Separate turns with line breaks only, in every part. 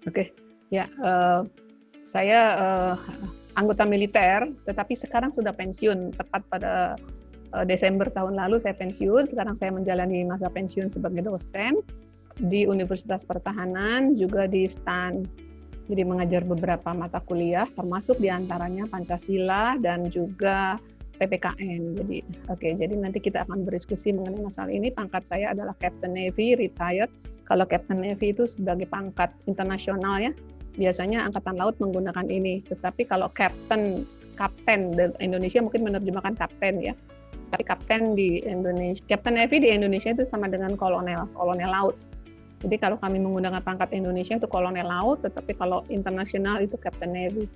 Oke, ya, saya anggota militer, tetapi sekarang sudah pensiun. Tepat pada Desember tahun lalu saya pensiun. Sekarang saya menjalani masa pensiun sebagai dosen di Universitas Pertahanan, juga di STAN. Jadi mengajar beberapa mata kuliah, termasuk diantaranya Pancasila dan juga PPKN. Jadi nanti kita akan berdiskusi mengenai masalah ini. Pangkat saya adalah Captain Navy, retired. Kalau Captain Navy itu sebagai pangkat internasional ya, biasanya Angkatan Laut menggunakan ini. Tetapi kalau Kapten Indonesia mungkin menerjemahkan kapten ya. Tapi Kapten di Indonesia, Captain Navy di Indonesia itu sama dengan kolonel laut. Jadi kalau kami menggunakan pangkat Indonesia itu kolonel laut, tetapi kalau internasional itu Captain Navy.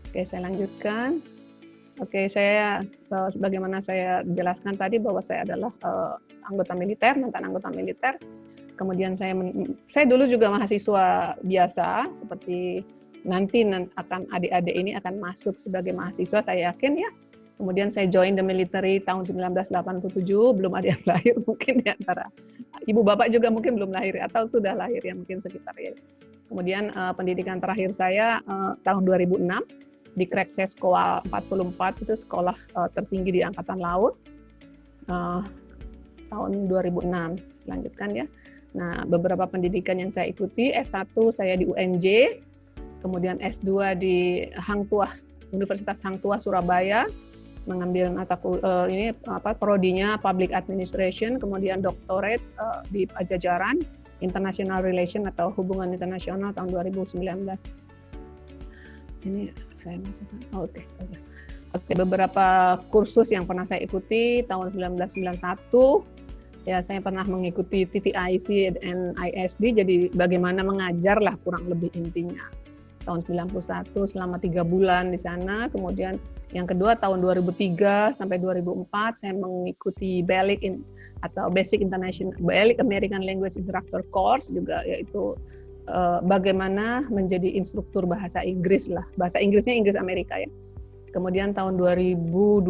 Oke, saya lanjutkan. Oke, saya sebagaimana saya jelaskan tadi bahwa saya adalah anggota militer, mantan anggota militer. Kemudian saya dulu juga mahasiswa biasa, seperti nanti akan adik-adik ini akan masuk sebagai mahasiswa, saya yakin ya. Kemudian saya join the military tahun 1987, belum ada yang lahir mungkin di antara ibu bapak juga mungkin belum lahir atau sudah lahir ya mungkin sekitar ya. Kemudian pendidikan terakhir saya tahun 2006 di Krekseskoal 44, itu sekolah tertinggi di Angkatan Laut tahun 2006. Lanjutkan ya. Nah, beberapa pendidikan yang saya ikuti, S1 saya di UNJ, kemudian S2 di Hang Tuah, Universitas Hang Tuah Surabaya, mengambil prodinya Public Administration, kemudian doktorat di Pajajaran, International Relation atau Hubungan Internasional tahun 2019. Ini saya masukkan. Oke. Beberapa kursus yang pernah saya ikuti tahun 1991. Ya, saya pernah mengikuti TTIC dan ISD, jadi bagaimana mengajar lah kurang lebih intinya. Tahun 91 selama 3 bulan di sana. Kemudian yang kedua tahun 2003 sampai 2004 saya mengikuti BALIC atau Basic American Language Instructor Course, juga yaitu bagaimana menjadi instruktur bahasa Inggris lah. Bahasa Inggrisnya Inggris Amerika ya. Kemudian tahun 2012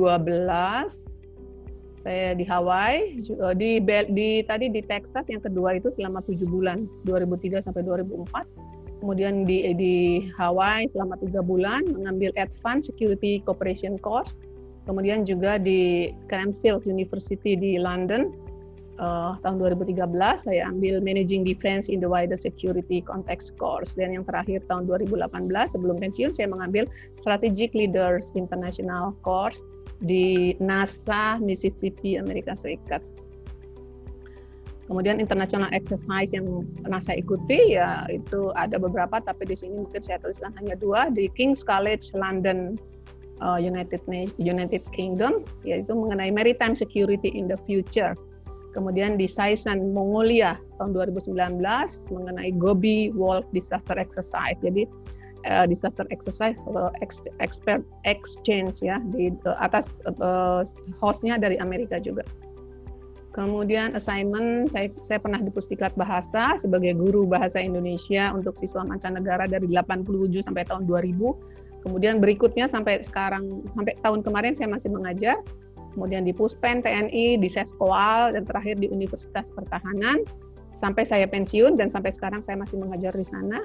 saya di Hawaii, di Texas yang kedua itu selama 7 bulan, 2003 sampai 2004. Kemudian di Hawaii selama 3 bulan mengambil Advanced Security Cooperation Course. Kemudian juga di Cranfield University di London tahun 2013 saya ambil Managing Defense in the Wider Security Context Course. Dan yang terakhir tahun 2018 sebelum pensiun saya mengambil Strategic Leaders International Course di NASA Mississippi, Amerika Serikat. Kemudian international exercise yang pernah saya ikuti ya itu ada beberapa, tapi di sini mungkin saya tuliskan hanya 2, di King's College London, United Kingdom, yaitu mengenai maritime security in the future. Kemudian di Saisan, Mongolia tahun 2019 mengenai Gobi Wolf Disaster Exercise. Jadi disaster exercise expert exchange ya di atas hostnya dari Amerika juga. Kemudian assignment, saya pernah di Pusdiklat Bahasa sebagai guru bahasa Indonesia untuk siswa mancanegara dari 87 sampai tahun 2000. Kemudian berikutnya sampai tahun kemarin saya masih mengajar. Kemudian di Puspen TNI, di Seskoal, dan terakhir di Universitas Pertahanan. Sampai saya pensiun dan sampai sekarang saya masih mengajar di sana.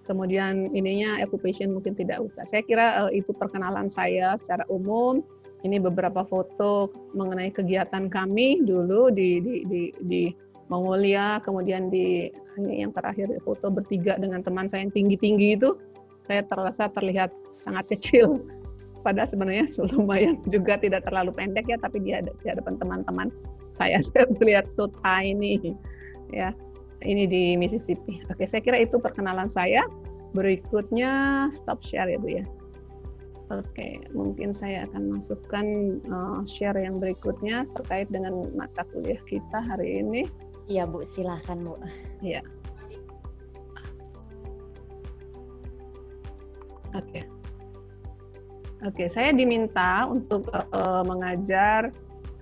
Kemudian ininya occupation mungkin tidak usah. Saya kira itu perkenalan saya secara umum. Ini beberapa foto mengenai kegiatan kami dulu di Mongolia, kemudian ini yang terakhir foto bertiga dengan teman saya yang tinggi-tinggi itu, saya terlihat sangat kecil. Padahal sebenarnya lumayan juga tidak terlalu pendek ya, tapi di hadapan teman-teman saya terlihat so tiny ya. Ini di Mississippi. Oke, saya kira itu perkenalan saya. Berikutnya stop share ya Bu ya. Oke, mungkin saya akan masukkan share yang berikutnya terkait dengan mata kuliah kita hari ini.
Iya Bu, silakan Bu.
Iya. Oke, saya diminta untuk mengajar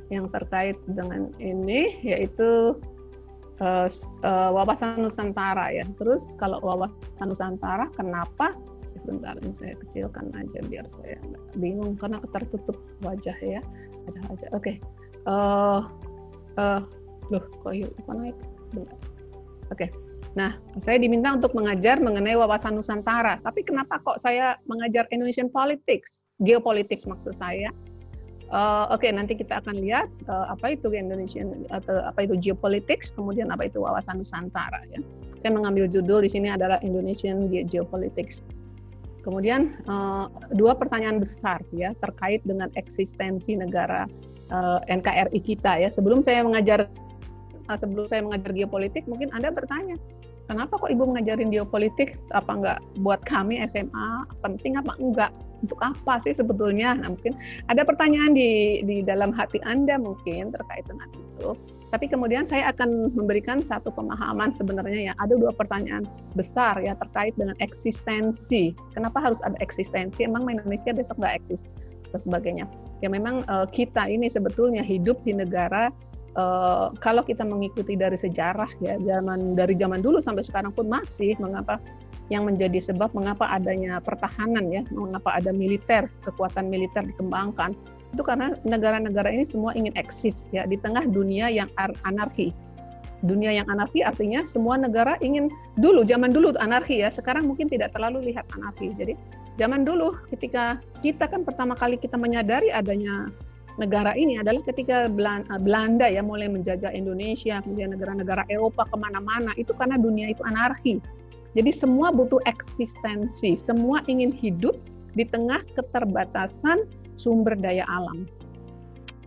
yang terkait dengan ini, yaitu wawasan Nusantara ya. Terus kalau wawasan Nusantara, kenapa? Sebentar, ini saya kecilkan aja biar saya nggak bingung karena tertutup wajah ya. Wajah. Oke. Loh, kok yuk naik? Bentar. Oke. Nah, saya diminta untuk mengajar mengenai wawasan Nusantara. Tapi kenapa kok saya mengajar Indonesian politics, geopolitics maksud saya? Oke, nanti kita akan lihat apa itu Indonesian atau apa itu geopolitics, kemudian apa itu wawasan Nusantara. Ya. Saya mengambil judul di sini adalah Indonesian Geopolitics. Kemudian dua pertanyaan besar ya terkait dengan eksistensi negara NKRI kita ya. Sebelum saya mengajar geopolitik, mungkin Anda bertanya, kenapa kok Ibu ngajarin geopolitik? Apa enggak buat kami SMA penting apa enggak? Untuk apa sih sebetulnya? Nah, mungkin ada pertanyaan di dalam hati Anda mungkin terkait dengan itu. Tapi kemudian saya akan memberikan satu pemahaman sebenarnya ya. Ada dua pertanyaan besar ya terkait dengan eksistensi. Kenapa harus ada eksistensi? Emang Indonesia besok nggak eksis? Dan sebagainya. Ya memang kita ini sebetulnya hidup di negara kalau kita mengikuti dari sejarah ya dari zaman dulu sampai sekarang pun masih mengapa yang menjadi sebab mengapa adanya pertahanan ya, mengapa ada militer, kekuatan militer dikembangkan itu karena negara-negara ini semua ingin eksis ya di tengah dunia yang anarki. Dunia yang anarki artinya semua negara ingin zaman dulu anarki ya, sekarang mungkin tidak terlalu lihat anarki. Jadi zaman dulu ketika kita kan pertama kali kita menyadari adanya negara ini adalah ketika Belanda ya mulai menjajah Indonesia, kemudian negara-negara Eropa kemana-mana, itu karena dunia itu anarki. Jadi semua butuh eksistensi, semua ingin hidup di tengah keterbatasan sumber daya alam.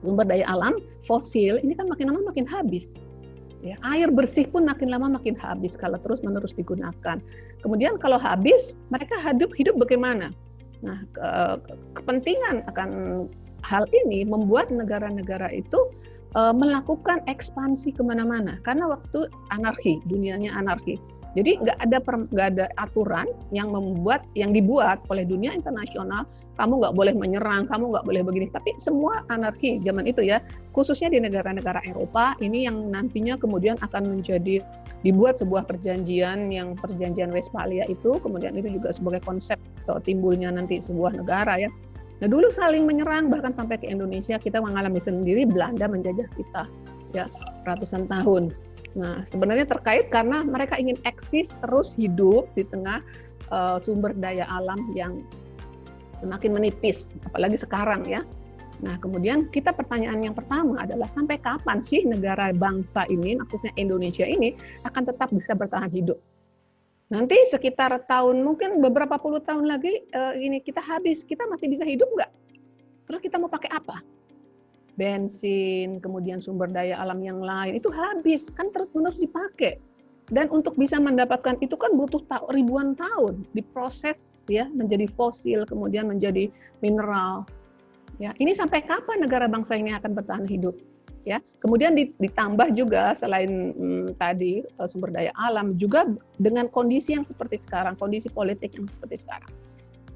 Sumber daya alam fosil ini kan makin lama makin habis. Ya, air bersih pun makin lama makin habis kalau terus-menerus digunakan. Kemudian kalau habis, mereka hidup bagaimana? Nah, kepentingan akan hal ini membuat negara-negara itu melakukan ekspansi kemana-mana karena waktu anarki, dunianya anarki. Jadi nggak ada aturan yang dibuat oleh dunia internasional. Kamu nggak boleh menyerang, kamu nggak boleh begini. Tapi semua anarki zaman itu ya, khususnya di negara-negara Eropa ini yang nantinya kemudian akan dibuat sebuah perjanjian Westphalia itu, kemudian itu juga sebagai konsep timbulnya nanti sebuah negara ya. Nah dulu saling menyerang bahkan sampai ke Indonesia kita mengalami sendiri Belanda menjajah kita ya ratusan tahun. Nah sebenarnya terkait karena mereka ingin eksis terus hidup di tengah sumber daya alam yang semakin menipis apalagi sekarang ya. Nah kemudian pertanyaan yang pertama adalah sampai kapan sih negara bangsa ini maksudnya Indonesia ini akan tetap bisa bertahan hidup? Nanti sekitar mungkin beberapa puluh tahun lagi ini kita habis, kita masih bisa hidup nggak? Terus kita mau pakai apa? Bensin, kemudian sumber daya alam yang lain, itu habis, kan terus-menerus dipakai. Dan untuk bisa mendapatkan itu kan butuh ribuan tahun, diproses ya menjadi fosil, kemudian menjadi mineral. Ya, ini sampai kapan negara bangsa ini akan bertahan hidup? Ya, kemudian ditambah juga selain tadi sumber daya alam juga dengan kondisi yang seperti sekarang, kondisi politik yang seperti sekarang.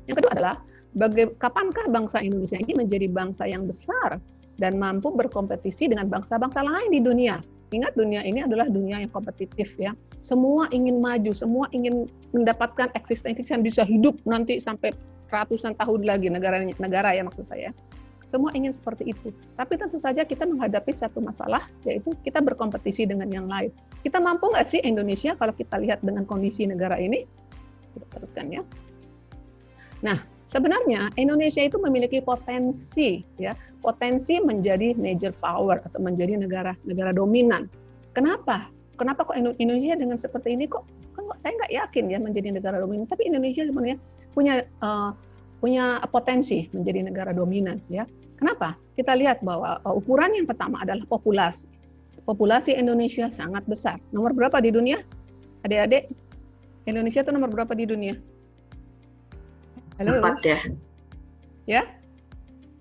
Yang kedua adalah kapankah bangsa Indonesia ini menjadi bangsa yang besar dan mampu berkompetisi dengan bangsa-bangsa lain di dunia. Ingat dunia ini adalah dunia yang kompetitif ya. Semua ingin maju, semua ingin mendapatkan eksistensi yang bisa hidup nanti sampai ratusan tahun lagi negara ya maksud saya. Semua ingin seperti itu. Tapi tentu saja kita menghadapi satu masalah, yaitu kita berkompetisi dengan yang lain. Kita mampu nggak sih Indonesia kalau kita lihat dengan kondisi negara ini? Kita teruskan ya. Nah, sebenarnya Indonesia itu memiliki potensi, ya, potensi menjadi major power atau menjadi negara dominan. Kenapa? Kenapa kok Indonesia dengan seperti ini kok saya nggak yakin ya menjadi negara dominan. Tapi Indonesia sebenarnya punya potensi menjadi negara dominan ya. Kenapa? Kita lihat bahwa ukuran yang pertama adalah populasi. Populasi Indonesia sangat besar. Nomor berapa di dunia? Adik-adik, Indonesia itu nomor berapa di dunia? Halo?
4 ya.
Ya?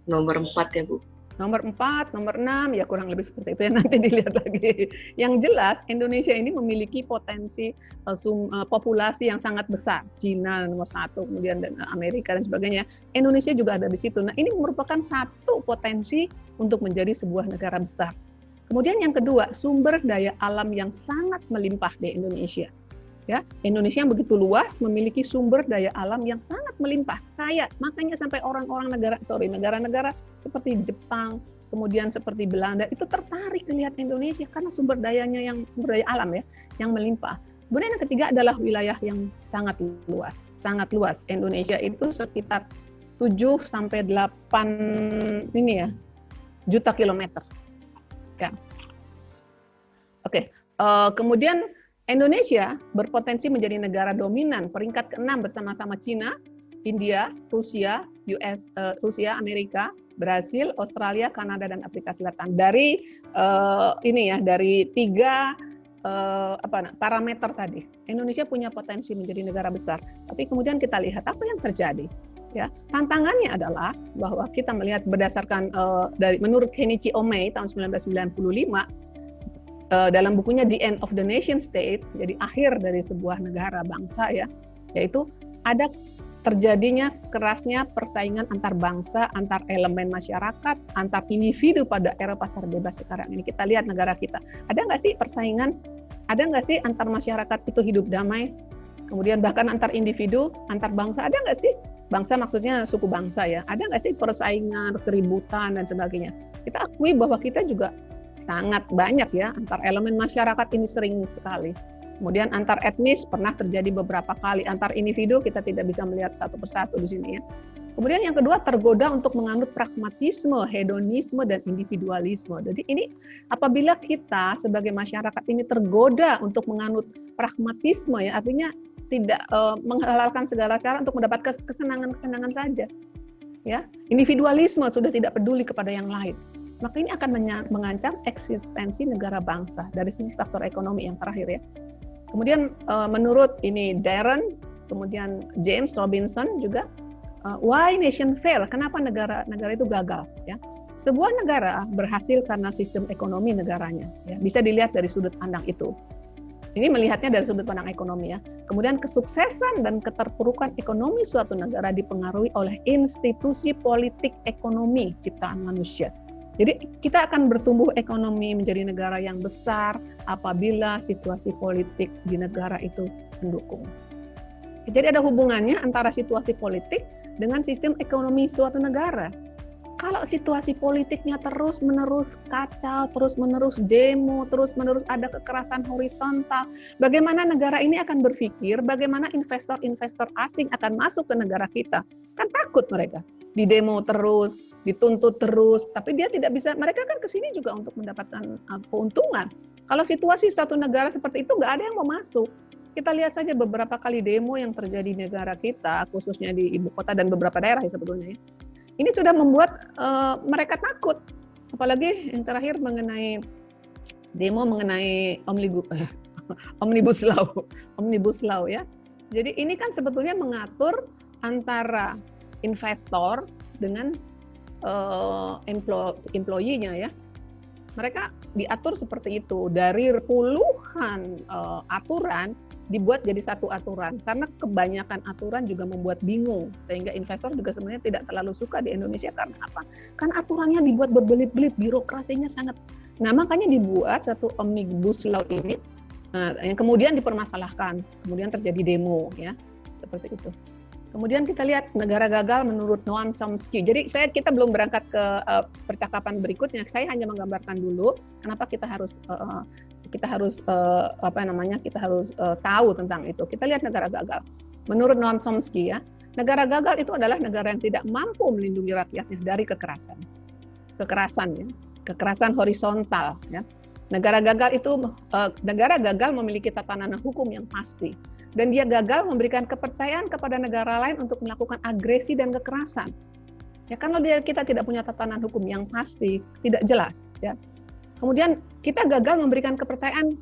Nomor 4 ya, Bu.
Nomor 4, nomor 6, ya kurang lebih seperti itu ya, nanti dilihat lagi. Yang jelas, Indonesia ini memiliki potensi populasi yang sangat besar. Cina nomor 1, kemudian Amerika dan sebagainya. Indonesia juga ada di situ. Nah, ini merupakan satu potensi untuk menjadi sebuah negara besar. Kemudian yang kedua, sumber daya alam yang sangat melimpah di Indonesia. Ya, Indonesia yang begitu luas memiliki sumber daya alam yang sangat melimpah, kaya. Makanya sampai negara-negara seperti Jepang, kemudian seperti Belanda itu tertarik melihat Indonesia karena sumber daya alam ya yang melimpah. Kemudian yang ketiga adalah wilayah yang sangat luas, sangat luas. Indonesia itu sekitar 7 sampai 8 ini ya, juta kilometer. Ya. Oke. Kemudian Indonesia berpotensi menjadi negara dominan peringkat ke-6 bersama-sama Cina, India, Rusia, Rusia, Amerika, Brasil, Australia, Kanada, dan Afrika Selatan. Dari dari 3 parameter tadi, Indonesia punya potensi menjadi negara besar. Tapi kemudian kita lihat apa yang terjadi. Ya, tantangannya adalah bahwa kita melihat berdasarkan menurut Kenichi Omei tahun 1995 dalam bukunya The End of the Nation State, jadi akhir dari sebuah negara bangsa ya, yaitu ada terjadinya kerasnya persaingan antar bangsa, antar elemen masyarakat, antar individu pada era pasar bebas sekarang ini. Kita lihat negara kita, ada nggak sih persaingan? Ada nggak sih antar masyarakat itu hidup damai? Kemudian bahkan antar individu, antar bangsa, ada nggak sih? Bangsa maksudnya suku bangsa ya. Ada nggak sih persaingan, keributan, dan sebagainya? Kita akui bahwa kita juga sangat banyak ya, antar elemen masyarakat ini sering sekali. Kemudian antar etnis pernah terjadi beberapa kali, antar individu kita tidak bisa melihat satu persatu di sini ya. Kemudian yang kedua, tergoda untuk menganut pragmatisme, hedonisme, dan individualisme. Jadi ini apabila kita sebagai masyarakat ini tergoda untuk menganut pragmatisme ya, artinya tidak menghalalkan segala cara untuk mendapatkan kesenangan-kesenangan saja. Ya, individualisme sudah tidak peduli kepada yang lain. Maka ini akan mengancam eksistensi negara bangsa dari sisi faktor ekonomi yang terakhir ya. Kemudian menurut ini Darren, kemudian James Robinson juga, why nation fail? Kenapa negara itu gagal? Ya, sebuah negara berhasil karena sistem ekonomi negaranya. Ya, bisa dilihat dari sudut pandang itu. Ini melihatnya dari sudut pandang ekonomi ya. Kemudian kesuksesan dan keterpurukan ekonomi suatu negara dipengaruhi oleh institusi politik ekonomi ciptaan manusia. Jadi kita akan bertumbuh ekonomi menjadi negara yang besar apabila situasi politik di negara itu mendukung. Jadi ada hubungannya antara situasi politik dengan sistem ekonomi suatu negara. Kalau situasi politiknya terus-menerus kacau, terus-menerus demo, terus-menerus ada kekerasan horizontal, bagaimana negara ini akan berpikir, bagaimana investor-investor asing akan masuk ke negara kita? Kan takut mereka. Di demo terus, dituntut terus, tapi dia tidak bisa, mereka kan ke sini juga untuk mendapatkan keuntungan. Kalau situasi satu negara seperti itu, nggak ada yang mau masuk. Kita lihat saja beberapa kali demo yang terjadi di negara kita, khususnya di ibu kota dan beberapa daerah ya sebetulnya. Ini sudah membuat mereka takut. Apalagi yang terakhir mengenai demo mengenai Omnibus Law ya. Jadi ini kan sebetulnya mengatur antara investor dengan employee-nya ya. Mereka diatur seperti itu. Dari puluhan aturan dibuat jadi satu aturan. Karena kebanyakan aturan juga membuat bingung. Sehingga investor juga sebenarnya tidak terlalu suka di Indonesia. Karena apa? Karena aturannya dibuat berbelit-belit, birokrasinya sangat. Nah makanya dibuat satu Omnibus Law ini, yang kemudian dipermasalahkan. Kemudian terjadi demo ya. Seperti itu. Kemudian kita lihat negara gagal menurut Noam Chomsky. Jadi kita belum berangkat ke percakapan berikutnya. Saya hanya menggambarkan dulu kenapa kita harus tahu tentang itu. Kita lihat negara gagal. Menurut Noam Chomsky ya, negara gagal itu adalah negara yang tidak mampu melindungi rakyatnya dari kekerasan. Kekerasan horizontal ya. Negara gagal memiliki tatanan hukum yang pasti. Dan dia gagal memberikan kepercayaan kepada negara lain untuk melakukan agresi dan kekerasan. Ya kalau kita tidak punya tatanan hukum yang pasti, tidak jelas. Ya. Kemudian kita gagal memberikan kepercayaan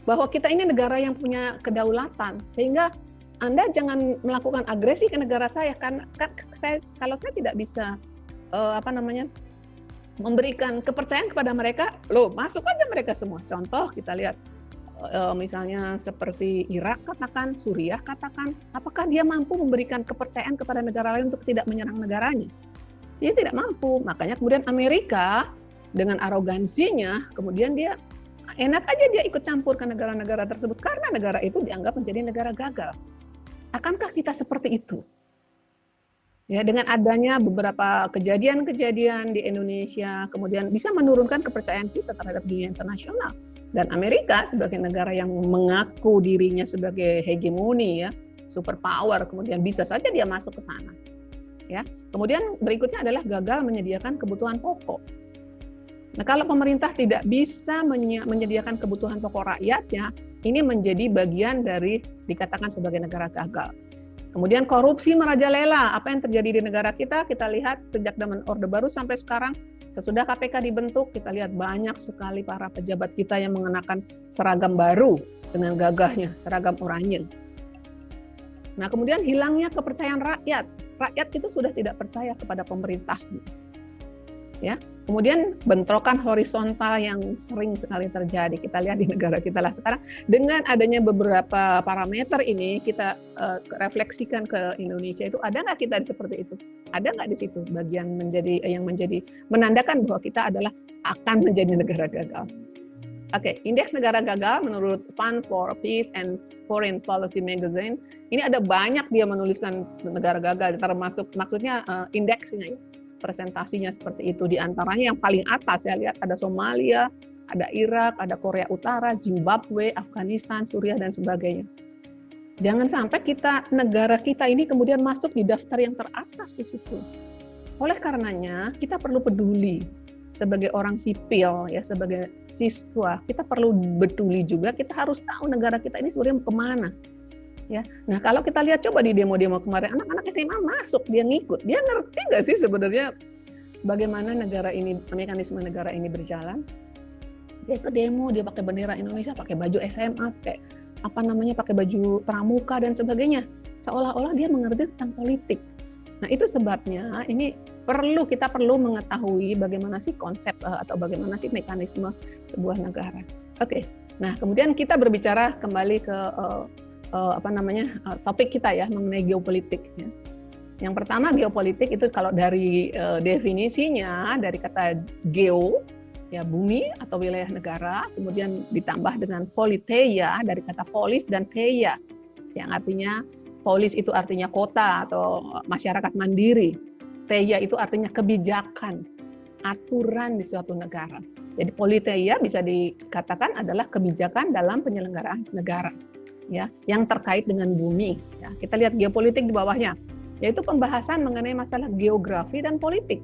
bahwa kita ini negara yang punya kedaulatan, sehingga Anda jangan melakukan agresi ke negara saya, kan kalau saya tidak bisa memberikan kepercayaan kepada mereka, masuk aja mereka semua. Contoh kita lihat. Misalnya seperti Irak katakan, Suriah katakan, apakah dia mampu memberikan kepercayaan kepada negara lain untuk tidak menyerang negaranya? Dia tidak mampu. Makanya kemudian Amerika dengan arogansinya, kemudian dia enak aja dia ikut campur ke negara-negara tersebut karena negara itu dianggap menjadi negara gagal. Akankah kita seperti itu? Ya, dengan adanya beberapa kejadian-kejadian di Indonesia, kemudian bisa menurunkan kepercayaan kita terhadap dunia internasional. Dan Amerika sebagai negara yang mengaku dirinya sebagai hegemoni ya, superpower, kemudian bisa saja dia masuk ke sana. Ya. Kemudian berikutnya adalah gagal menyediakan kebutuhan pokok. Nah, kalau pemerintah tidak bisa menyediakan kebutuhan pokok rakyatnya, ini menjadi bagian dari dikatakan sebagai negara gagal. Kemudian korupsi merajalela. Apa yang terjadi di negara kita lihat sejak zaman Orde Baru sampai sekarang. Sesudah KPK dibentuk, kita lihat banyak sekali para pejabat kita yang mengenakan seragam baru dengan gagahnya, seragam oranye. Nah, kemudian hilangnya kepercayaan rakyat. Rakyat itu sudah tidak percaya kepada pemerintah. Ya. Kemudian bentrokan horizontal yang sering sekali terjadi. Kita lihat di negara kita lah sekarang. Dengan adanya beberapa parameter ini, kita refleksikan ke Indonesia itu, ada nggak kita seperti itu? Ada nggak di situ bagian yang menjadi menandakan bahwa kita adalah akan menjadi negara gagal? Oke, indeks negara gagal menurut Fund for Peace and Foreign Policy Magazine, ini ada banyak dia menuliskan negara gagal, termasuk maksudnya indeksnya ya. Presentasinya seperti itu. Di antaranya yang paling atas saya lihat ada Somalia, ada Irak, ada Korea Utara, Zimbabwe, Afghanistan, Suriah dan sebagainya. Jangan sampai negara kita ini kemudian masuk di daftar yang teratas di situ. Oleh karenanya kita perlu peduli sebagai orang sipil ya, sebagai siswa, kita perlu peduli juga, kita harus tahu negara kita ini sebenarnya kemana. Ya, nah kalau kita lihat coba di demo-demo kemarin, anak-anak SMA masuk, dia ngikut, dia ngerti nggak sih sebenarnya bagaimana negara ini, mekanisme negara ini berjalan? Dia ke demo, dia pakai bendera Indonesia, pakai baju SMA, pakai baju pramuka dan sebagainya, seolah-olah dia mengerti tentang politik. Nah itu sebabnya ini kita perlu mengetahui bagaimana sih konsep atau bagaimana sih mekanisme sebuah negara. Oke, nah kemudian kita berbicara kembali ke topik kita ya mengenai geopolitik ya. Yang pertama geopolitik itu kalau dari definisinya dari kata geo ya bumi atau wilayah negara, kemudian ditambah dengan politeia dari kata polis dan teia yang artinya polis itu artinya kota atau masyarakat mandiri. Teia itu artinya kebijakan, aturan di suatu negara. Jadi politeia bisa dikatakan adalah kebijakan dalam penyelenggaraan negara. Ya, yang terkait dengan bumi. Ya, kita lihat geopolitik di bawahnya, yaitu pembahasan mengenai masalah geografi dan politik.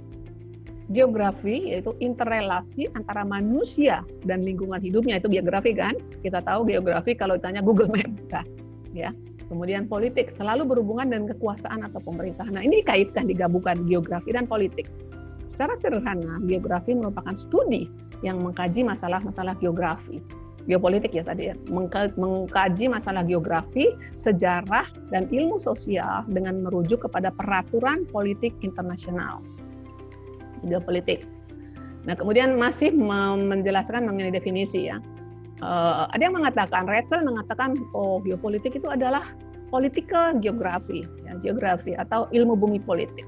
Geografi yaitu interrelasi antara manusia dan lingkungan hidupnya, itu geografi kan? Kita tahu geografi kalau ditanya Google Map, nah, ya. Kemudian politik selalu berhubungan dengan kekuasaan atau pemerintahan. Nah, ini dikaitkan, digabungkan geografi dan politik. Secara sederhana, geografi merupakan studi yang mengkaji masalah-masalah geografi. Geopolitik ya tadi ya, mengkaji masalah geografi, sejarah, dan ilmu sosial dengan merujuk kepada peraturan politik internasional. Geopolitik. Nah, kemudian masih menjelaskan mengenai definisi ya. Ada yang mengatakan, Rätzel mengatakan, geopolitik itu adalah political geography, ya, geografi atau ilmu bumi politik.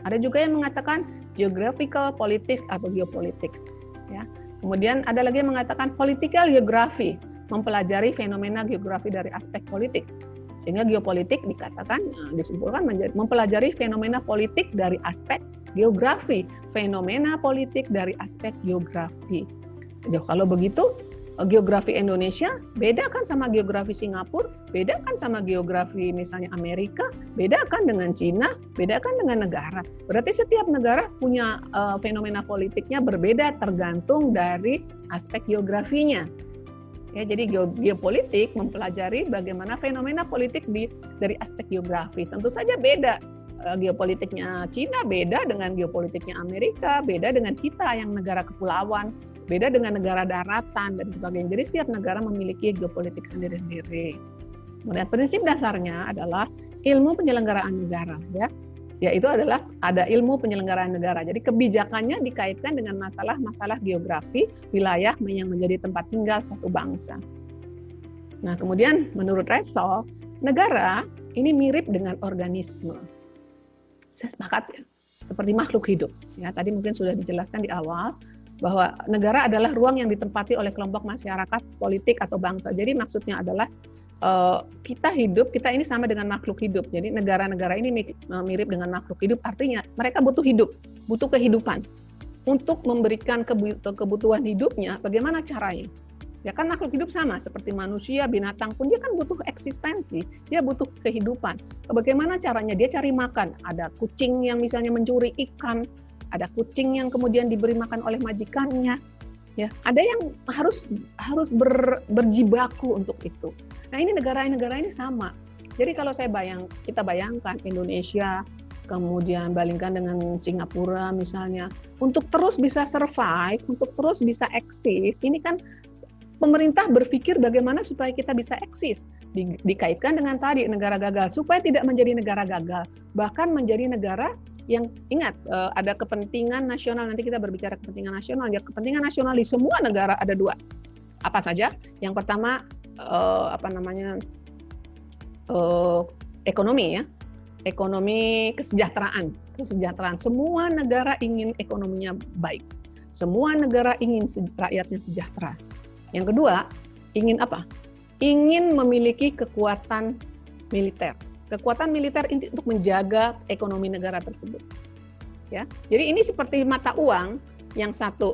Ada juga yang mengatakan geographical politics atau geopolitics, ya. Kemudian ada lagi yang mengatakan political geography, mempelajari fenomena geografi dari aspek politik. Sehingga geopolitik dikatakan, disimpulkan menjadi mempelajari fenomena politik dari aspek geografi. Fenomena politik dari aspek geografi. Jadi kalau begitu, geografi Indonesia beda kan sama geografi Singapura, beda kan sama geografi misalnya Amerika, beda kan dengan Cina, beda kan dengan negara. Berarti setiap negara punya fenomena politiknya berbeda tergantung dari aspek geografinya. Ya, jadi geopolitik mempelajari bagaimana fenomena politik dari aspek geografi. Tentu saja beda. Geopolitiknya Cina beda dengan geopolitiknya Amerika, beda dengan kita yang negara kepulauan, beda dengan negara daratan dan sebagainya. Jadi setiap negara memiliki geopolitik sendiri-sendiri. Kemudian prinsip dasarnya adalah ilmu penyelenggaraan negara, ya. Yaitu adalah ada ilmu penyelenggaraan negara. Jadi kebijakannya dikaitkan dengan masalah-masalah geografi wilayah yang menjadi tempat tinggal suatu bangsa. Nah, kemudian menurut Rätzel, negara ini mirip dengan organisme. Saya sepakat ya, seperti makhluk hidup. Ya, tadi mungkin sudah dijelaskan di awal bahwa negara adalah ruang yang ditempati oleh kelompok masyarakat, politik atau bangsa. Jadi maksudnya adalah kita ini sama dengan makhluk hidup. Jadi negara-negara ini mirip dengan makhluk hidup, artinya mereka butuh hidup, butuh kehidupan. Untuk memberikan kebutuhan hidupnya, bagaimana caranya? Ya kan makhluk hidup sama seperti manusia, binatang pun dia kan butuh eksistensi, dia butuh kehidupan. Bagaimana caranya? Dia cari makan. Ada kucing yang misalnya mencuri ikan, ada kucing yang kemudian diberi makan oleh majikannya. Ya, ada yang harus berjibaku untuk itu. Nah, ini negara-negara ini sama. Jadi kalau kita bayangkan Indonesia, kemudian bandingkan dengan Singapura misalnya, untuk terus bisa survive, untuk terus bisa eksis, ini kan pemerintah berpikir bagaimana supaya kita bisa eksis. Dikaitkan dengan tadi negara gagal, supaya tidak menjadi negara gagal, bahkan menjadi negara yang ingat ada kepentingan nasional. Nanti kita berbicara kepentingan nasional. Ya, kepentingan nasional di semua negara ada dua. Apa saja? Yang pertama ekonomi ya. Ekonomi kesejahteraan. Semua negara ingin ekonominya baik. Semua negara ingin rakyatnya sejahtera. Yang kedua, ingin apa? Ingin memiliki kekuatan militer. Kekuatan militer untuk menjaga ekonomi negara tersebut. Ya, jadi ini seperti mata uang, yang satu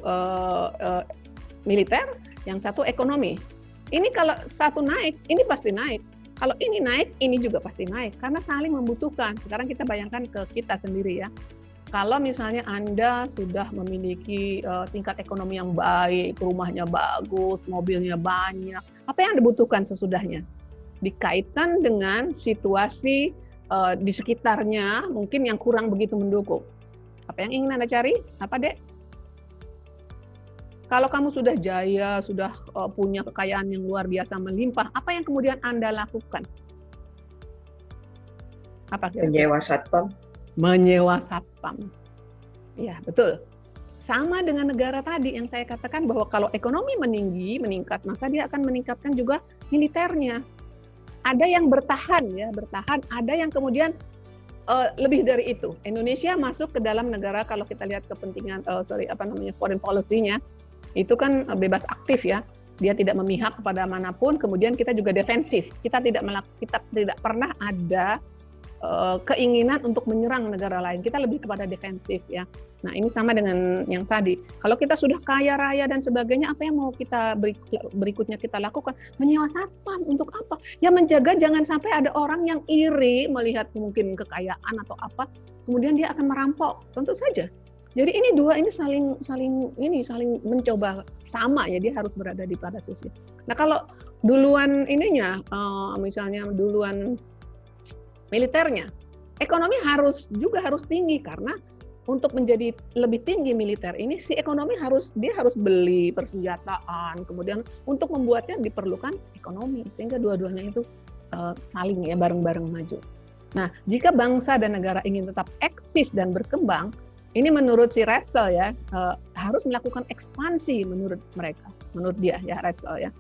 militer, yang satu ekonomi. Ini kalau satu naik, ini pasti naik. Kalau ini naik, ini juga pasti naik karena saling membutuhkan. Sekarang kita bayangkan ke kita sendiri ya. Kalau misalnya Anda sudah memiliki tingkat ekonomi yang baik, rumahnya bagus, mobilnya banyak, apa yang dibutuhkan sesudahnya? Dikaitkan dengan situasi di sekitarnya mungkin yang kurang begitu mendukung. Apa yang ingin Anda cari? Apa, Dek? Kalau kamu sudah jaya, sudah punya kekayaan yang luar biasa melimpah, apa yang kemudian Anda lakukan? Apa kira-kira?
Menyewa satpam.
Menyewa satpam. Ya, betul. Sama dengan negara tadi yang saya katakan bahwa kalau ekonomi meningkat, maka dia akan meningkatkan juga militernya. Ada yang bertahan, ada yang kemudian lebih dari itu. Indonesia masuk ke dalam negara, kalau kita lihat kepentingan foreign policy-nya, itu kan bebas aktif ya. Dia tidak memihak kepada manapun, kemudian kita juga defensif. Kita tidak pernah ada keinginan untuk menyerang negara lain. Kita lebih kepada defensif ya. Nah, ini sama dengan yang tadi. Kalau kita sudah kaya raya dan sebagainya, apa yang mau kita berikutnya kita lakukan? Menyewa satpam untuk apa? Ya menjaga jangan sampai ada orang yang iri melihat mungkin kekayaan atau apa, kemudian dia akan merampok. Tentu saja. Jadi ini dua ini saling mencoba sama ya, dia harus berada di pada sisi. Nah, kalau duluan misalnya duluan militernya, ekonomi harus tinggi karena untuk menjadi lebih tinggi militer ini si ekonomi harus beli persenjataan, kemudian untuk membuatnya diperlukan ekonomi sehingga dua-duanya itu saling ya bareng-bareng maju. Nah, jika bangsa dan negara ingin tetap eksis dan berkembang, ini menurut si Russell ya harus melakukan ekspansi menurut dia ya Russell ya.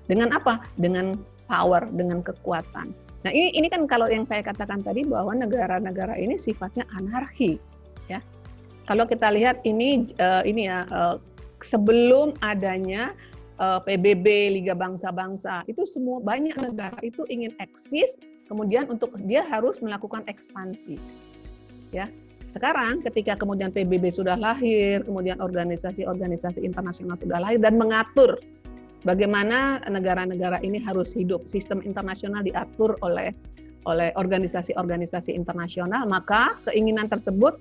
Dengan apa? Dengan power, dengan kekuatan. Nah, ini kan kalau yang saya katakan tadi bahwa negara-negara ini sifatnya anarki, ya. Kalau kita lihat sebelum adanya PBB Liga Bangsa-Bangsa, itu semua banyak negara itu ingin eksis, kemudian untuk dia harus melakukan ekspansi, ya. Sekarang ketika kemudian PBB sudah lahir, kemudian organisasi-organisasi internasional sudah lahir dan mengatur bagaimana negara-negara ini harus hidup. Sistem internasional diatur oleh organisasi-organisasi internasional, maka keinginan tersebut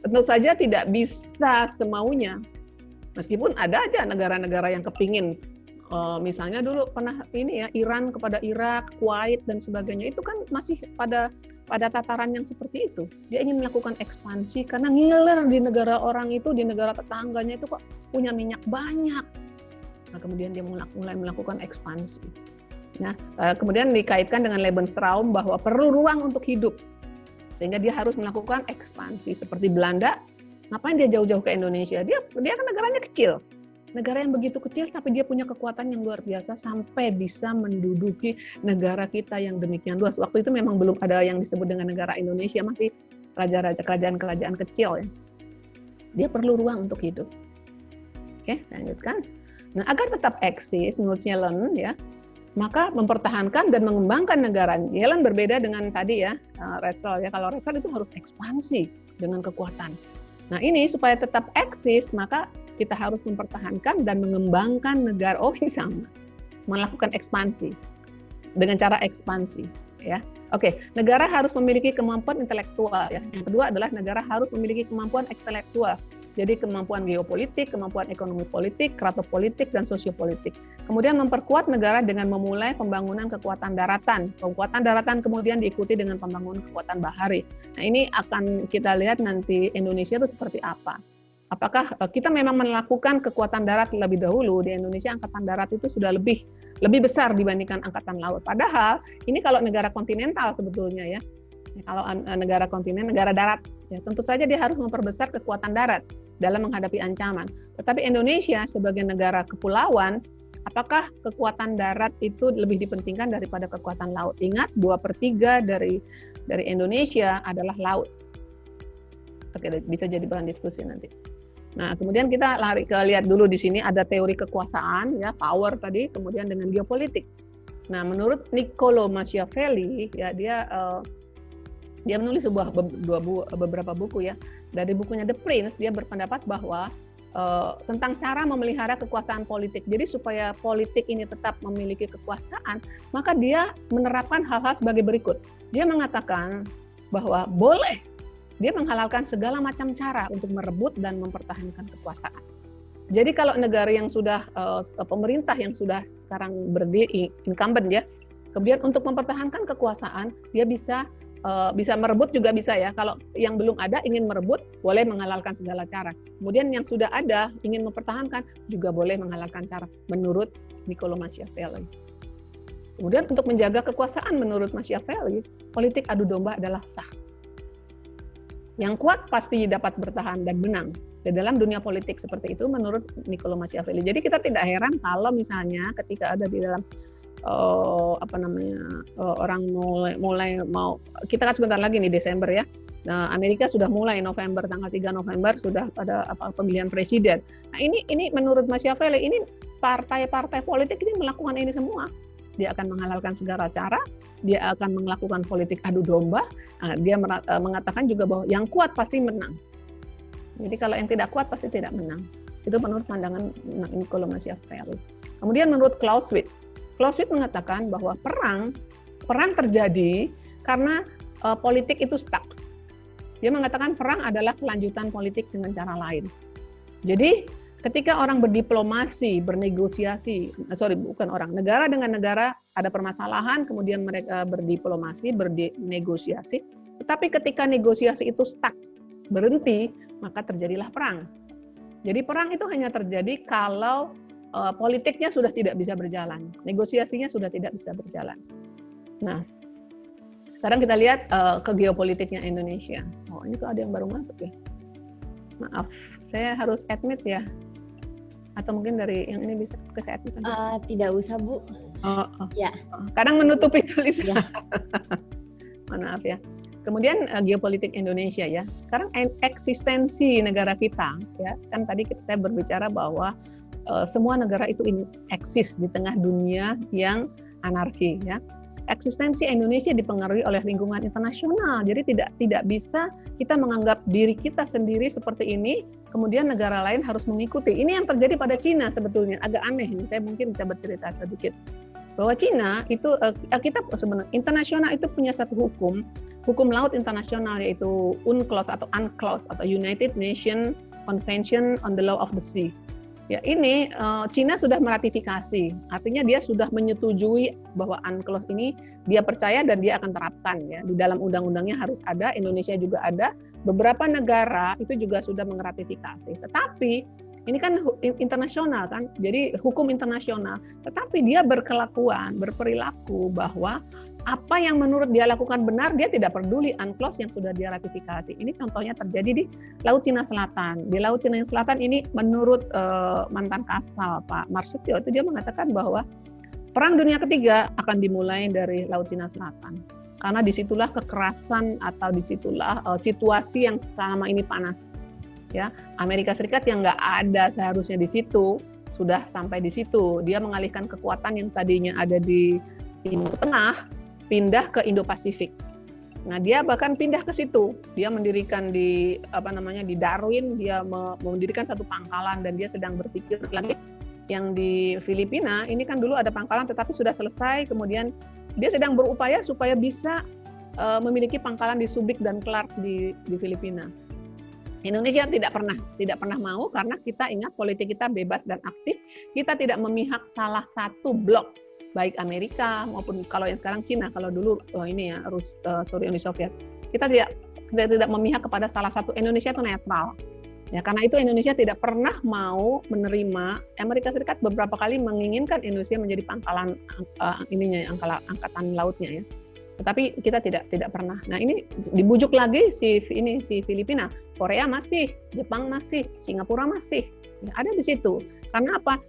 tentu saja tidak bisa semaunya. Meskipun ada aja negara-negara yang kepingin, misalnya dulu pernah Iran kepada Irak, Kuwait dan sebagainya, itu kan masih pada tataran yang seperti itu. Dia ingin melakukan ekspansi karena ngiler di negara orang itu, di negara tetangganya itu kok punya minyak banyak. Nah, kemudian dia mulai melakukan ekspansi. Nah, kemudian dikaitkan dengan Lebensraum bahwa perlu ruang untuk hidup, sehingga dia harus melakukan ekspansi. Seperti Belanda, ngapain dia jauh-jauh ke Indonesia? Dia kan negaranya kecil, negara yang begitu kecil, tapi dia punya kekuatan yang luar biasa sampai bisa menduduki negara kita yang demikian luas. Waktu itu memang belum ada yang disebut dengan negara Indonesia, masih raja-raja kerajaan-kerajaan kecil ya. Dia perlu ruang untuk hidup. Oke, lanjutkan. Nah, agar tetap eksis, menurut Yellen ya, maka mempertahankan dan mengembangkan negara. Yellen berbeda dengan tadi ya, Russell ya. Kalau Russell itu harus ekspansi dengan kekuatan. Nah, ini supaya tetap eksis, maka kita harus mempertahankan dan mengembangkan negara. Oh, ini sama. melakukan ekspansi dengan cara ekspansi, ya. Oke, negara harus memiliki kemampuan intelektual, ya. Yang kedua adalah negara harus memiliki kemampuan intelektual. Jadi kemampuan geopolitik, kemampuan ekonomi politik, kratopolitik, dan sosiopolitik. Kemudian memperkuat negara dengan memulai pembangunan kekuatan daratan. Kekuatan daratan kemudian diikuti dengan pembangunan kekuatan bahari. Nah, ini akan kita lihat nanti Indonesia itu seperti apa. Apakah kita memang melakukan kekuatan darat lebih dahulu? Di Indonesia angkatan darat itu sudah lebih besar dibandingkan angkatan laut. Padahal ini kalau negara kontinental sebetulnya, ya. Kalau negara kontinen, negara darat, ya tentu saja dia harus memperbesar kekuatan darat dalam menghadapi ancaman. Tetapi Indonesia sebagai negara kepulauan, apakah kekuatan darat itu lebih dipentingkan daripada kekuatan laut? Ingat, 2/3 dari Indonesia adalah laut. Oke, bisa jadi bahan diskusi nanti. Nah, kemudian kita lihat dulu di sini ada teori kekuasaan, ya, power tadi, kemudian dengan geopolitik. Nah, menurut Niccolo Machiavelli, ya dia menulis beberapa buku, ya. Dari bukunya The Prince, dia berpendapat bahwa tentang cara memelihara kekuasaan politik. Jadi supaya politik ini tetap memiliki kekuasaan, maka dia menerapkan hal-hal sebagai berikut. Dia mengatakan bahwa boleh dia menghalalkan segala macam cara untuk merebut dan mempertahankan kekuasaan. Jadi kalau negara yang sudah pemerintah yang sudah sekarang berdiri incumbent, ya, kemudian untuk mempertahankan kekuasaan dia bisa merebut juga bisa, ya. Kalau yang belum ada ingin merebut boleh menghalalkan segala cara. Kemudian yang sudah ada ingin mempertahankan juga boleh menghalalkan cara menurut Niccolo Machiavelli. Kemudian untuk menjaga kekuasaan menurut Machiavelli, politik adu domba adalah sah. Yang kuat pasti dapat bertahan dan menang. Di dalam dunia politik seperti itu menurut Niccolo Machiavelli. Jadi kita tidak heran kalau misalnya ketika ada di dalam orang mulai mau, kita kan sebentar lagi nih Desember, ya. Nah, Amerika sudah mulai November, tanggal 3 November sudah pada pemilihan presiden. Nah, ini menurut Machiavelli, ini partai-partai politik ini melakukan ini semua. Dia akan menghalalkan segala cara, dia akan melakukan politik adu domba. Nah, dia mengatakan juga bahwa yang kuat pasti menang. Jadi kalau yang tidak kuat pasti tidak menang. Itu menurut pandangan Niccolo Machiavelli. Kemudian menurut Clausewitz mengatakan bahwa perang terjadi karena politik itu stuck. Dia mengatakan perang adalah kelanjutan politik dengan cara lain. Jadi ketika orang berdiplomasi, negara dengan negara ada permasalahan, kemudian mereka berdiplomasi, bernegosiasi, tetapi ketika negosiasi itu stuck, berhenti, maka terjadilah perang. Jadi perang itu hanya terjadi kalau politiknya sudah tidak bisa berjalan, negosiasinya sudah tidak bisa berjalan. Nah, sekarang kita lihat ke geopolitiknya Indonesia. Oh, ini kok ada yang baru masuk, ya? Maaf, saya harus admit, ya. Atau mungkin dari yang ini bisa ke saya admit?
Tidak usah, Bu. Ya.
Kadang menutupi tulisan.
Ya.
Maaf, ya. Kemudian geopolitik Indonesia, ya. Sekarang eksistensi negara kita, ya. Kan tadi saya berbicara bahwa semua negara itu eksis di tengah dunia yang anarki, ya. Eksistensi Indonesia dipengaruhi oleh lingkungan internasional. Jadi tidak bisa kita menganggap diri kita sendiri seperti ini, kemudian negara lain harus mengikuti. Ini yang terjadi pada Cina sebetulnya, agak aneh ini. Saya mungkin bisa bercerita sedikit. Bahwa Cina itu kita sebenarnya internasional itu punya satu hukum laut internasional, yaitu UNCLOS atau United Nations Convention on the Law of the Sea. Ya, ini Cina sudah meratifikasi, artinya dia sudah menyetujui bahwa UNCLOS ini dia percaya dan dia akan terapkan, ya. Di dalam undang-undangnya harus ada, Indonesia juga ada, beberapa negara itu juga sudah meratifikasi. Tetapi ini kan internasional, kan, jadi hukum internasional. Tetapi dia berperilaku bahwa apa yang menurut dia lakukan benar, dia tidak peduli UNCLOS yang sudah dia ratifikasi. Ini contohnya terjadi di Laut Cina Selatan. Di Laut Cina Selatan ini menurut mantan Kasal Pak Marsutio, itu dia mengatakan bahwa Perang Dunia Ketiga akan dimulai dari Laut Cina Selatan. Karena disitulah kekerasan atau disitulah situasi yang selama ini panas. Ya, Amerika Serikat yang nggak ada seharusnya di situ, sudah sampai di situ. Dia mengalihkan kekuatan yang tadinya ada di Timur Tengah, pindah ke Indo-Pasifik. Nah, dia bahkan pindah ke situ. Dia mendirikan di Darwin, dia mendirikan satu pangkalan dan dia sedang berpikir lagi yang di Filipina ini kan dulu ada pangkalan tetapi sudah selesai, kemudian dia sedang berupaya supaya bisa memiliki pangkalan di Subic dan Clark di Filipina. Indonesia tidak pernah mau karena kita ingat politik kita bebas dan aktif, kita tidak memihak salah satu blok, baik Amerika maupun kalau yang sekarang Cina, kalau dulu ini ya Uni Soviet. Kita tidak memihak kepada salah satu, Indonesia itu netral. Ya, karena itu Indonesia tidak pernah mau menerima, Amerika Serikat beberapa kali menginginkan Indonesia menjadi pangkalan angkatan lautnya ya. Tetapi kita tidak pernah. Nah, ini dibujuk lagi si Filipina, Korea masih, Jepang masih, Singapura masih. Ya, ada di situ. Karena apa?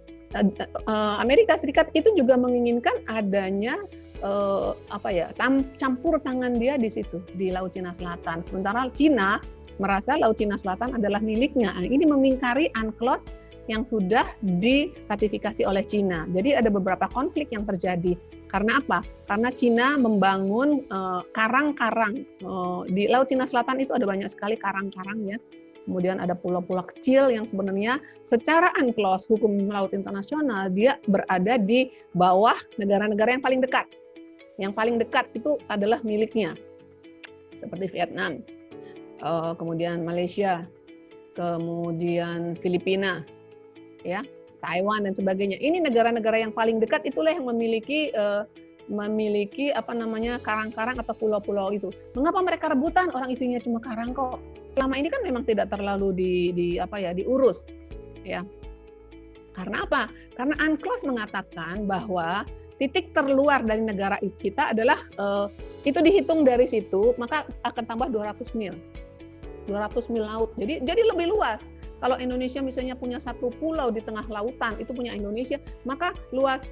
Amerika Serikat itu juga menginginkan adanya campur tangan dia di situ di Laut Cina Selatan. Sementara Cina merasa Laut Cina Selatan adalah miliknya. Nah, ini memingkari UNCLOS yang sudah diratifikasi oleh Cina. Jadi ada beberapa konflik yang terjadi. Karena apa? Karena Cina membangun karang-karang di Laut Cina Selatan itu ada banyak sekali karang-karang ya. Kemudian ada pulau-pulau kecil yang sebenarnya secara UNCLOS hukum laut internasional dia berada di bawah negara-negara yang paling dekat. Yang paling dekat itu adalah miliknya. Seperti Vietnam, kemudian Malaysia, kemudian Filipina, ya, Taiwan dan sebagainya. Ini negara-negara yang paling dekat itulah yang memiliki karang-karang atau pulau-pulau itu. Mengapa mereka rebutan? Orang isinya cuma karang kok. Selama ini kan memang tidak terlalu diurus, ya. Karena apa? Karena UNCLOS mengatakan bahwa titik terluar dari negara kita adalah itu dihitung dari situ, maka akan tambah 200 mil laut. Jadi lebih luas. Kalau Indonesia misalnya punya satu pulau di tengah lautan, itu punya Indonesia, maka luas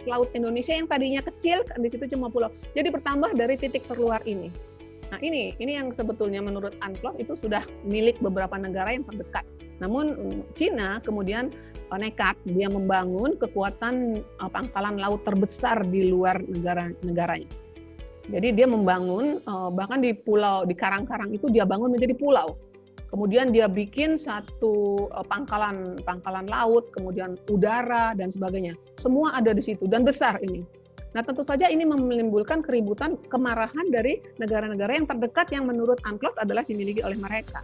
laut Indonesia yang tadinya kecil, di situ cuma pulau. Jadi bertambah dari titik terluar ini. Nah ini yang sebetulnya menurut UNCLOS itu sudah milik beberapa negara yang terdekat. Namun Cina kemudian nekat, dia membangun kekuatan pangkalan laut terbesar di luar negaranya. Jadi dia membangun bahkan di karang-karang itu dia bangun menjadi pulau. Kemudian dia bikin satu pangkalan laut, kemudian udara dan sebagainya. Semua ada di situ dan besar ini. Nah, tentu saja ini menimbulkan keributan, kemarahan dari negara-negara yang terdekat yang menurut UNCLOS adalah dimiliki oleh mereka.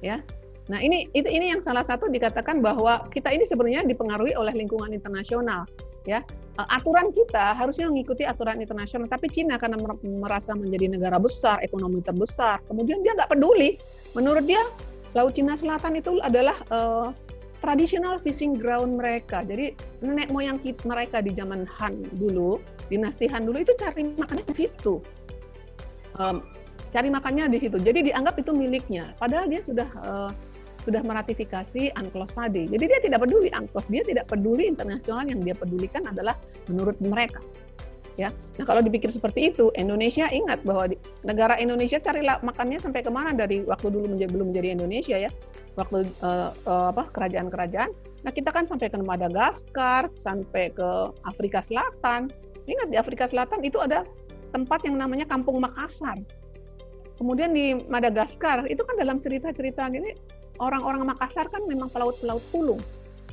Ya. Nah, ini yang salah satu dikatakan bahwa kita ini sebenarnya dipengaruhi oleh lingkungan internasional, ya. Aturan kita harusnya mengikuti aturan internasional, tapi Cina karena merasa menjadi negara besar, ekonomi terbesar, kemudian dia nggak peduli. Menurut dia, Laut Cina Selatan itu adalah traditional fishing ground mereka. Jadi nenek moyang mereka di zaman Han dulu, dinasti Han dulu itu cari makannya di situ. Cari makannya di situ. Jadi dianggap itu miliknya. Padahal dia sudah meratifikasi UNCLOS tadi. Jadi dia tidak peduli UNCLOS, dia tidak peduli internasional, yang dia pedulikan adalah menurut mereka. Ya. Nah, kalau dipikir seperti itu, Indonesia ingat bahwa negara Indonesia cari makannya sampai kemana dari waktu dulu belum menjadi Indonesia ya. Waktu kerajaan-kerajaan. Nah, kita kan sampai ke Madagaskar, sampai ke Afrika Selatan. Ingat di Afrika Selatan itu ada tempat yang namanya Kampung Makassar. Kemudian di Madagaskar itu kan dalam cerita-cerita gini, orang-orang Makassar kan memang pelaut-pelaut pulung.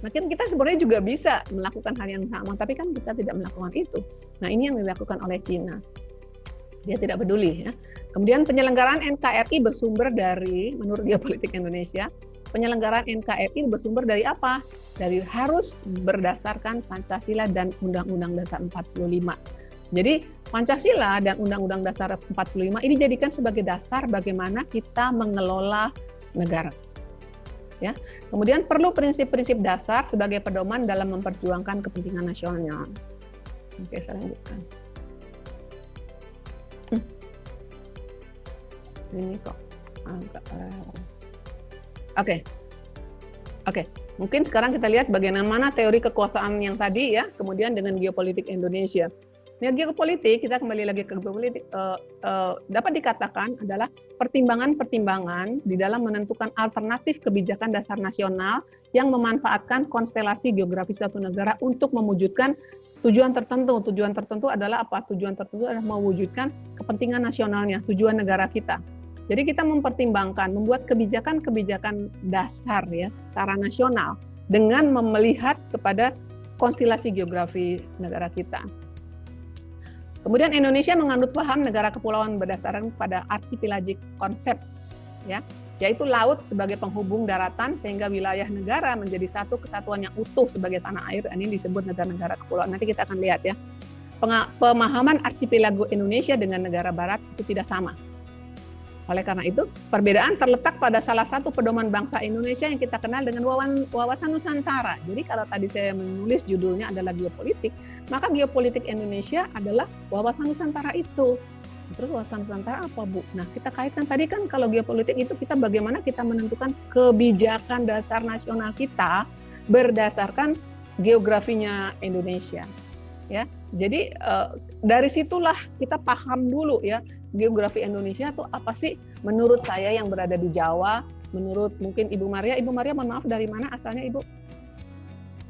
Nah, kita sebenarnya juga bisa melakukan hal yang sama, tapi kan kita tidak melakukan itu. Nah, ini yang dilakukan oleh Cina. Dia tidak peduli. Ya. Kemudian penyelenggaraan NKRI bersumber dari, menurut Geopolitik Indonesia, penyelenggaraan NKRI bersumber dari apa? Dari harus berdasarkan Pancasila dan Undang-Undang Dasar 45. Jadi Pancasila dan Undang-Undang Dasar 45 ini dijadikan sebagai dasar bagaimana kita mengelola negara. Ya. Kemudian perlu prinsip-prinsip dasar sebagai pedoman dalam memperjuangkan kepentingan nasional. Oke, saya lanjutkan. Ini kok agak Oke. Mungkin sekarang kita lihat bagaimana teori kekuasaan yang tadi ya, kemudian dengan geopolitik Indonesia. Nah, geopolitik, kita kembali lagi ke geopolitik, dapat dikatakan adalah pertimbangan-pertimbangan di dalam menentukan alternatif kebijakan dasar nasional yang memanfaatkan konstelasi geografis suatu negara untuk mewujudkan tujuan tertentu. Tujuan tertentu adalah apa? Tujuan tertentu adalah mewujudkan kepentingan nasionalnya, tujuan negara kita. Jadi kita mempertimbangkan, membuat kebijakan-kebijakan dasar ya secara nasional dengan melihat kepada konstelasi geografi negara kita. Kemudian Indonesia menganut paham negara kepulauan berdasarkan pada archipelagic konsep, ya, yaitu laut sebagai penghubung daratan sehingga wilayah negara menjadi satu kesatuan yang utuh sebagai tanah air. Ini disebut negara-negara kepulauan. Nanti kita akan lihat ya. Pemahaman archipelago Indonesia dengan negara barat itu tidak sama. Oleh karena itu, perbedaan terletak pada salah satu pedoman bangsa Indonesia yang kita kenal dengan wawasan Nusantara. Jadi kalau tadi saya menulis judulnya adalah geopolitik, maka geopolitik Indonesia adalah wawasan Nusantara itu. Terus wawasan Nusantara apa, Bu? Nah, kita kaitkan tadi kan kalau geopolitik itu kita bagaimana kita menentukan kebijakan dasar nasional kita berdasarkan geografinya Indonesia. Ya, jadi dari situlah kita paham dulu ya geografi Indonesia itu apa sih menurut saya yang berada di Jawa, menurut mungkin Ibu Maria mohon maaf dari mana asalnya Ibu?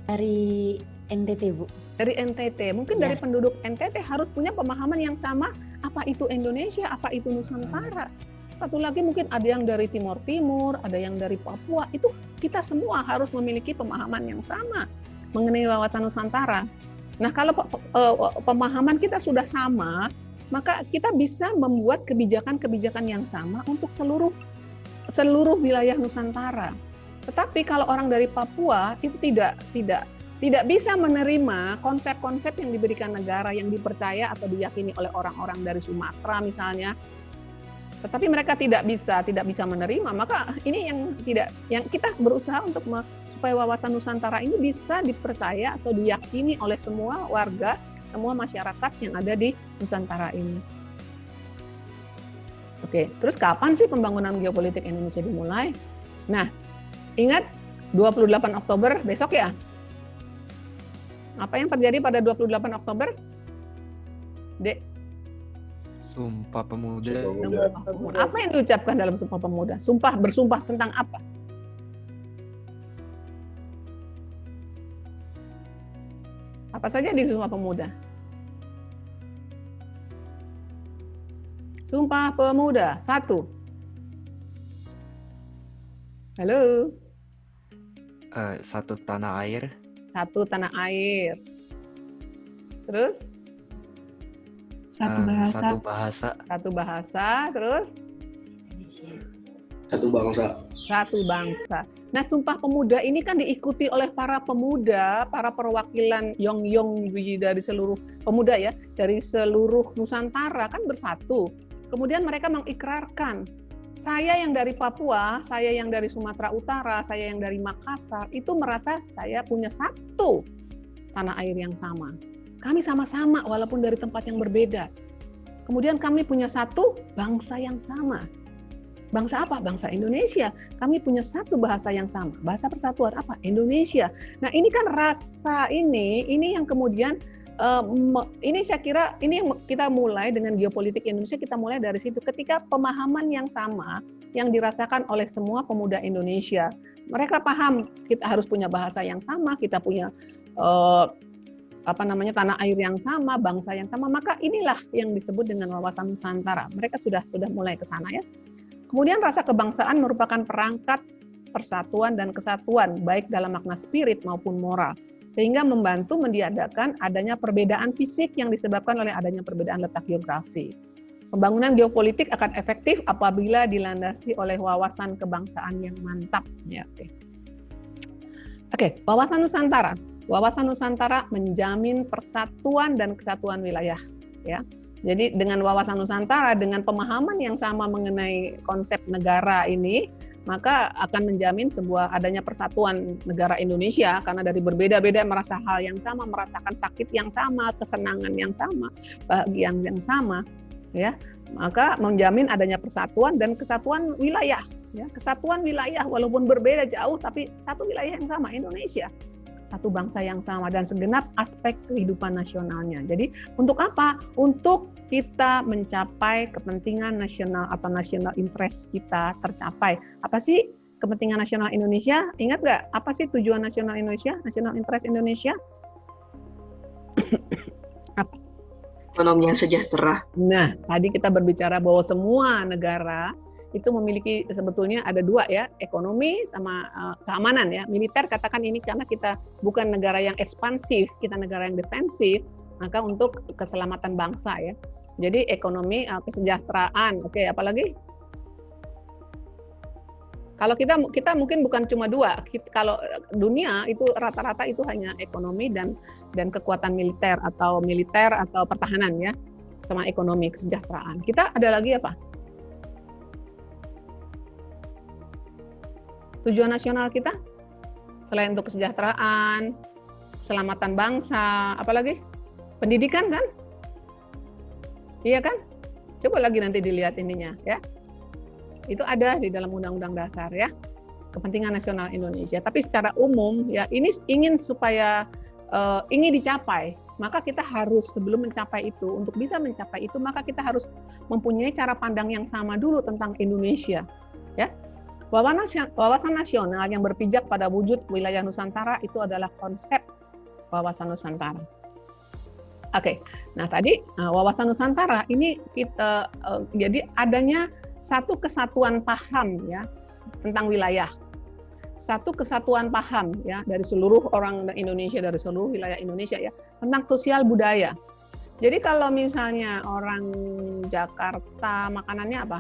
Dari NTT Bu.
Dari NTT, mungkin dari penduduk NTT harus punya pemahaman yang sama apa itu Indonesia, apa itu Nusantara. Satu lagi mungkin ada yang dari Timur Timur, ada yang dari Papua, itu kita semua harus memiliki pemahaman yang sama mengenai wawasan Nusantara. Nah, kalau pemahaman kita sudah sama, maka kita bisa membuat kebijakan-kebijakan yang sama untuk seluruh wilayah Nusantara. Tetapi kalau orang dari Papua itu tidak bisa menerima konsep-konsep yang diberikan negara yang dipercaya atau diyakini oleh orang-orang dari Sumatera misalnya. Tetapi mereka tidak bisa menerima, maka ini yang kita berusaha untuk supaya wawasan Nusantara ini bisa dipercaya atau diyakini oleh semua warga, semua masyarakat yang ada di Nusantara ini. Oke, terus kapan sih pembangunan geopolitik Indonesia dimulai? Nah, ingat 28 Oktober besok ya? Apa yang terjadi pada 28 Oktober? Dek?
Sumpah Pemuda.
Apa yang diucapkan dalam Sumpah Pemuda? Bersumpah tentang apa? Apa saja di Sumpah Pemuda? Sumpah Pemuda, 1. Halo?
1 tanah air.
1 tanah air. Terus?
1 bahasa.
1 bahasa.
1 bahasa, terus?
1 bangsa.
1 bangsa. Nah, Sumpah Pemuda ini kan diikuti oleh para pemuda, para perwakilan yong-yong dari seluruh pemuda ya, dari seluruh Nusantara kan bersatu. Kemudian mereka mengikrarkan, saya yang dari Papua, saya yang dari Sumatera Utara, saya yang dari Makassar, itu merasa saya punya satu tanah air yang sama. Kami sama-sama walaupun dari tempat yang berbeda. Kemudian kami punya satu bangsa yang sama. Bangsa apa? Bangsa Indonesia. Kami punya satu bahasa yang sama. Bahasa persatuan apa? Indonesia. Nah, ini kan rasa ini yang kemudian ini saya kira ini yang kita mulai dengan geopolitik Indonesia, kita mulai dari situ ketika pemahaman yang sama yang dirasakan oleh semua pemuda Indonesia. Mereka paham kita harus punya bahasa yang sama, kita punya tanah air yang sama, bangsa yang sama, maka inilah yang disebut dengan wawasan Nusantara. Mereka sudah mulai ke sana ya. Kemudian rasa kebangsaan merupakan perangkat persatuan dan kesatuan, baik dalam makna spirit maupun moral, sehingga membantu meniadakan adanya perbedaan fisik yang disebabkan oleh adanya perbedaan letak geografi. Pembangunan geopolitik akan efektif apabila dilandasi oleh wawasan kebangsaan yang mantap. Ya, Oke, wawasan Nusantara. Wawasan Nusantara menjamin persatuan dan kesatuan wilayah. Ya. Jadi dengan wawasan Nusantara, dengan pemahaman yang sama mengenai konsep negara ini, maka akan menjamin sebuah adanya persatuan negara Indonesia, karena dari berbeda-beda merasa hal yang sama, merasakan sakit yang sama, kesenangan yang sama, bahagia yang sama, ya. Maka menjamin adanya persatuan dan kesatuan wilayah, ya. Kesatuan wilayah walaupun berbeda jauh tapi satu wilayah yang sama, Indonesia. Satu bangsa yang sama dan segenap aspek kehidupan nasionalnya. Jadi untuk apa? Untuk kita mencapai kepentingan nasional atau national interest kita tercapai. Apa sih kepentingan nasional Indonesia? Ingat nggak? Apa sih tujuan nasional Indonesia? National interest Indonesia? Apa?
Ekonomi yang sejahtera.
Nah, tadi kita berbicara bahwa semua negara itu memiliki sebetulnya ada dua ya, ekonomi sama keamanan ya. Militer katakan ini karena kita bukan negara yang ekspansif, kita negara yang defensif, maka untuk keselamatan bangsa ya. Jadi ekonomi, kesejahteraan, oke, apalagi? Kalau kita mungkin bukan cuma dua. Kalau dunia itu rata-rata itu hanya ekonomi dan kekuatan militer atau pertahanan ya, sama ekonomi, kesejahteraan. Kita ada lagi apa? Tujuan nasional kita selain untuk kesejahteraan, keselamatan bangsa, apalagi? Pendidikan kan? Iya kan? Coba lagi nanti dilihat ininya ya. Itu ada di dalam Undang-Undang Dasar ya. Kepentingan nasional Indonesia. Tapi secara umum ya ini ingin supaya ingin dicapai, maka kita harus sebelum mencapai itu, untuk bisa mencapai itu maka kita harus mempunyai cara pandang yang sama dulu tentang Indonesia ya. Wawasan nasional yang berpijak pada wujud wilayah Nusantara itu adalah konsep wawasan Nusantara. Oke, nah tadi wawasan Nusantara ini kita jadi adanya satu kesatuan paham ya tentang wilayah, satu kesatuan paham ya dari seluruh orang Indonesia, dari seluruh wilayah Indonesia ya tentang sosial budaya. Jadi kalau misalnya orang Jakarta makanannya apa,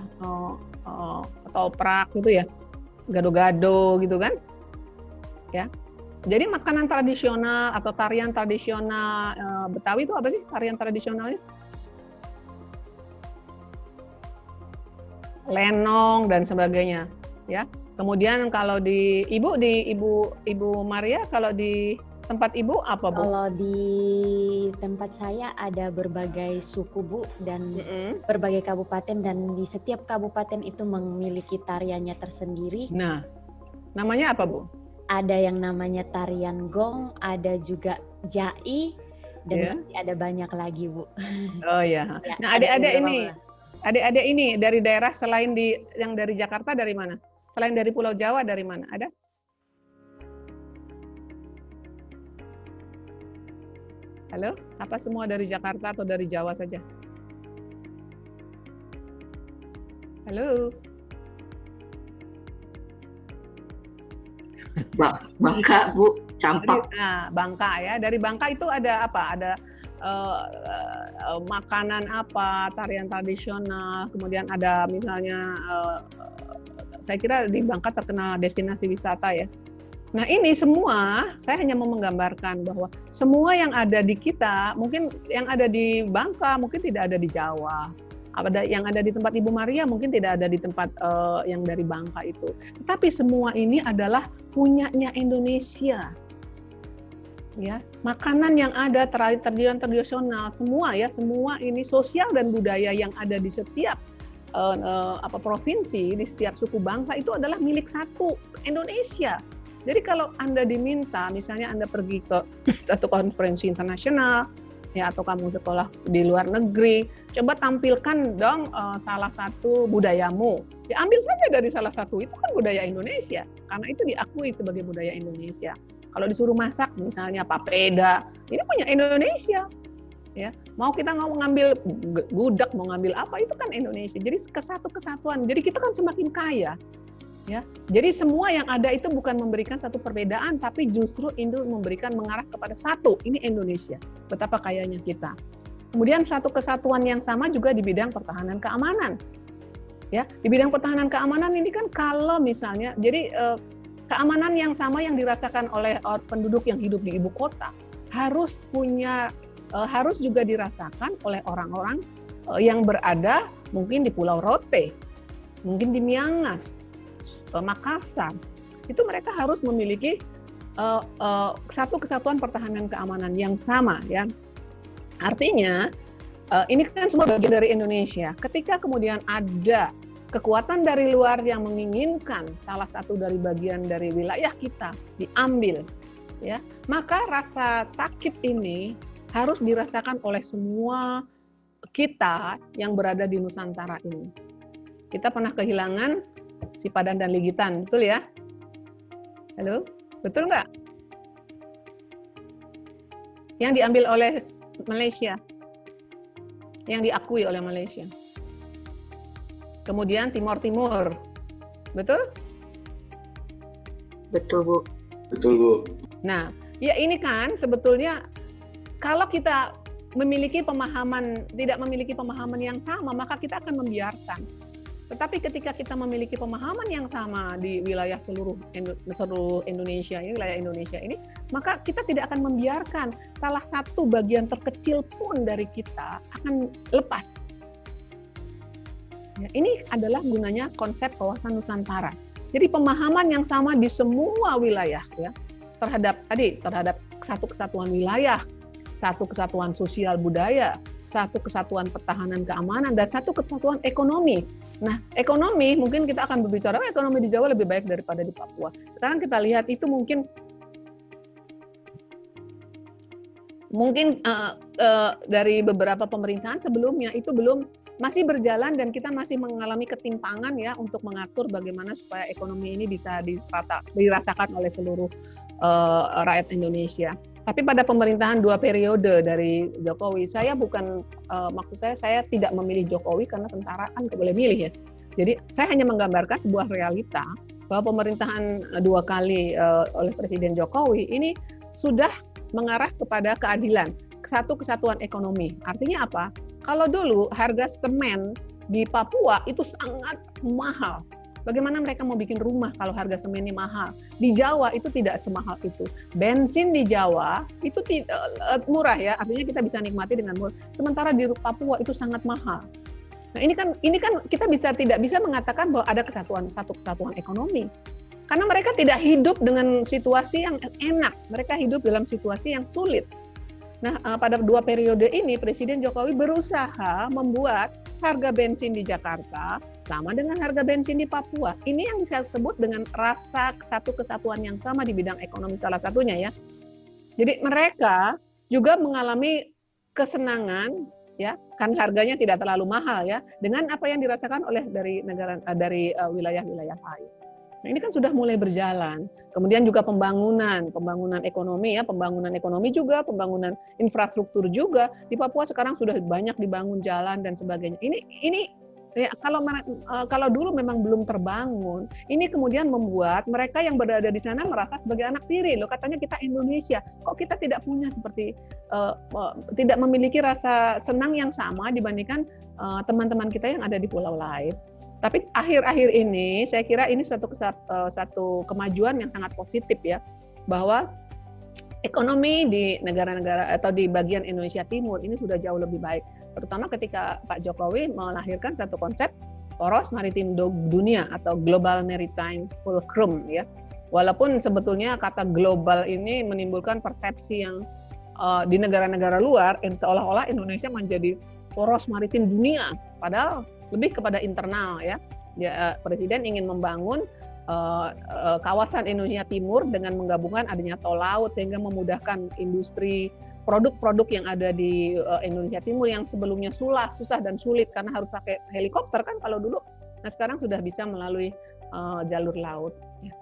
ketoprak gitu ya, gado-gado gitu kan, ya. Jadi makanan tradisional atau tarian tradisional Betawi itu apa sih tarian tradisionalnya? Lenong dan sebagainya, ya. Kemudian kalau di Ibu Maria, kalau di tempat Ibu apa, Bu?
Kalau di tempat saya ada berbagai suku, Bu, dan berbagai kabupaten, dan di setiap kabupaten itu memiliki tariannya tersendiri.
Nah, namanya apa, Bu?
Ada yang namanya tarian gong, ada juga jai, dan masih ada banyak lagi, Bu.
Oh ya.
Ya,
Nah, adik-adik ini dari daerah selain yang dari Jakarta dari mana? Selain dari Pulau Jawa dari mana? Ada? Halo? Apa semua dari Jakarta atau dari Jawa saja? Halo?
Bangka, Bu, Campak.
Nah, Bangka ya. Dari Bangka itu ada apa? Ada makanan apa, tarian tradisional, kemudian ada misalnya, saya kira di Bangka terkenal destinasi wisata ya. Nah ini semua, saya hanya mau menggambarkan bahwa semua yang ada di kita, mungkin yang ada di Bangka, mungkin tidak ada di Jawa. Yang ada di tempat Ibu Maria mungkin tidak ada di tempat yang dari Bangka itu. Tapi semua ini adalah punyanya Indonesia. Ya, makanan yang ada tarian tradisional semua ya, semua ini sosial dan budaya yang ada di setiap provinsi, di setiap suku bangsa itu adalah milik satu Indonesia. Jadi kalau Anda diminta, misalnya Anda pergi ke satu konferensi internasional, ya atau kamu sekolah di luar negeri, coba tampilkan dong salah satu budayamu. Ya ambil saja dari salah satu, itu kan budaya Indonesia, karena itu diakui sebagai budaya Indonesia. Kalau disuruh masak misalnya papeda, ini punya Indonesia. Ya, mau kita ngambil gudeg, mau ngambil apa itu kan Indonesia. Jadi kesatuan. Jadi kita kan semakin kaya. Ya. Jadi semua yang ada itu bukan memberikan satu perbedaan, tapi justru memberikan mengarah kepada satu. Ini Indonesia. Betapa kayanya kita. Kemudian satu kesatuan yang sama juga di bidang pertahanan keamanan. Ya, di bidang pertahanan keamanan ini kan kalau misalnya jadi keamanan yang sama yang dirasakan oleh penduduk yang hidup di ibu kota harus juga dirasakan oleh orang-orang yang berada mungkin di Pulau Rote, mungkin di Miangas, Makassar. Itu mereka harus memiliki satu kesatuan pertahanan keamanan yang sama ya. Artinya ini kan semua bagian dari Indonesia. Ketika kemudian ada kekuatan dari luar yang menginginkan salah satu dari bagian dari wilayah kita diambil, ya, maka rasa sakit ini harus dirasakan oleh semua kita yang berada di Nusantara ini. Kita pernah kehilangan Sipadan dan Ligitan, betul ya? Halo, betul nggak? Yang diambil oleh Malaysia, yang diakui oleh Malaysia. kemudian Timor Timur. Betul?
Betul, Bu.
Betul, Bu.
Nah, ya ini kan sebetulnya kalau kita tidak memiliki pemahaman yang sama, maka kita akan membiarkan. Tetapi ketika kita memiliki pemahaman yang sama di wilayah seluruh Indonesia, wilayah Indonesia ini, maka kita tidak akan membiarkan salah satu bagian terkecil pun dari kita akan lepas. Ya, ini adalah gunanya konsep wawasan Nusantara. Jadi pemahaman yang sama di semua wilayah ya terhadap satu kesatuan wilayah, satu kesatuan sosial budaya, satu kesatuan pertahanan keamanan, dan satu kesatuan ekonomi. Nah, ekonomi mungkin kita akan berbicara ekonomi di Jawa lebih baik daripada di Papua. Sekarang kita lihat itu mungkin dari beberapa pemerintahan sebelumnya itu masih berjalan dan kita masih mengalami ketimpangan ya untuk mengatur bagaimana supaya ekonomi ini bisa dirasakan oleh seluruh rakyat Indonesia. Tapi pada pemerintahan 2 periode dari Jokowi, maksud saya tidak memilih Jokowi karena tentara kan nggak boleh milih ya. Jadi saya hanya menggambarkan sebuah realita bahwa pemerintahan 2 kali oleh Presiden Jokowi ini sudah mengarah kepada keadilan, satu kesatuan ekonomi. Artinya apa? Kalau dulu harga semen di Papua itu sangat mahal. Bagaimana mereka mau bikin rumah kalau harga semen ini mahal? Di Jawa itu tidak semahal itu. Bensin di Jawa itu murah ya, artinya kita bisa nikmati dengan murah. Sementara di Papua itu sangat mahal. Nah ini kan kita tidak bisa mengatakan bahwa ada satu kesatuan ekonomi. Karena mereka tidak hidup dengan situasi yang enak, mereka hidup dalam situasi yang sulit. Nah, pada 2 periode ini Presiden Jokowi berusaha membuat harga bensin di Jakarta sama dengan harga bensin di Papua. Ini yang saya sebut dengan rasa satu kesatuan yang sama di bidang ekonomi salah satunya ya. Jadi mereka juga mengalami kesenangan ya, kan harganya tidak terlalu mahal ya, dengan apa yang dirasakan oleh dari wilayah-wilayah lain. Nah, ini kan sudah mulai berjalan. Kemudian juga pembangunan ekonomi ya, pembangunan ekonomi juga, pembangunan infrastruktur juga. Di Papua sekarang sudah banyak dibangun jalan dan sebagainya. Ini ya, kalau dulu memang belum terbangun, ini kemudian membuat mereka yang berada di sana merasa sebagai anak tiri. Loh, katanya kita Indonesia, kok kita tidak punya tidak memiliki rasa senang yang sama dibandingkan teman-teman kita yang ada di pulau lain. Tapi akhir-akhir ini, saya kira ini satu kemajuan yang sangat positif ya, bahwa ekonomi di negara-negara atau di bagian Indonesia Timur ini sudah jauh lebih baik. Terutama ketika Pak Jokowi melahirkan satu konsep poros maritim dunia atau Global Maritime Fulcrum ya. Walaupun sebetulnya kata global ini menimbulkan persepsi yang di negara-negara luar seolah-olah Indonesia menjadi poros maritim dunia, padahal lebih kepada internal ya. Presiden ingin membangun kawasan Indonesia Timur dengan menggabungkan adanya tol laut sehingga memudahkan industri produk-produk yang ada di Indonesia Timur yang sebelumnya susah dan sulit karena harus pakai helikopter kan kalau dulu. Nah sekarang sudah bisa melalui jalur laut. Ya.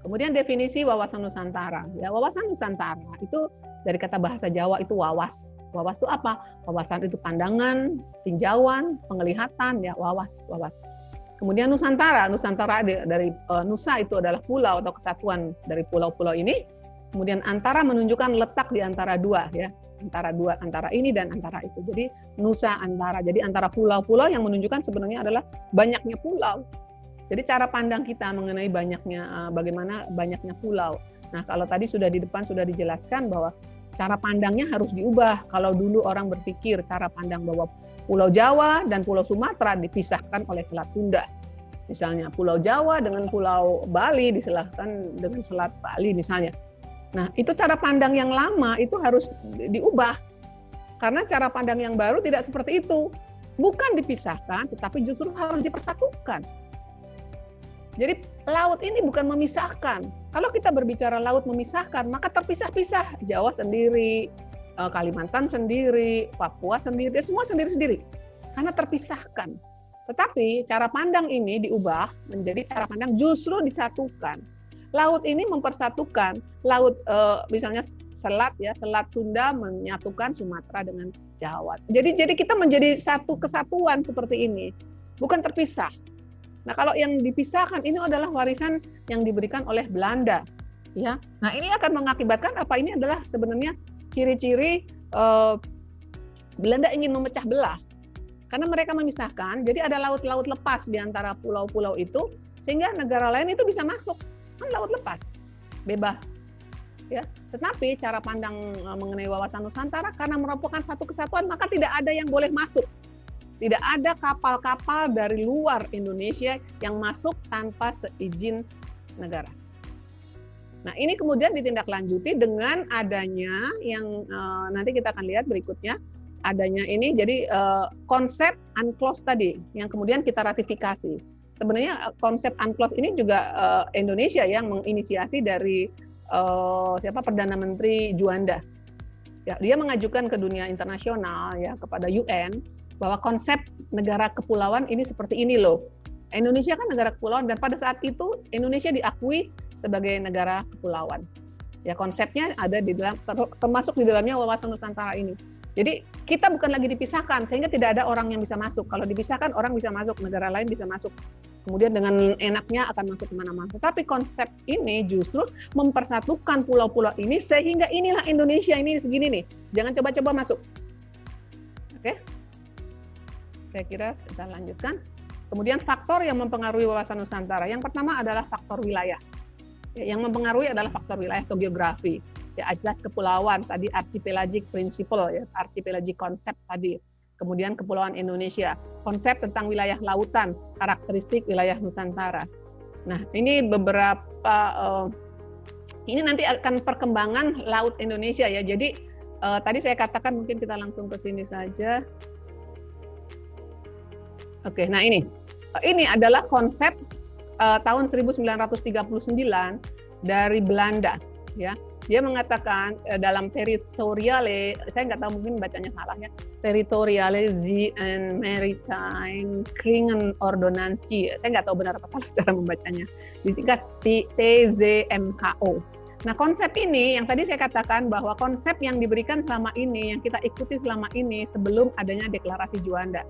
Kemudian definisi wawasan Nusantara. Ya, wawasan Nusantara itu dari kata bahasa Jawa itu wawas. Wawas itu apa? Wawasan itu pandangan, tinjauan, penglihatan, ya wawas. Kemudian Nusantara dari Nusa itu adalah pulau atau kesatuan dari pulau-pulau ini. Kemudian antara menunjukkan letak di antara dua, ya antara ini dan antara itu. Jadi Nusa antara. Jadi antara pulau-pulau yang menunjukkan sebenarnya adalah banyaknya pulau. Jadi cara pandang kita mengenai bagaimana banyaknya pulau. Nah kalau tadi sudah di depan sudah dijelaskan bahwa cara pandangnya harus diubah. Kalau dulu orang berpikir cara pandang bahwa Pulau Jawa dan Pulau Sumatera dipisahkan oleh Selat Sunda. Misalnya Pulau Jawa dengan Pulau Bali dipisahkan dengan Selat Bali misalnya. Nah, itu cara pandang yang lama itu harus diubah. Karena cara pandang yang baru tidak seperti itu. Bukan dipisahkan, tetapi justru harus dipersatukan. Jadi laut ini bukan memisahkan. Kalau kita berbicara laut memisahkan, maka terpisah-pisah. Jawa sendiri, Kalimantan sendiri, Papua sendiri, semua sendiri-sendiri. Karena terpisahkan. Tetapi cara pandang ini diubah menjadi cara pandang justru disatukan. laut ini mempersatukan laut misalnya selat Sunda menyatukan Sumatera dengan Jawa. Jadi kita menjadi satu kesatuan seperti ini, bukan terpisah. Nah, kalau yang dipisahkan ini adalah warisan yang diberikan oleh Belanda, ya. Nah, ini akan mengakibatkan apa? Ini adalah sebenarnya ciri-ciri Belanda ingin memecah belah. Karena mereka memisahkan, jadi ada laut-laut lepas di antara pulau-pulau itu, sehingga negara lain itu bisa masuk. Kan laut lepas, bebas. Ya. Tetapi cara pandang mengenai wawasan Nusantara, karena merupakan satu kesatuan, maka tidak ada yang boleh masuk. Tidak ada kapal-kapal dari luar Indonesia yang masuk tanpa seizin negara. Nah, ini kemudian ditindaklanjuti dengan adanya yang nanti kita akan lihat berikutnya, adanya ini, jadi konsep UNCLOS tadi yang kemudian kita ratifikasi. Sebenarnya konsep UNCLOS ini juga Indonesia yang menginisiasi dari Perdana Menteri Juanda. Ya, dia mengajukan ke dunia internasional ya, kepada UN bahwa konsep negara kepulauan ini seperti ini loh. Indonesia kan negara kepulauan dan pada saat itu Indonesia diakui sebagai negara kepulauan. Ya, konsepnya ada di dalam, termasuk di dalamnya wawasan Nusantara ini. Jadi kita bukan lagi dipisahkan sehingga tidak ada orang yang bisa masuk. Kalau dipisahkan orang bisa masuk, negara lain bisa masuk. Kemudian dengan enaknya akan masuk kemana-mana. Tapi konsep ini justru mempersatukan pulau-pulau ini sehingga inilah Indonesia ini segini nih. Jangan coba-coba masuk. Oke? Saya kira kita lanjutkan. Kemudian faktor yang mempengaruhi wawasan Nusantara. Yang pertama adalah faktor wilayah. Yang mempengaruhi adalah faktor wilayah atau geografi. Ya, azas kepulauan tadi, archipelagic principle ya, archipelagic konsep tadi. Kemudian kepulauan Indonesia, konsep tentang wilayah lautan, karakteristik wilayah Nusantara. Nah, ini beberapa ini nanti akan perkembangan laut Indonesia ya. Jadi tadi saya katakan, mungkin kita langsung ke sini saja. Oke, nah ini adalah konsep tahun 1939 dari Belanda ya. Dia mengatakan dalam Territoriale, saya nggak tahu mungkin bacanya salah ya, Territoriale Zee and Maritime Kringenordonnantie. Saya nggak tahu benar apa salah cara membacanya. Disingkat TZMKO. Nah, konsep ini yang tadi saya katakan bahwa konsep yang diberikan selama ini, yang kita ikuti selama ini sebelum adanya deklarasi Juanda.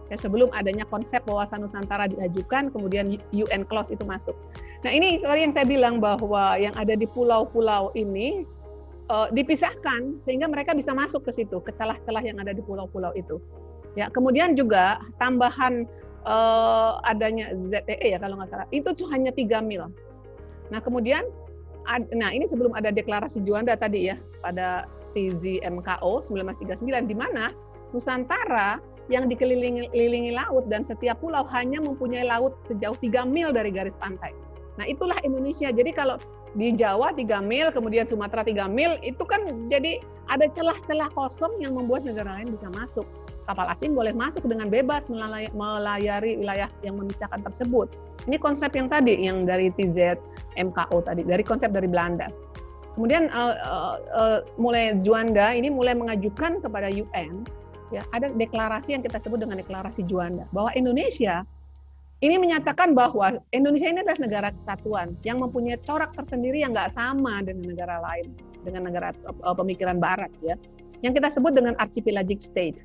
Ya, sebelum adanya konsep wawasan Nusantara diajukan, kemudian UNCLOS itu masuk. Nah, ini seperti yang saya bilang bahwa yang ada di pulau-pulau ini dipisahkan sehingga mereka bisa masuk ke situ, ke celah-celah yang ada di pulau-pulau itu. Ya, kemudian juga tambahan adanya ZEE ya kalau nggak salah, itu hanya 3 mil. Nah, kemudian ini sebelum ada deklarasi Juanda tadi ya, pada TZMKO 1939, di mana Nusantara yang dikelilingi laut dan setiap pulau hanya mempunyai laut sejauh 3 mil dari garis pantai. Nah, itulah Indonesia. Jadi kalau di Jawa 3 mil, kemudian Sumatera 3 mil, itu kan jadi ada celah-celah kosong yang membuat negara lain bisa masuk. Kapal asing boleh masuk dengan bebas melayari wilayah yang memisahkan tersebut. Ini konsep yang tadi, yang dari TZMKO tadi, dari konsep dari Belanda. Kemudian mulai Juanda ini mulai mengajukan kepada UN, ya, ada deklarasi yang kita sebut dengan deklarasi Juanda, bahwa Indonesia ini menyatakan bahwa Indonesia ini adalah negara kesatuan yang mempunyai corak tersendiri yang nggak sama dengan negara lain, dengan negara pemikiran Barat ya, yang kita sebut dengan archipelagic state.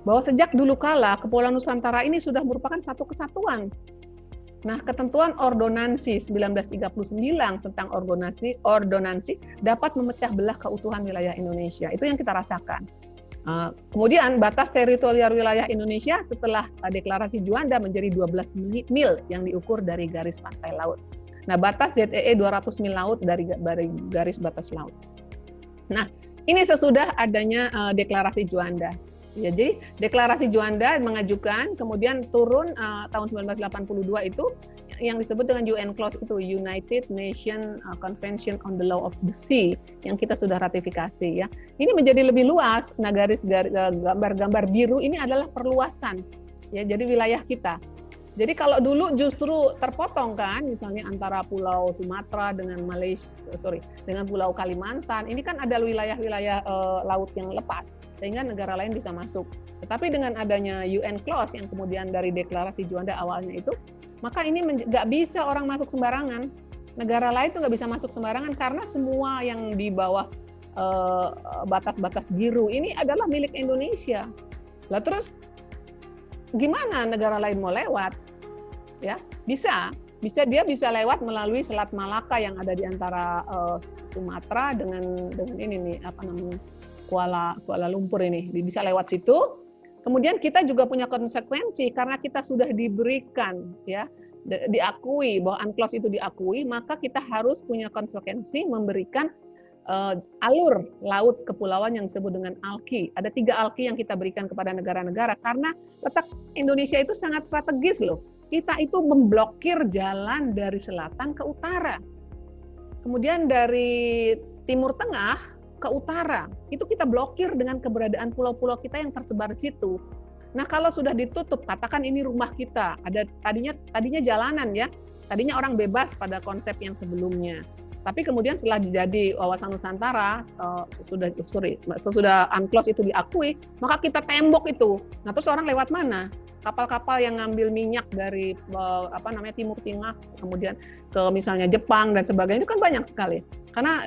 Bahwa sejak dulu kala Kepulauan Nusantara ini sudah merupakan satu kesatuan. Nah, ketentuan Ordonansi 1939 tentang ordonansi dapat memecah belah keutuhan wilayah Indonesia. Itu yang kita rasakan. Kemudian batas teritorial wilayah Indonesia setelah deklarasi Juanda menjadi 12 mil yang diukur dari garis pantai laut. Nah, batas ZEE 200 mil laut dari garis batas laut. Nah, ini sesudah adanya deklarasi Juanda. Ya, jadi deklarasi Juanda mengajukan, kemudian turun tahun 1982 itu yang disebut dengan UNCLOS itu, United Nations Convention on the Law of the Sea, yang kita sudah ratifikasi ya. Ini menjadi lebih luas. Nah, gambar-gambar biru ini adalah perluasan ya, jadi wilayah kita. Jadi kalau dulu justru terpotong kan, misalnya antara Pulau Sumatera dengan dengan Pulau Kalimantan, ini kan ada wilayah-wilayah laut yang lepas, sehingga negara lain bisa masuk. Tetapi dengan adanya UNCLOS yang kemudian dari deklarasi Juanda awalnya itu, maka ini nggak bisa orang masuk sembarangan. Negara lain tuh nggak bisa masuk sembarangan karena semua yang di bawah batas-batas biru ini adalah milik Indonesia. Lah terus gimana negara lain mau lewat? Ya, dia bisa lewat melalui Selat Malaka yang ada di antara Sumatera dengan ini nih apa namanya Kuala Lumpur ini. Bisa lewat situ. Kemudian kita juga punya konsekuensi karena kita sudah diberikan ya diakui bahwa UNCLOS itu diakui, maka kita harus punya konsekuensi memberikan alur laut kepulauan yang disebut dengan ALKI. Ada 3 ALKI yang kita berikan kepada negara-negara karena letak Indonesia itu sangat strategis loh. Kita itu memblokir jalan dari selatan ke utara. Kemudian dari timur tengah ke utara. Itu kita blokir dengan keberadaan pulau-pulau kita yang tersebar di situ. Nah, kalau sudah ditutup, katakan ini rumah kita. Ada tadinya jalanan ya. Tadinya orang bebas pada konsep yang sebelumnya. Tapi kemudian setelah jadi wawasan Nusantara, sudah UNCLOS itu diakui, maka kita tembok itu. Nah, terus orang lewat mana? Kapal-kapal yang ngambil minyak dari Timur Tengah, kemudian ke misalnya Jepang dan sebagainya, itu kan banyak sekali. Karena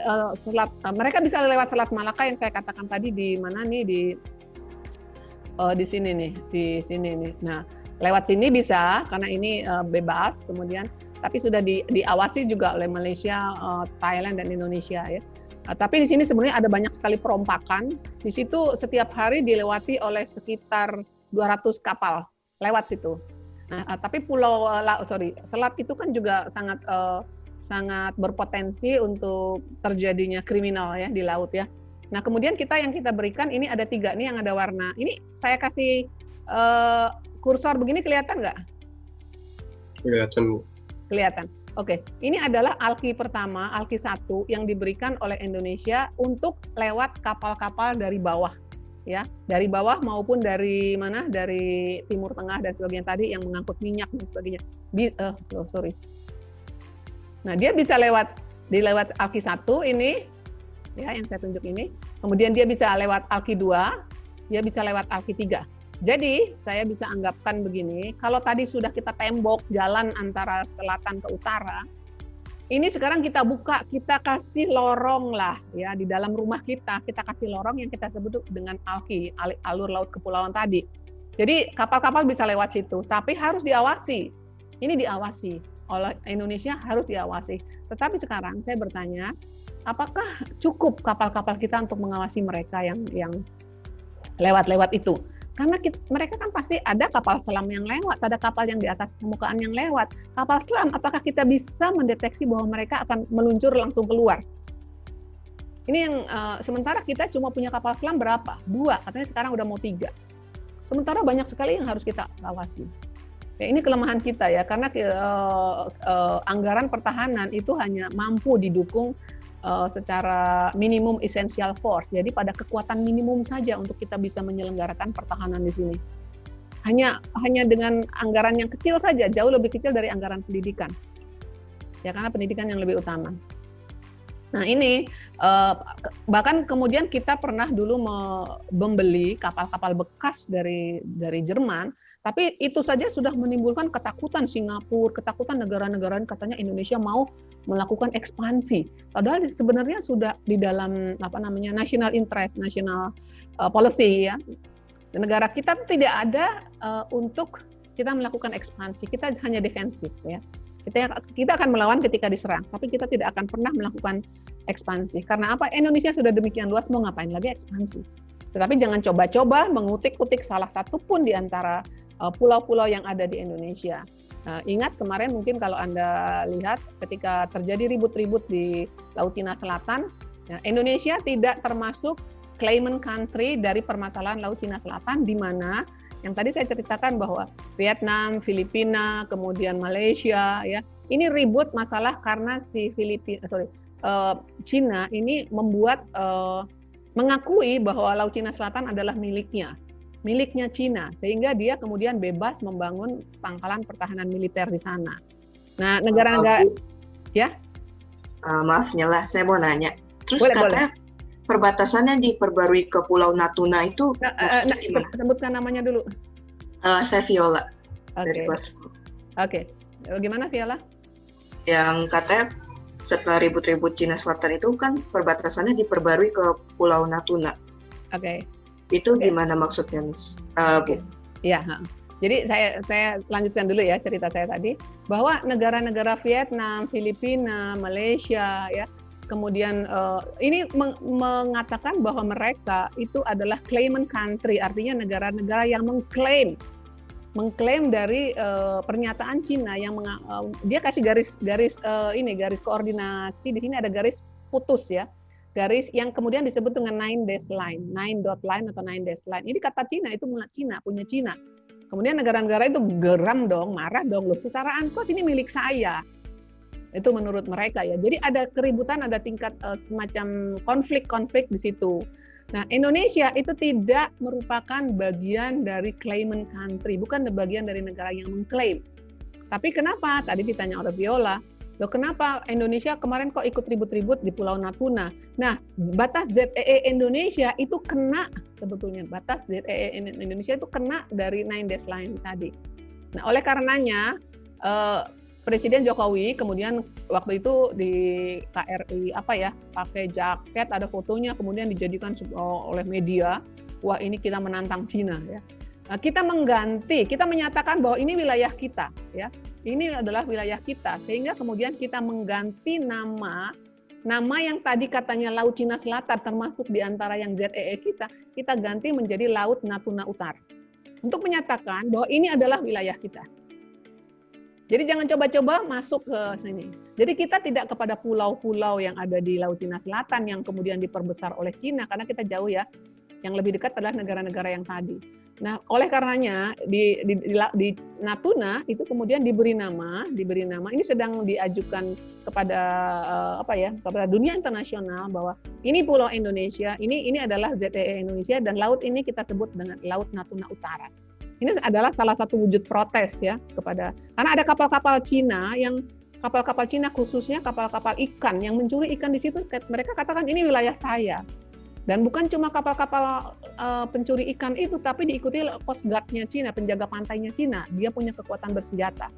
mereka bisa lewat Selat Malaka yang saya katakan tadi di mana nih di sini nih. Nah, lewat sini bisa karena ini bebas, kemudian tapi sudah diawasi juga oleh Malaysia, Thailand dan Indonesia ya. Tapi di sini sebenarnya ada banyak sekali perompakan. Di situ setiap hari dilewati oleh sekitar 200 kapal lewat situ. Nah, tapi selat itu kan juga sangat berpotensi untuk terjadinya kriminal ya di laut ya. Nah, kemudian yang kita berikan ini ada 3 nih yang ada warna. Ini saya kasih kursor begini kelihatan nggak?
Kelihatan, Bu.
Kelihatan. Oke, ini adalah ALKI pertama, ALKI 1 yang diberikan oleh Indonesia untuk lewat kapal-kapal dari bawah, ya, dari bawah maupun dari mana, dari Timur Tengah dan sebagainya tadi yang mengangkut minyak dan sebagainya. Nah, dia bisa lewat ALKI 1 ini, ya, yang saya tunjuk ini. Kemudian dia bisa lewat ALKI 2, dia bisa lewat ALKI 3. Jadi, saya bisa anggapkan begini, kalau tadi sudah kita tembok jalan antara selatan ke utara, ini sekarang kita buka, kita kasih lorong lah, ya, di dalam rumah kita kasih lorong yang kita sebut dengan ALKI, alur laut kepulauan tadi. Jadi, kapal-kapal bisa lewat situ, tapi harus diawasi. Ini diawasi oleh Indonesia, harus diawasi. Tetapi sekarang saya bertanya, apakah cukup kapal-kapal kita untuk mengawasi mereka yang lewat-lewat itu? Karena mereka kan pasti ada kapal selam yang lewat, ada kapal yang di atas permukaan yang lewat. Kapal selam, apakah kita bisa mendeteksi bahwa mereka akan meluncur langsung keluar? Ini yang sementara kita cuma punya kapal selam berapa? 2, katanya sekarang udah mau 3. Sementara banyak sekali yang harus kita awasi. Ya, ini kelemahan kita ya, karena anggaran pertahanan itu hanya mampu didukung secara minimum essential force. Jadi pada kekuatan minimum saja untuk kita bisa menyelenggarakan pertahanan di sini. Hanya dengan anggaran yang kecil saja, jauh lebih kecil dari anggaran pendidikan. Ya, karena pendidikan yang lebih utama. Nah, ini bahkan kemudian kita pernah dulu membeli kapal-kapal bekas dari Jerman. Tapi itu saja sudah menimbulkan ketakutan Singapura, ketakutan negara-negara katanya Indonesia mau melakukan ekspansi. Padahal sebenarnya sudah di dalam national interest, national policy ya. Negara kita tidak ada untuk kita melakukan ekspansi. Kita hanya defensif ya. Kita akan melawan ketika diserang, tapi kita tidak akan pernah melakukan ekspansi. Karena apa? Indonesia sudah demikian luas, mau ngapain lagi ekspansi? Tetapi jangan coba-coba mengutik-utik salah satu pun di antara pulau-pulau yang ada di Indonesia. Ingat kemarin mungkin kalau Anda lihat ketika terjadi ribut-ribut di Laut Cina Selatan, Indonesia tidak termasuk claimant country dari permasalahan Laut Cina Selatan, di mana yang tadi saya ceritakan bahwa Vietnam, Filipina, kemudian Malaysia, ya ini ribut masalah karena si Cina ini mengakui bahwa Laut Cina Selatan adalah miliknya Cina, sehingga dia kemudian bebas membangun pangkalan pertahanan militer di sana. Nah, negara-negara ya?
Maaf nyelah, saya mau nanya. Terus
boleh.
katanya perbatasannya diperbarui ke Pulau Natuna itu gimana?
Sebutkan namanya dulu.
Saya Viola.
Oke. Gimana Viola?
Yang katanya setelah ribut-ribut Cina Selatan itu kan perbatasannya diperbarui ke Pulau Natuna.
Oke.
Itu gimana maksudnya, Miss? Bu?
Iya. Jadi saya lanjutkan dulu ya cerita saya tadi, bahwa negara-negara Vietnam, Filipina, Malaysia, ya, kemudian ini mengatakan bahwa mereka itu adalah claimant country, artinya negara-negara yang mengklaim dari pernyataan Cina yang dia kasih garis koordinasi. Di sini ada garis putus ya, garis yang kemudian disebut dengan 9 dash line, 9 dot line atau 9 dash line. Ini kata Cina, itu punya Cina. Kemudian negara-negara itu geram dong, marah dong, loh secara UNCLOS ini milik saya. Itu menurut mereka ya. Jadi ada keributan, ada tingkat semacam konflik di situ. Nah, Indonesia itu tidak merupakan bagian dari claimant country, bukan bagian dari negara yang mengklaim. Tapi kenapa? Tadi ditanya oleh Viola, loh kenapa Indonesia kemarin kok ikut ribut-ribut di Pulau Natuna? Nah, batas ZEE Indonesia itu kena sebetulnya, batas ZEE Indonesia itu kena dari 9 dash line tadi. Nah, oleh karenanya Presiden Jokowi kemudian waktu itu di KRI pakai jaket, ada fotonya, kemudian dijadikan oleh media, wah ini kita menantang Cina ya. Nah, kita menyatakan bahwa ini wilayah kita ya. Ini adalah wilayah kita, sehingga kemudian kita mengganti nama yang tadi katanya Laut Cina Selatan termasuk di antara yang ZEE kita ganti menjadi Laut Natuna Utara. Untuk menyatakan bahwa ini adalah wilayah kita. Jadi jangan coba-coba masuk ke sini. Jadi kita tidak kepada pulau-pulau yang ada di Laut Cina Selatan yang kemudian diperbesar oleh Cina, karena kita jauh ya. Yang lebih dekat adalah negara-negara yang tadi. Nah, oleh karenanya di Natuna itu kemudian diberi nama ini sedang diajukan kepada kepada dunia internasional bahwa ini Pulau Indonesia, ini adalah ZEE Indonesia, dan laut ini kita sebut dengan Laut Natuna Utara. Ini adalah salah satu wujud protes ya karena ada kapal-kapal Cina khususnya kapal-kapal ikan yang mencuri ikan di situ, mereka katakan ini wilayah saya. Dan bukan cuma kapal-kapal pencuri ikan itu, tapi diikuti Coast Guard-nya Cina, penjaga pantainya Cina. Dia punya kekuatan bersenjata.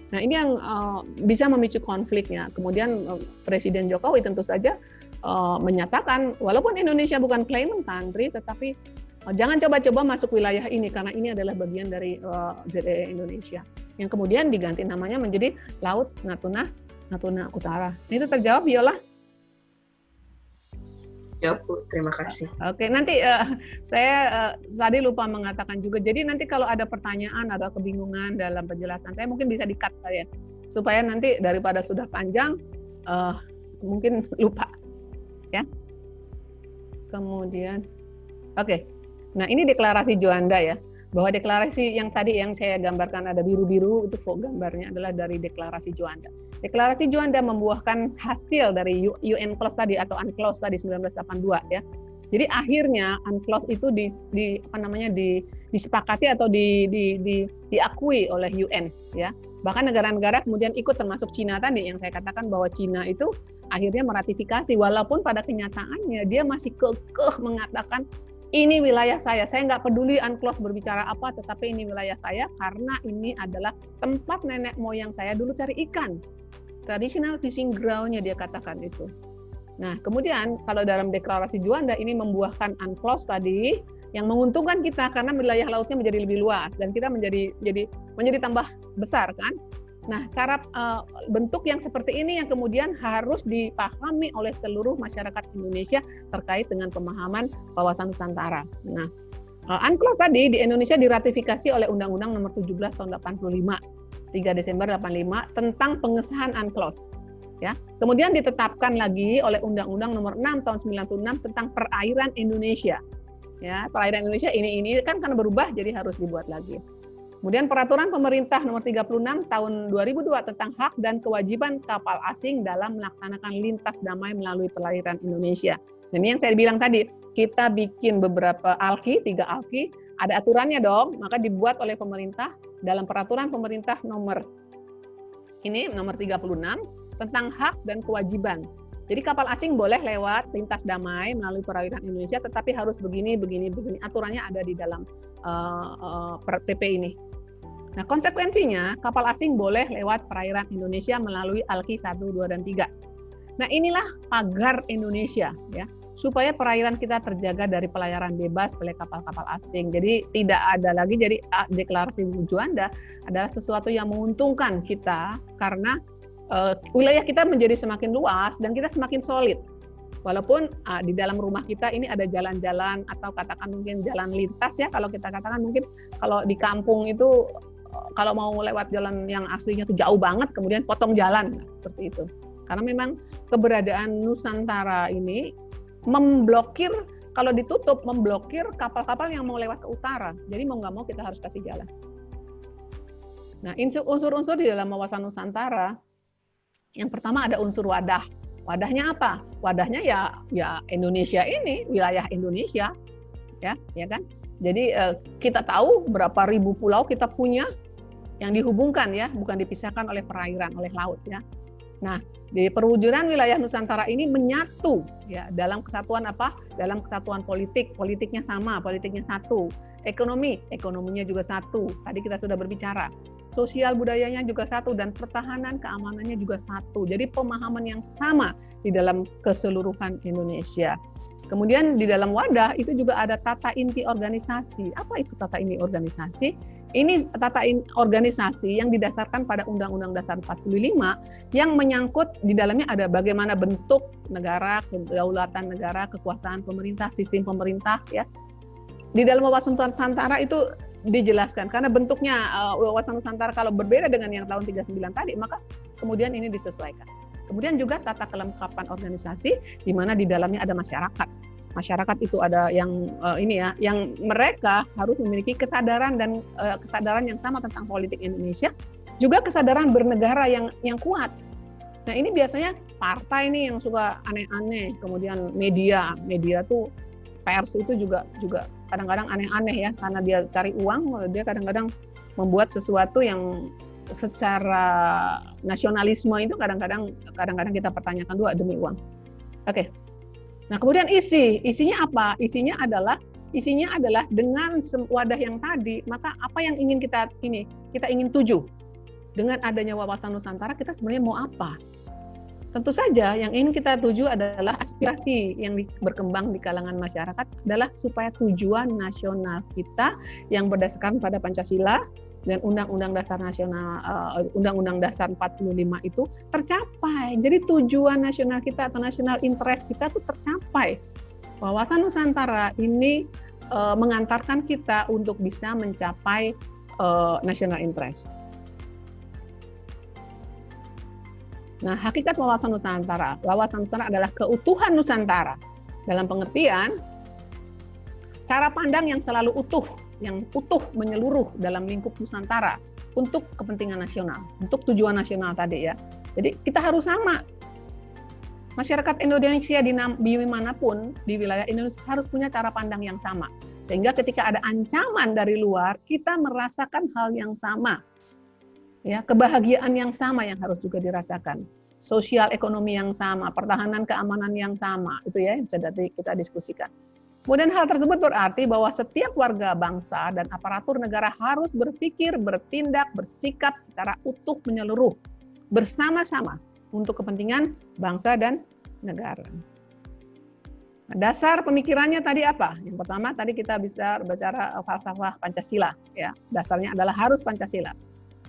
Nah, ini yang bisa memicu konfliknya. Kemudian Presiden Jokowi tentu saja menyatakan, walaupun Indonesia bukan claimant country, tetapi jangan coba-coba masuk wilayah ini, karena ini adalah bagian dari ZEE Indonesia. Yang kemudian diganti namanya menjadi Laut Natuna Utara. Itu terjawab, Viola?
Ya, Bu, terima kasih.
Oke, nanti saya tadi lupa mengatakan juga. Jadi nanti kalau ada pertanyaan atau kebingungan dalam penjelasan saya, mungkin bisa di-cut saya, supaya nanti daripada sudah panjang, mungkin lupa, ya. Kemudian, oke. Nah ini deklarasi Juanda ya, bahwa deklarasi yang tadi yang saya gambarkan ada biru-biru itu gambarnya adalah dari deklarasi Juanda. Deklarasi Juanda membuahkan hasil dari UNCLOS tadi atau UNCLOS tadi 1982 ya. Jadi akhirnya UNCLOS itu disepakati atau diakui oleh UN ya. Bahkan negara-negara kemudian ikut, termasuk Cina tadi yang saya katakan bahwa Cina itu akhirnya meratifikasi, walaupun pada kenyataannya dia masih kekeh mengatakan ini wilayah saya nggak peduli UNCLOS berbicara apa, tetapi ini wilayah saya karena ini adalah tempat nenek moyang saya dulu cari ikan. Traditional fishing ground-nya dia katakan itu. Nah, kemudian kalau dalam deklarasi Juanda ini membuahkan UNCLOS tadi yang menguntungkan kita karena wilayah lautnya menjadi lebih luas dan kita menjadi tambah besar kan. Nah, cara bentuk yang seperti ini yang kemudian harus dipahami oleh seluruh masyarakat Indonesia terkait dengan pemahaman kawasan Nusantara. Nah, UNCLOS tadi di Indonesia diratifikasi oleh Undang-Undang Nomor 17 Tahun 85, 3 Desember 85 tentang pengesahan UNCLOS. Ya, kemudian ditetapkan lagi oleh Undang-Undang Nomor 6 Tahun 96 tentang perairan Indonesia. Ya, perairan Indonesia ini kan karena berubah jadi harus dibuat lagi. Kemudian Peraturan Pemerintah Nomor 36 Tahun 2002 tentang hak dan kewajiban kapal asing dalam melaksanakan lintas damai melalui perairan Indonesia. Dan ini yang saya bilang tadi, kita bikin beberapa ALKI, 3 ALKI, ada aturannya dong, maka dibuat oleh pemerintah dalam Peraturan Pemerintah Nomor 36 tentang hak dan kewajiban. Jadi kapal asing boleh lewat lintas damai melalui perairan Indonesia, tetapi harus begini. Aturannya ada di dalam PP ini. Nah, konsekuensinya kapal asing boleh lewat perairan Indonesia melalui ALKI 1, 2, dan 3. Nah, inilah pagar Indonesia ya, supaya perairan kita terjaga dari pelayaran bebas oleh kapal-kapal asing. Jadi tidak ada lagi, jadi deklarasi Juanda adalah sesuatu yang menguntungkan kita karena wilayah kita menjadi semakin luas dan kita semakin solid. Walaupun di dalam rumah kita ini ada jalan-jalan atau katakan mungkin jalan lintas ya, kalau kita katakan mungkin kalau di kampung itu kalau mau lewat jalan yang aslinya itu jauh banget, kemudian potong jalan seperti itu. Karena memang keberadaan Nusantara ini memblokir, kalau ditutup memblokir kapal-kapal yang mau lewat ke utara. Jadi mau nggak mau kita harus kasih jalan. Nah, unsur-unsur di dalam wawasan Nusantara, yang pertama ada unsur wadah. Wadahnya apa? Wadahnya ya Indonesia ini, wilayah Indonesia, ya kan? Jadi kita tahu berapa ribu pulau kita punya yang dihubungkan ya, bukan dipisahkan oleh perairan, oleh laut ya. Nah, di perwujudan wilayah Nusantara ini menyatu ya dalam kesatuan apa? Dalam kesatuan politik, politiknya sama, politiknya satu. Ekonominya juga satu. Tadi kita sudah berbicara. Sosial budayanya juga satu dan pertahanan keamanannya juga satu. Jadi pemahaman yang sama di dalam keseluruhan Indonesia. Kemudian di dalam wadah itu juga ada tata inti organisasi. Apa itu tata inti organisasi? Ini tata organisasi yang didasarkan pada Undang-Undang Dasar 45 yang menyangkut di dalamnya ada bagaimana bentuk negara, kedaulatan negara, kekuasaan pemerintah, sistem pemerintah ya. Di dalam wawasan Nusantara itu dijelaskan karena bentuknya wawasan Nusantara kalau berbeda dengan yang tahun 39 tadi, maka kemudian ini disesuaikan. Kemudian juga tata kelengkapan organisasi di mana di dalamnya ada masyarakat. Masyarakat itu ada yang yang mereka harus memiliki kesadaran dan kesadaran yang sama tentang politik Indonesia, juga kesadaran bernegara yang kuat. Nah, ini biasanya partai nih yang suka aneh-aneh, kemudian media tuh pers itu juga kadang-kadang aneh-aneh ya, karena dia cari uang, dia kadang-kadang membuat sesuatu yang secara nasionalisme itu kadang-kadang kita pertanyakan juga demi uang. Oke. Nah, kemudian isinya apa? Isinya adalah dengan wadah yang tadi, maka apa yang ingin kita ingin tuju. Dengan adanya wawasan Nusantara, kita sebenarnya mau apa? Tentu saja yang ingin kita tuju adalah aspirasi yang berkembang di kalangan masyarakat adalah supaya tujuan nasional kita yang berdasarkan pada Pancasila dan Undang-Undang Dasar Nasional, Undang-Undang Dasar 45 itu tercapai. Jadi tujuan nasional kita atau national interest kita itu tercapai. Wawasan Nusantara ini mengantarkan kita untuk bisa mencapai national interest. Nah, hakikat wawasan Nusantara adalah keutuhan Nusantara dalam pengertian cara pandang yang selalu utuh, yang utuh menyeluruh dalam lingkup Nusantara untuk kepentingan nasional, untuk tujuan nasional tadi ya. Jadi kita harus sama. Masyarakat Indonesia di manapun di wilayah Indonesia harus punya cara pandang yang sama. Sehingga ketika ada ancaman dari luar, kita merasakan hal yang sama. Ya, kebahagiaan yang sama yang harus juga dirasakan. Sosial ekonomi yang sama, pertahanan keamanan yang sama. Itu ya yang sudah kita diskusikan. Kemudian hal tersebut berarti bahwa setiap warga bangsa dan aparatur negara harus berpikir, bertindak, bersikap secara utuh menyeluruh bersama-sama untuk kepentingan bangsa dan negara. Nah, dasar pemikirannya tadi apa? Yang pertama tadi kita bisa bicara falsafah Pancasila, ya. Dasarnya adalah harus Pancasila.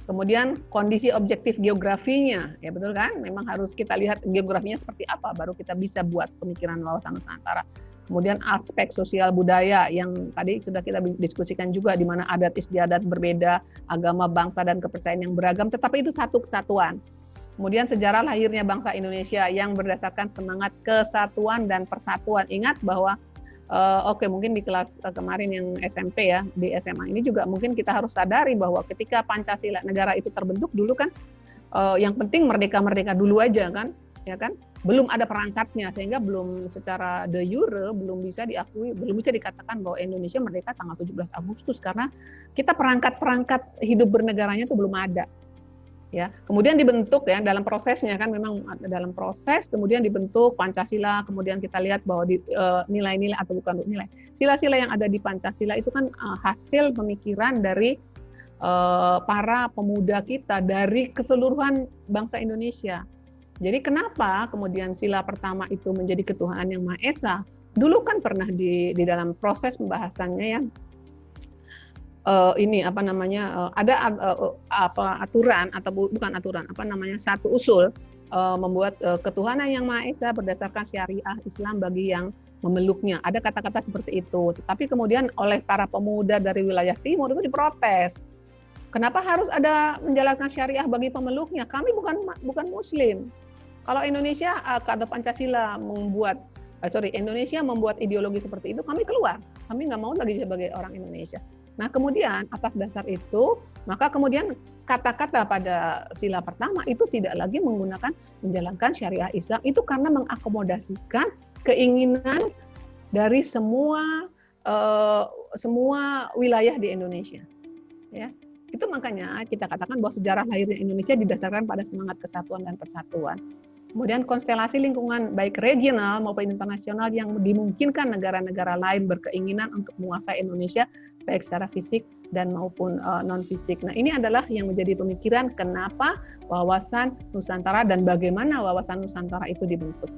Kemudian kondisi objektif geografinya, ya betul kan? Memang harus kita lihat geografinya seperti apa, baru kita bisa buat pemikiran wawasan Nusantara. Kemudian aspek sosial budaya yang tadi sudah kita diskusikan juga, di mana adat istiadat berbeda, agama, bangsa, dan kepercayaan yang beragam, tetapi itu satu kesatuan. Kemudian sejarah lahirnya bangsa Indonesia yang berdasarkan semangat kesatuan dan persatuan. Ingat bahwa mungkin di kelas kemarin yang SMP ya, di SMA ini juga mungkin kita harus sadari bahwa ketika Pancasila negara itu terbentuk dulu kan, yang penting merdeka dulu aja kan, ya kan, belum ada perangkatnya sehingga belum secara de jure belum bisa diakui, belum bisa dikatakan bahwa Indonesia merdeka tanggal 17 Agustus karena kita perangkat hidup bernegaranya itu belum ada. Ya, kemudian dibentuk ya dalam prosesnya kan, memang dalam proses kemudian dibentuk Pancasila, kemudian kita lihat bahwa nilai-nilai atau bukan nilai, sila-sila yang ada di Pancasila itu kan hasil pemikiran dari para pemuda kita dari keseluruhan bangsa Indonesia. Jadi kenapa kemudian sila pertama itu menjadi ketuhanan yang Maha Esa? Dulu kan pernah di dalam proses pembahasannya ya, ini apa namanya, ada aturan atau bukan aturan, apa namanya, satu usul membuat ketuhanan yang Maha Esa berdasarkan syariah Islam bagi yang memeluknya. Ada kata-kata seperti itu. Tetapi kemudian oleh para pemuda dari wilayah timur itu diprotes. Kenapa harus ada menjalankan syariah bagi pemeluknya? Kami bukan Muslim. Kalau Indonesia atau Pancasila Indonesia membuat ideologi seperti itu, kami keluar. Kami nggak mau lagi sebagai orang Indonesia. Nah kemudian atas dasar itu, maka kemudian kata-kata pada sila pertama itu tidak lagi menggunakan menjalankan syariah Islam, itu karena mengakomodasikan keinginan dari semua wilayah di Indonesia. Ya, itu makanya kita katakan bahwa sejarah lahirnya Indonesia didasarkan pada semangat kesatuan dan persatuan. Kemudian konstelasi lingkungan baik regional maupun internasional yang dimungkinkan negara-negara lain berkeinginan untuk menguasai Indonesia baik secara fisik dan maupun non-fisik. Nah ini adalah yang menjadi pemikiran kenapa wawasan Nusantara dan bagaimana wawasan Nusantara itu dibentuk.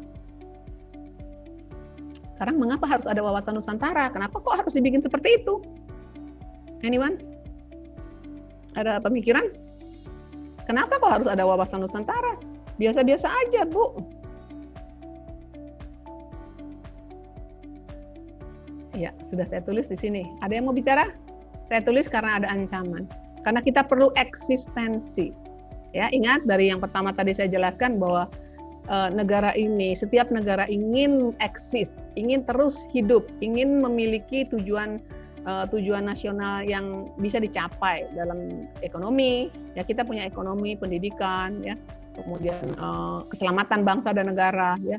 Sekarang mengapa harus ada wawasan Nusantara? Kenapa kok harus dibikin seperti itu? Anyone? Ada pemikiran? Kenapa kok harus ada wawasan Nusantara? Biasa-biasa aja, Bu. Ya, sudah saya tulis di sini. Ada yang mau bicara? Saya tulis karena ada ancaman. Karena kita perlu eksistensi. Ya, ingat dari yang pertama tadi saya jelaskan bahwa negara ini, setiap negara ingin eksis, ingin terus hidup, ingin memiliki tujuan nasional yang bisa dicapai dalam ekonomi. Ya, kita punya ekonomi, pendidikan, ya. Kemudian keselamatan bangsa dan negara, ya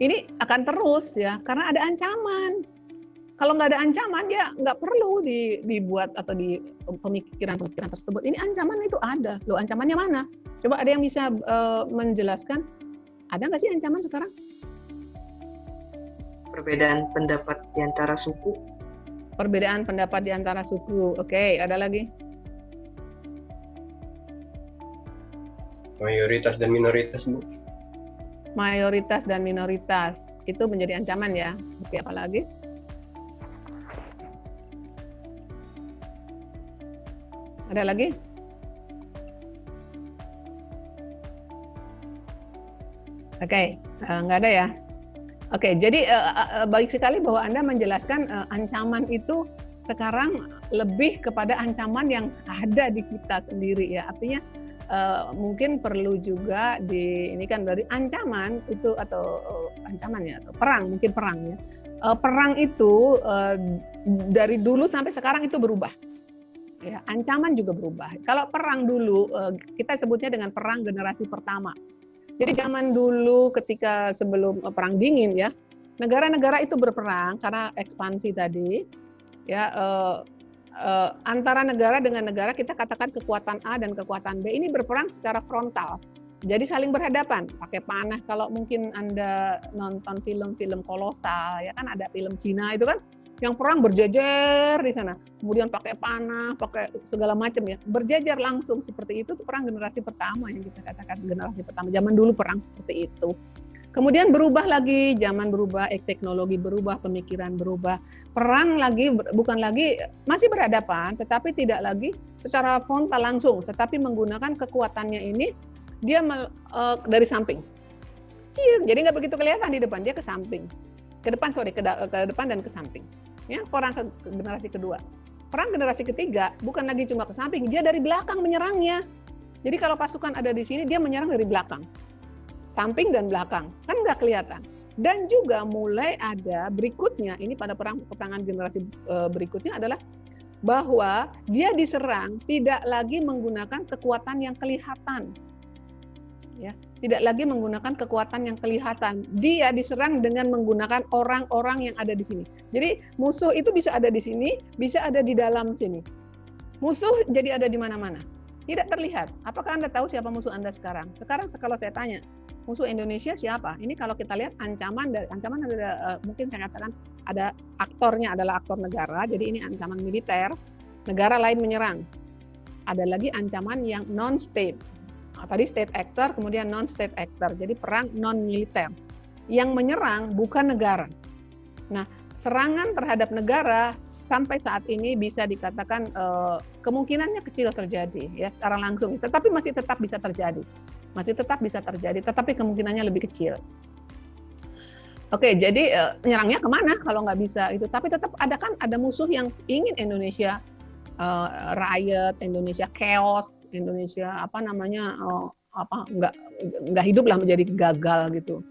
ini akan terus ya karena ada ancaman. Kalau nggak ada ancaman ya nggak perlu dibuat atau di pemikiran-pemikiran tersebut. Ini ancaman itu ada, loh ancamannya mana? Coba ada yang bisa menjelaskan? Ada nggak sih ancaman sekarang?
Perbedaan pendapat di antara suku.
Perbedaan pendapat di antara suku. Oke, ada lagi?
Mayoritas dan minoritas, Bu.
Mayoritas dan minoritas itu menjadi ancaman ya. Oke, apa lagi? Ada lagi? Oke, nggak ada ya. Oke, jadi baik sekali bahwa Anda menjelaskan ancaman itu sekarang lebih kepada ancaman yang ada di kita sendiri ya. Artinya mungkin perlu juga ini kan dari ancaman itu atau ancamannya atau perang, mungkin perang ya. Perang itu dari dulu sampai sekarang itu berubah. Ya, ancaman juga berubah. Kalau perang dulu kita sebutnya dengan perang generasi pertama. Jadi zaman dulu ketika sebelum perang dingin ya, negara-negara itu berperang karena ekspansi tadi ya. Antara negara dengan negara kita katakan kekuatan A dan kekuatan B ini berperang secara frontal. Jadi saling berhadapan, pakai panah. Kalau mungkin Anda nonton film-film kolosal, ya kan ada film Cina itu kan, yang perang berjejer di sana. Kemudian pakai panah, pakai segala macam ya. Berjejer langsung seperti itu perang generasi pertama yang kita katakan generasi pertama. Zaman dulu perang seperti itu. Kemudian berubah lagi, zaman berubah, teknologi berubah, pemikiran berubah. Perang lagi bukan lagi masih berhadapan, tetapi tidak lagi secara frontal langsung, tetapi menggunakan kekuatannya ini dia dari samping. Jadi nggak begitu kelihatan di depan, dia ke samping, ke depan dan ke samping. Ya, perang generasi kedua. Perang generasi ketiga bukan lagi cuma ke samping, dia dari belakang menyerangnya. Jadi kalau pasukan ada di sini, dia menyerang dari belakang. Samping dan belakang, kan nggak kelihatan. Dan juga mulai ada berikutnya, ini pada peperangan generasi berikutnya adalah bahwa dia diserang tidak lagi menggunakan kekuatan yang kelihatan. Ya, tidak lagi menggunakan kekuatan yang kelihatan. Dia diserang dengan menggunakan orang-orang yang ada di sini. Jadi musuh itu bisa ada di sini, bisa ada di dalam sini. Musuh jadi ada di mana-mana. Tidak terlihat. Apakah Anda tahu siapa musuh Anda sekarang? Sekarang kalau saya tanya, musuh Indonesia siapa? Ini kalau kita lihat ancaman ada mungkin saya katakan ada aktornya adalah aktor negara. Jadi ini ancaman militer. Negara lain menyerang. Ada lagi ancaman yang non-state. tadi state actor, kemudian non-state actor. Jadi perang non-militer. Yang menyerang bukan negara. Nah, serangan terhadap negara sampai saat ini bisa dikatakan kemungkinannya kecil terjadi ya secara langsung, tetapi masih tetap bisa terjadi. Tetapi kemungkinannya lebih kecil. Oke, jadi nyerangnya kemana kalau nggak bisa itu? Tapi tetap ada musuh yang ingin Indonesia riot, Indonesia chaos, Indonesia nggak hidup lah, menjadi gagal gitu.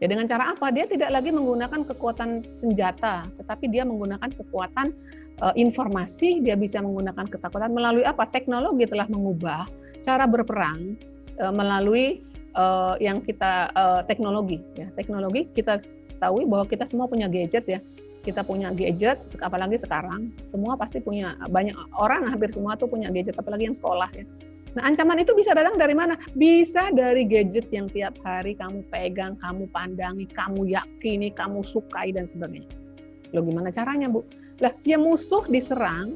Ya dengan cara apa? Dia tidak lagi menggunakan kekuatan senjata, tetapi dia menggunakan kekuatan informasi. Dia bisa menggunakan ketakutan melalui apa? Teknologi telah mengubah cara berperang melalui yang kita teknologi. Ya. Teknologi kita tahu bahwa kita semua punya gadget ya. Kita punya gadget, apalagi sekarang semua pasti punya, banyak orang hampir semua tuh punya gadget, apalagi yang sekolah ya. Nah, ancaman itu bisa datang dari mana? Bisa dari gadget yang tiap hari kamu pegang, kamu pandangi, kamu yakini, kamu sukai, dan sebagainya. Loh, gimana caranya, Bu? Lah, ya musuh diserang,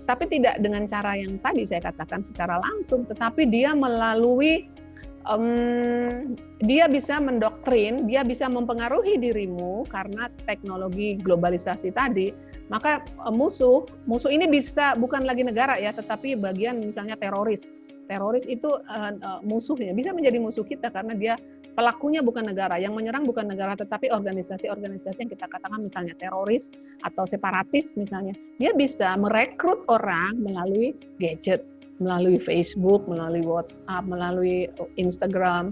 tapi tidak dengan cara yang tadi saya katakan secara langsung, tetapi dia melalui, dia bisa mendoktrin, dia bisa mempengaruhi dirimu karena teknologi globalisasi tadi. Maka musuh ini bisa bukan lagi negara ya, tetapi bagian misalnya teroris. Teroris itu musuhnya bisa menjadi musuh kita karena dia pelakunya bukan negara, yang menyerang bukan negara, tetapi organisasi-organisasi yang kita katakan misalnya teroris atau separatis misalnya. Dia bisa merekrut orang melalui gadget, melalui Facebook, melalui WhatsApp, melalui Instagram,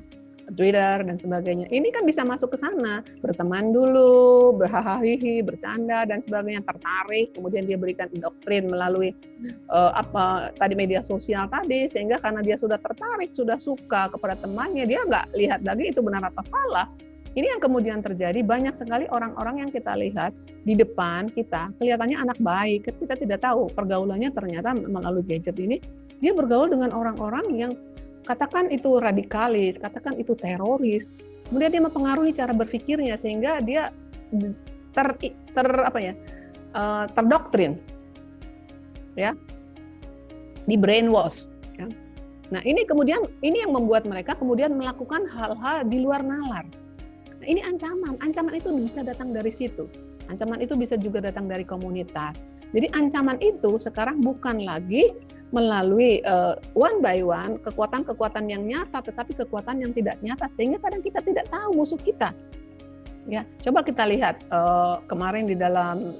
Twitter, dan sebagainya. Ini kan bisa masuk ke sana, berteman dulu, berhahaha, bercanda, dan sebagainya, tertarik, kemudian dia berikan doktrin melalui tadi media sosial tadi, sehingga karena dia sudah tertarik, sudah suka kepada temannya, dia nggak lihat lagi itu benar atau salah. Ini yang kemudian terjadi, banyak sekali orang-orang yang kita lihat di depan kita, kelihatannya anak baik, kita tidak tahu pergaulannya ternyata melalui gadget ini, dia bergaul dengan orang-orang yang katakan itu radikalis, katakan itu teroris, kemudian dia mempengaruhi cara berpikirnya sehingga dia terdoktrin, ya, di brainwash. Ya. Nah ini yang membuat mereka kemudian melakukan hal-hal di luar nalar. Nah, ini ancaman itu bisa datang dari situ, ancaman itu bisa juga datang dari komunitas. Jadi ancaman itu sekarang bukan lagi melalui one by one kekuatan-kekuatan yang nyata, tetapi kekuatan yang tidak nyata, sehingga kadang kita tidak tahu musuh kita. Ya, coba kita lihat kemarin di dalam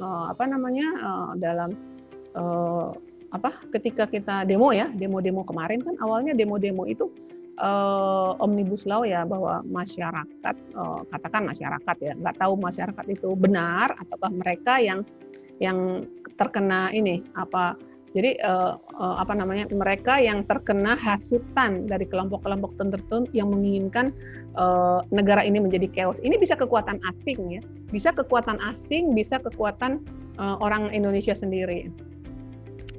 ketika kita demo kemarin kan awalnya demo itu omnibus law ya, bahwa masyarakat katakan masyarakat ya nggak tahu masyarakat itu benar ataukah mereka yang terkena ini jadi mereka yang terkena hasutan dari kelompok-kelompok tertentu yang menginginkan negara ini menjadi chaos. Ini bisa kekuatan asing ya, bisa kekuatan asing, bisa kekuatan orang Indonesia sendiri.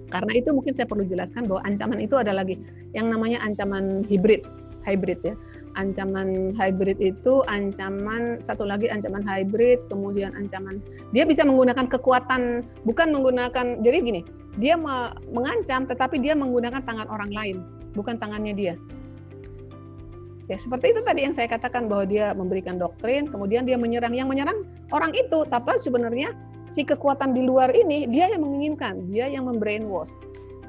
Karena itu mungkin saya perlu jelaskan bahwa ancaman itu ada lagi yang namanya ancaman hybrid ya. Ancaman hybrid itu satu lagi ancaman hybrid, kemudian ancaman dia bisa menggunakan kekuatan, bukan menggunakan, jadi gini, dia mengancam tetapi dia menggunakan tangan orang lain, bukan tangannya dia. Ya seperti itu tadi yang saya katakan bahwa dia memberikan doktrin, kemudian dia menyerang, yang menyerang orang itu, tapi sebenarnya si kekuatan di luar ini dia yang menginginkan, dia yang membrainwash.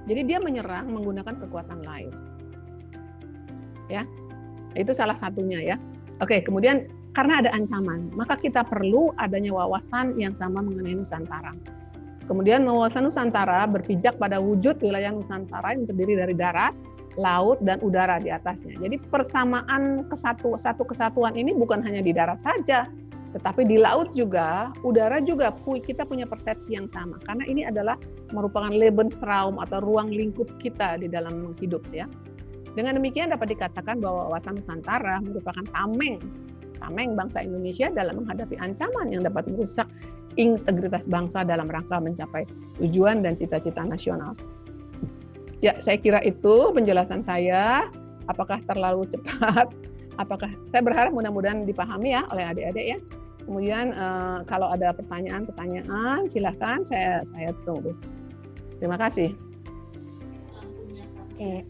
Jadi dia menyerang menggunakan kekuatan lain. Ya. Itu salah satunya ya. Oke, kemudian karena ada ancaman, maka kita perlu adanya wawasan yang sama mengenai Nusantara. Kemudian wawasan Nusantara berpijak pada wujud wilayah Nusantara yang terdiri dari darat, laut, dan udara di atasnya. Jadi persamaan satu kesatuan ini bukan hanya di darat saja, tetapi di laut juga, udara juga kita punya persepsi yang sama. Karena ini adalah merupakan Lebensraum atau ruang lingkup kita di dalam hidup ya. Dengan demikian dapat dikatakan bahwa wawasan Nusantara merupakan tameng bangsa Indonesia dalam menghadapi ancaman yang dapat merusak integritas bangsa dalam rangka mencapai tujuan dan cita-cita nasional. Ya, saya kira itu penjelasan saya. Apakah terlalu cepat? Saya berharap mudah-mudahan dipahami ya oleh adik-adik ya. Kemudian kalau ada pertanyaan silahkan saya tunggu. Terima kasih.
Oke,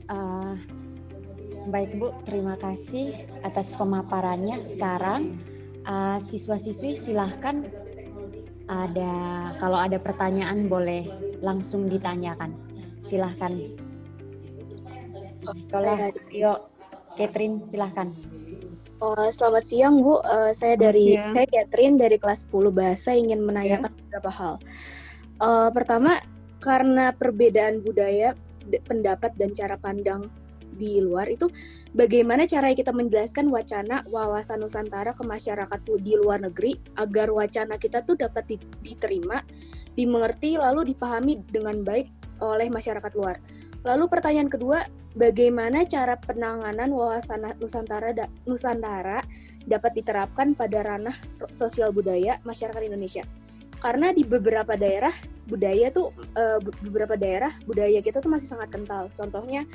Baik Bu, terima kasih atas pemaparannya. Sekarang siswa-siswi silahkan kalau ada pertanyaan boleh langsung ditanyakan. Silahkan. Yuk, Catherine silahkan.
Selamat siang Bu, saya Catherine dari kelas 10 bahasa ingin menanyakan beberapa hal. Pertama, karena perbedaan budaya, pendapat dan cara pandang di luar itu, bagaimana cara kita menjelaskan wacana wawasan Nusantara ke masyarakat di luar negeri agar wacana kita tuh dapat diterima, dimengerti, lalu dipahami dengan baik oleh masyarakat luar. Lalu pertanyaan kedua, bagaimana cara penanganan wawasan Nusantara dapat diterapkan pada ranah sosial budaya masyarakat Indonesia? Karena di beberapa daerah budaya kita tuh masih sangat kental. Contohnya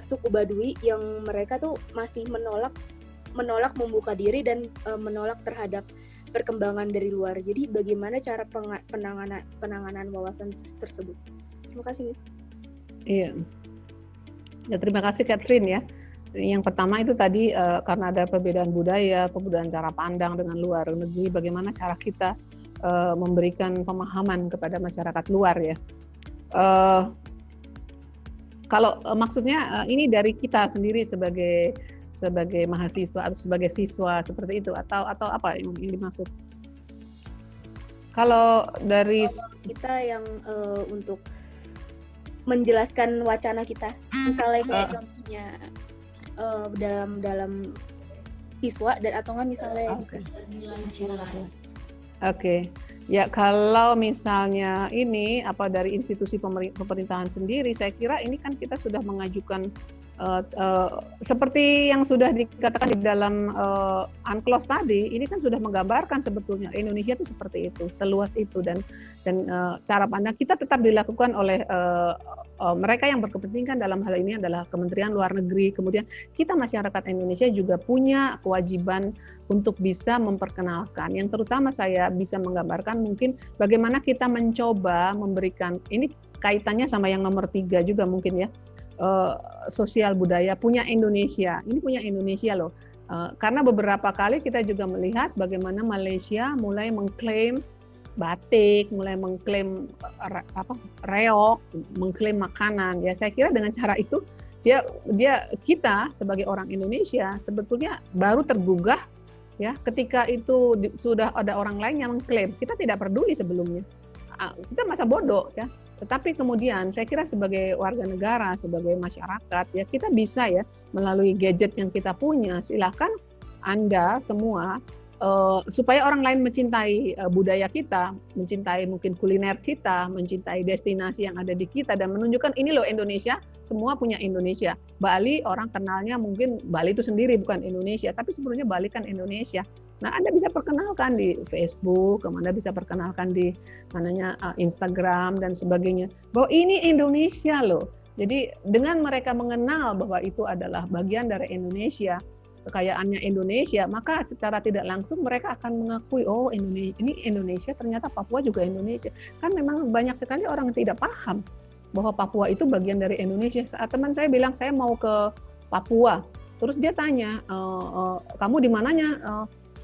suku Baduy yang mereka tuh masih menolak membuka diri dan menolak terhadap perkembangan dari luar. Jadi bagaimana cara penanganan wawasan tersebut? Terima kasih, Miss.
Iya. Ya, terima kasih Catherine ya. Yang pertama itu tadi karena ada perbedaan budaya, perbedaan cara pandang dengan luar negeri, bagaimana cara kita memberikan pemahaman kepada masyarakat luar ya. Kalau maksudnya ini dari kita sendiri sebagai mahasiswa atau sebagai siswa seperti itu atau apa yang dimaksud? Kalau dari
kita yang untuk menjelaskan wacana kita, misalnya kayak contohnya dalam siswa dan atau nggak misalnya masyarakat luas.
Oke. Ya, kalau misalnya ini dari institusi pemerintahan sendiri, saya kira ini kan kita sudah mengajukan seperti yang sudah dikatakan di dalam UNCLOS tadi, ini kan sudah menggambarkan sebetulnya Indonesia itu seperti itu, seluas itu dan cara pandang kita tetap dilakukan oleh mereka yang berkepentingan dalam hal ini adalah Kementerian Luar Negeri. Kemudian kita masyarakat Indonesia juga punya kewajiban untuk bisa memperkenalkan. Yang terutama saya bisa menggambarkan mungkin bagaimana kita mencoba memberikan, ini kaitannya sama yang nomor 3 juga mungkin ya, sosial budaya punya Indonesia. Ini punya Indonesia loh. Karena beberapa kali kita juga melihat bagaimana Malaysia mulai mengklaim batik, mulai mengklaim reok, mengklaim makanan. Ya saya kira dengan cara itu kita sebagai orang Indonesia sebetulnya baru tergugah ya ketika itu sudah ada orang lain yang mengklaim. Kita tidak peduli sebelumnya. Kita masa bodoh ya. Tetapi kemudian saya kira sebagai warga negara, sebagai masyarakat ya kita bisa ya melalui gadget yang kita punya, silakan Anda semua supaya orang lain mencintai budaya kita, mencintai mungkin kuliner kita, mencintai destinasi yang ada di kita dan menunjukkan ini loh Indonesia, semua punya Indonesia. Bali orang kenalnya mungkin Bali itu sendiri bukan Indonesia, tapi sebenarnya Bali kan Indonesia. Nah, Anda bisa perkenalkan di Facebook, Anda bisa perkenalkan di Instagram dan sebagainya bahwa ini Indonesia loh. Jadi dengan mereka mengenal bahwa itu adalah bagian dari Indonesia, kekayaannya Indonesia, maka secara tidak langsung mereka akan mengakui, oh ini Indonesia, ternyata Papua juga Indonesia. Kan memang banyak sekali orang yang tidak paham bahwa Papua itu bagian dari Indonesia. Saat teman saya bilang saya mau ke Papua, terus dia tanya, kamu di mananya?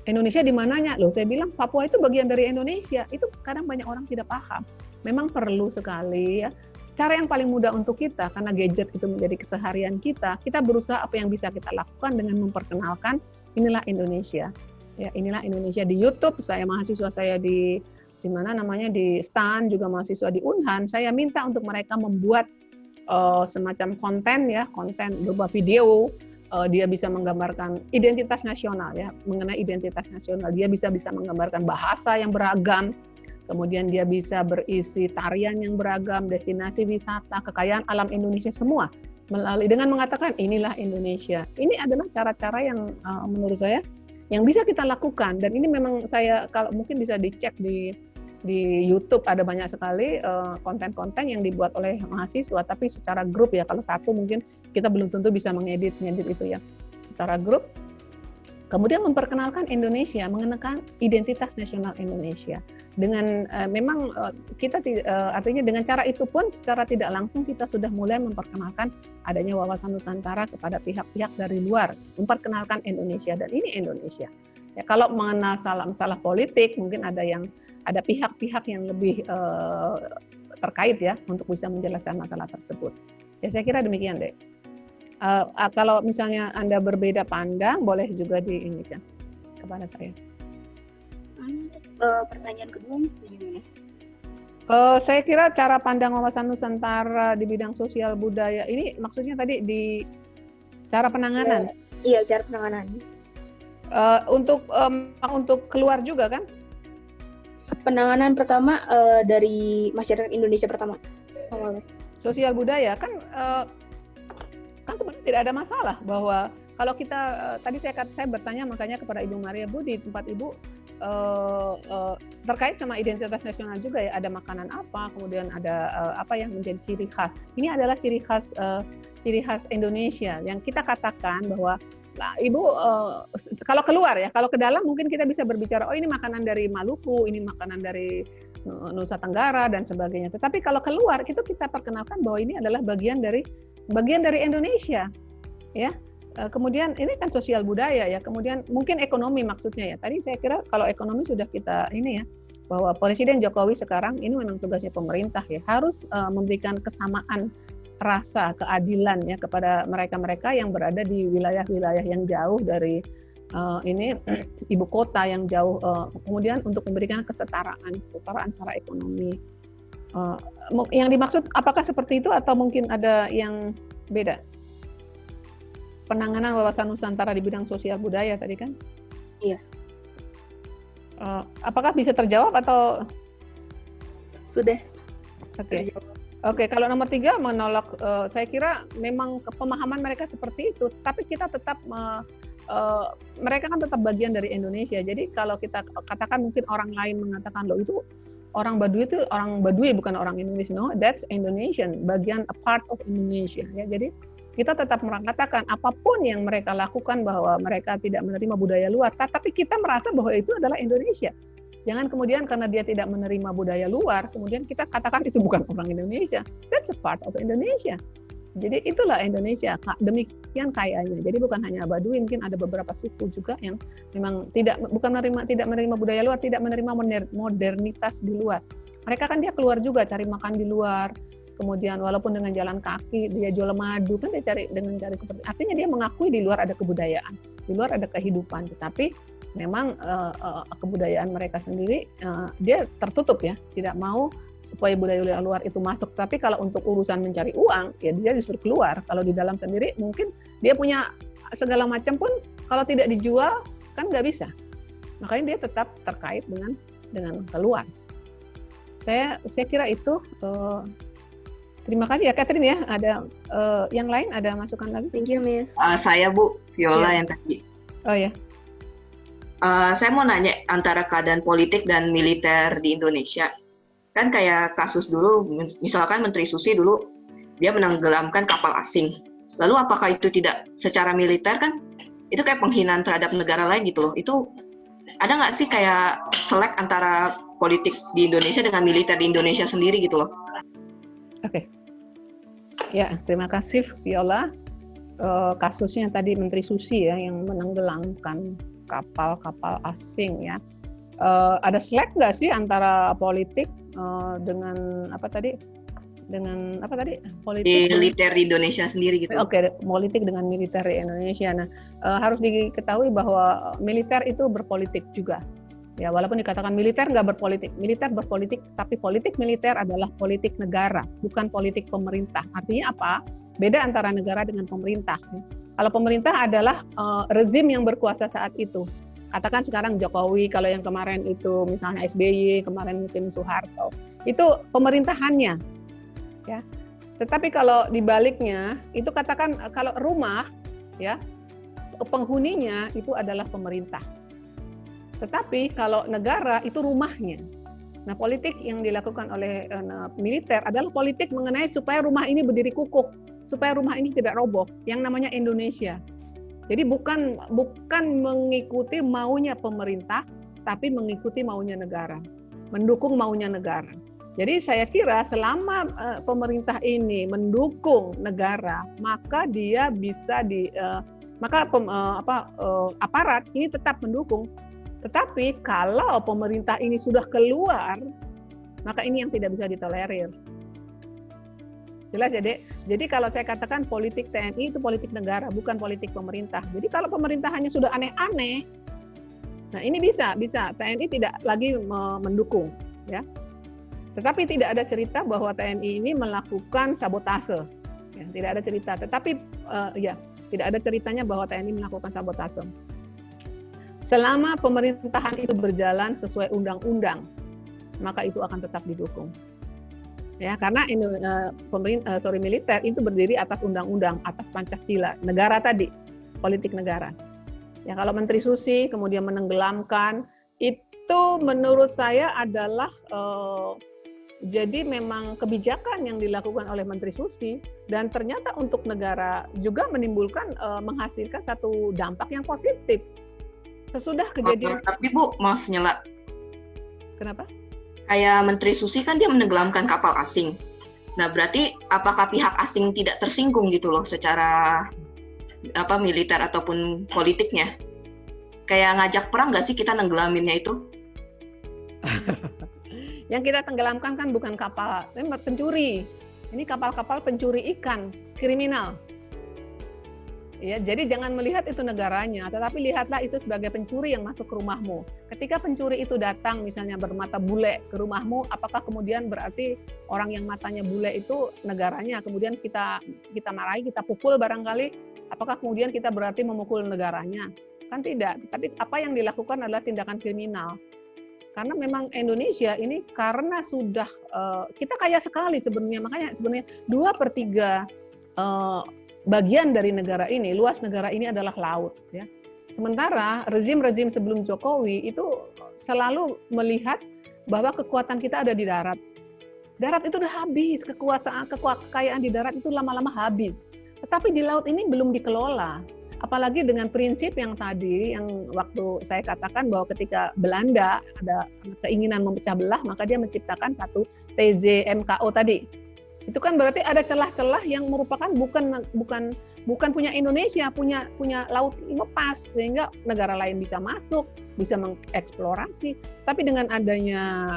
Indonesia di mananya? Loh, saya bilang Papua itu bagian dari Indonesia. Itu kadang banyak orang tidak paham. Memang perlu sekali ya. Cara yang paling mudah untuk kita, karena gadget itu menjadi keseharian kita berusaha apa yang bisa kita lakukan dengan memperkenalkan inilah Indonesia. Ya, inilah Indonesia di YouTube. Mahasiswa saya di STAN, juga mahasiswa di Unhan, saya minta untuk mereka membuat semacam konten berupa video. Dia bisa menggambarkan identitas nasional ya, mengenai identitas nasional. Dia bisa menggambarkan bahasa yang beragam. Kemudian dia bisa berisi tarian yang beragam, destinasi wisata, kekayaan alam Indonesia semua melalui dengan mengatakan inilah Indonesia. Ini adalah cara-cara yang menurut saya yang bisa kita lakukan dan ini memang saya kalau mungkin bisa dicek di YouTube ada banyak sekali konten-konten yang dibuat oleh mahasiswa tapi secara grup ya. Kalau satu mungkin kita belum tentu bisa mengedit itu ya. Secara grup kemudian memperkenalkan Indonesia, mengenalkan identitas nasional Indonesia. Dengan memang kita artinya dengan cara itu pun secara tidak langsung kita sudah mulai memperkenalkan adanya wawasan Nusantara kepada pihak-pihak dari luar, memperkenalkan Indonesia, dan ini Indonesia. Ya, kalau mengenal masalah politik mungkin ada pihak-pihak yang lebih terkait ya untuk bisa menjelaskan masalah tersebut. Ya saya kira demikian deh. Kalau misalnya Anda berbeda pandang, boleh juga diinginkan kepada saya.
Pertanyaan kedua gimana?
Saya kira cara pandang wawasan Nusantara di bidang sosial budaya ini maksudnya tadi di cara penanganan.
Iya, cara penanganan.
Untuk keluar juga kan?
Penanganan pertama dari masyarakat Indonesia pertama.
Sosial budaya kan sebenarnya tidak ada masalah bahwa kalau kita tadi saya bertanya makanya kepada Ibu Maria, Bu, di tempat Ibu terkait sama identitas nasional juga ya, ada makanan apa, kemudian ada apa yang menjadi ciri khas. Ini adalah ciri khas Indonesia yang kita katakan bahwa Ibu kalau keluar ya, kalau ke dalam mungkin kita bisa berbicara oh ini makanan dari Maluku, ini makanan dari Nusa Tenggara dan sebagainya. Tetapi kalau keluar itu kita perkenalkan bahwa ini adalah bagian dari Indonesia, ya. Kemudian ini kan sosial budaya ya, kemudian mungkin ekonomi maksudnya ya. Tadi saya kira kalau ekonomi sudah kita ini ya, bahwa Presiden Jokowi sekarang ini memang tugasnya pemerintah ya, harus memberikan kesamaan rasa keadilan ya kepada mereka-mereka yang berada di wilayah-wilayah yang jauh dari ibu kota yang jauh, kemudian untuk memberikan kesetaraan secara ekonomi. Yang dimaksud apakah seperti itu atau mungkin ada yang beda? Penanganan wawasan Nusantara di bidang sosial budaya tadi kan?
Iya.
Apakah bisa terjawab atau
sudah?
Oke, kalau nomor 3 menolak, saya kira memang pemahaman mereka seperti itu, tapi kita tetap mereka kan tetap bagian dari Indonesia. Jadi kalau kita katakan mungkin orang lain mengatakan loh itu orang Baduy bukan orang Indonesia. No, that's Indonesian, bagian a part of Indonesia ya. Jadi kita tetap mengatakan apapun yang mereka lakukan bahwa mereka tidak menerima budaya luar, tapi kita merasa bahwa itu adalah Indonesia. Jangan kemudian karena dia tidak menerima budaya luar, kemudian kita katakan itu bukan orang Indonesia. That's a part of Indonesia. Jadi itulah Indonesia, demikian kayanya. Jadi bukan hanya Baduy, mungkin ada beberapa suku juga yang memang tidak menerima budaya luar, tidak menerima modernitas di luar. Mereka kan dia keluar juga cari makan di luar. Kemudian walaupun dengan jalan kaki dia jual madu kan dia cari seperti, artinya dia mengakui di luar ada kebudayaan, di luar ada kehidupan, tetapi memang kebudayaan mereka sendiri dia tertutup ya, tidak mau supaya budaya luar itu masuk. Tapi kalau untuk urusan mencari uang ya dia justru keluar. Kalau di dalam sendiri mungkin dia punya segala macam pun kalau tidak dijual kan nggak bisa. Makanya dia tetap terkait dengan keluar. Saya kira itu. Terima kasih ya Catherine ya. Ada yang lain ada masukan lagi?
Thank you Miss.
Saya Bu Viola yang tadi.
Oh ya.
Saya mau nanya antara keadaan politik dan militer di Indonesia. Kan kayak kasus dulu, misalkan Menteri Susi dulu dia menenggelamkan kapal asing. Lalu apakah itu tidak secara militer kan? Itu kayak penghinaan terhadap negara lain gitu loh. Itu ada nggak sih kayak selek antara politik di Indonesia dengan militer di Indonesia sendiri gitu loh?
Oke. Ya, terima kasih Viola. Kasusnya tadi Menteri Susi ya yang menenggelamkan kapal-kapal asing ya. Ada selek nggak sih antara politik dengan apa tadi? Dengan apa tadi? Politik
militer di Indonesia sendiri gitu.
Oke, politik dengan militer di Indonesia. Nah, harus diketahui bahwa militer itu berpolitik juga. Ya, walaupun dikatakan militer nggak berpolitik, militer berpolitik, tapi politik militer adalah politik negara, bukan politik pemerintah. Artinya apa? Beda antara negara dengan pemerintah. Kalau pemerintah adalah rezim yang berkuasa saat itu. Katakan sekarang Jokowi, kalau yang kemarin itu misalnya SBY, kemarin mungkin Soeharto, itu pemerintahannya. Ya. Tetapi kalau dibaliknya, itu katakan kalau rumah, ya penghuninya itu adalah pemerintah. Tetapi kalau negara itu rumahnya. Nah, politik yang dilakukan oleh militer adalah politik mengenai supaya rumah ini berdiri kukuh, supaya rumah ini tidak roboh, yang namanya Indonesia. Jadi bukan mengikuti maunya pemerintah, tapi mengikuti maunya negara. mendukung maunya negara. Jadi saya kira selama pemerintah ini mendukung negara, maka dia bisa aparat ini tetap mendukung. Tetapi kalau pemerintah ini sudah keluar, maka ini yang tidak bisa ditolerir. Jelas ya, Dek? Jadi kalau saya katakan politik TNI itu politik negara, bukan politik pemerintah. Jadi kalau pemerintahannya sudah aneh-aneh, nah ini bisa TNI tidak lagi mendukung, ya. Tetapi tidak ada cerita bahwa TNI ini melakukan sabotase, ya, tidak ada cerita. Tetapi tidak ada ceritanya bahwa TNI melakukan sabotase. Selama pemerintahan itu berjalan sesuai undang-undang, maka itu akan tetap didukung. Ya, karena militer itu berdiri atas undang-undang, atas Pancasila, negara tadi, politik negara. Ya, kalau Menteri Susi kemudian menenggelamkan, itu menurut saya adalah jadi memang kebijakan yang dilakukan oleh Menteri Susi, dan ternyata untuk negara juga menimbulkan menghasilkan satu dampak yang positif. Sesudah kejadian.
Tapi Bu, maaf nyela.
Kenapa?
Kayak Menteri Susi kan dia menenggelamkan kapal asing. Nah, berarti apakah pihak asing tidak tersinggung gitu loh secara militer ataupun politiknya? Kayak ngajak perang nggak sih kita nenggelaminnya itu?
Yang kita tenggelamkan kan bukan kapal, ini pencuri. Ini kapal-kapal pencuri ikan, kriminal. Ya, jadi jangan melihat itu negaranya, tetapi lihatlah itu sebagai pencuri yang masuk ke rumahmu. Ketika pencuri itu datang misalnya bermata bule ke rumahmu, apakah kemudian berarti orang yang matanya bule itu negaranya? Kemudian kita marahi, kita pukul barangkali, apakah kemudian kita berarti memukul negaranya? Kan tidak. Tapi apa yang dilakukan adalah tindakan kriminal. Karena memang Indonesia ini karena sudah kita kaya sekali sebenarnya, makanya sebenarnya 2/3 bagian dari negara ini, luas negara ini adalah laut, ya. Sementara rezim-rezim sebelum Jokowi itu selalu melihat bahwa kekuatan kita ada di darat. Darat itu udah habis, kekayaan di darat itu lama-lama habis. Tetapi di laut ini belum dikelola. Apalagi dengan prinsip yang tadi, yang waktu saya katakan bahwa ketika Belanda ada keinginan memecah belah, maka dia menciptakan satu TZMKO tadi. Itu kan berarti ada celah-celah yang merupakan bukan punya Indonesia, punya laut lepas, sehingga negara lain bisa masuk, bisa mengeksplorasi. Tapi dengan adanya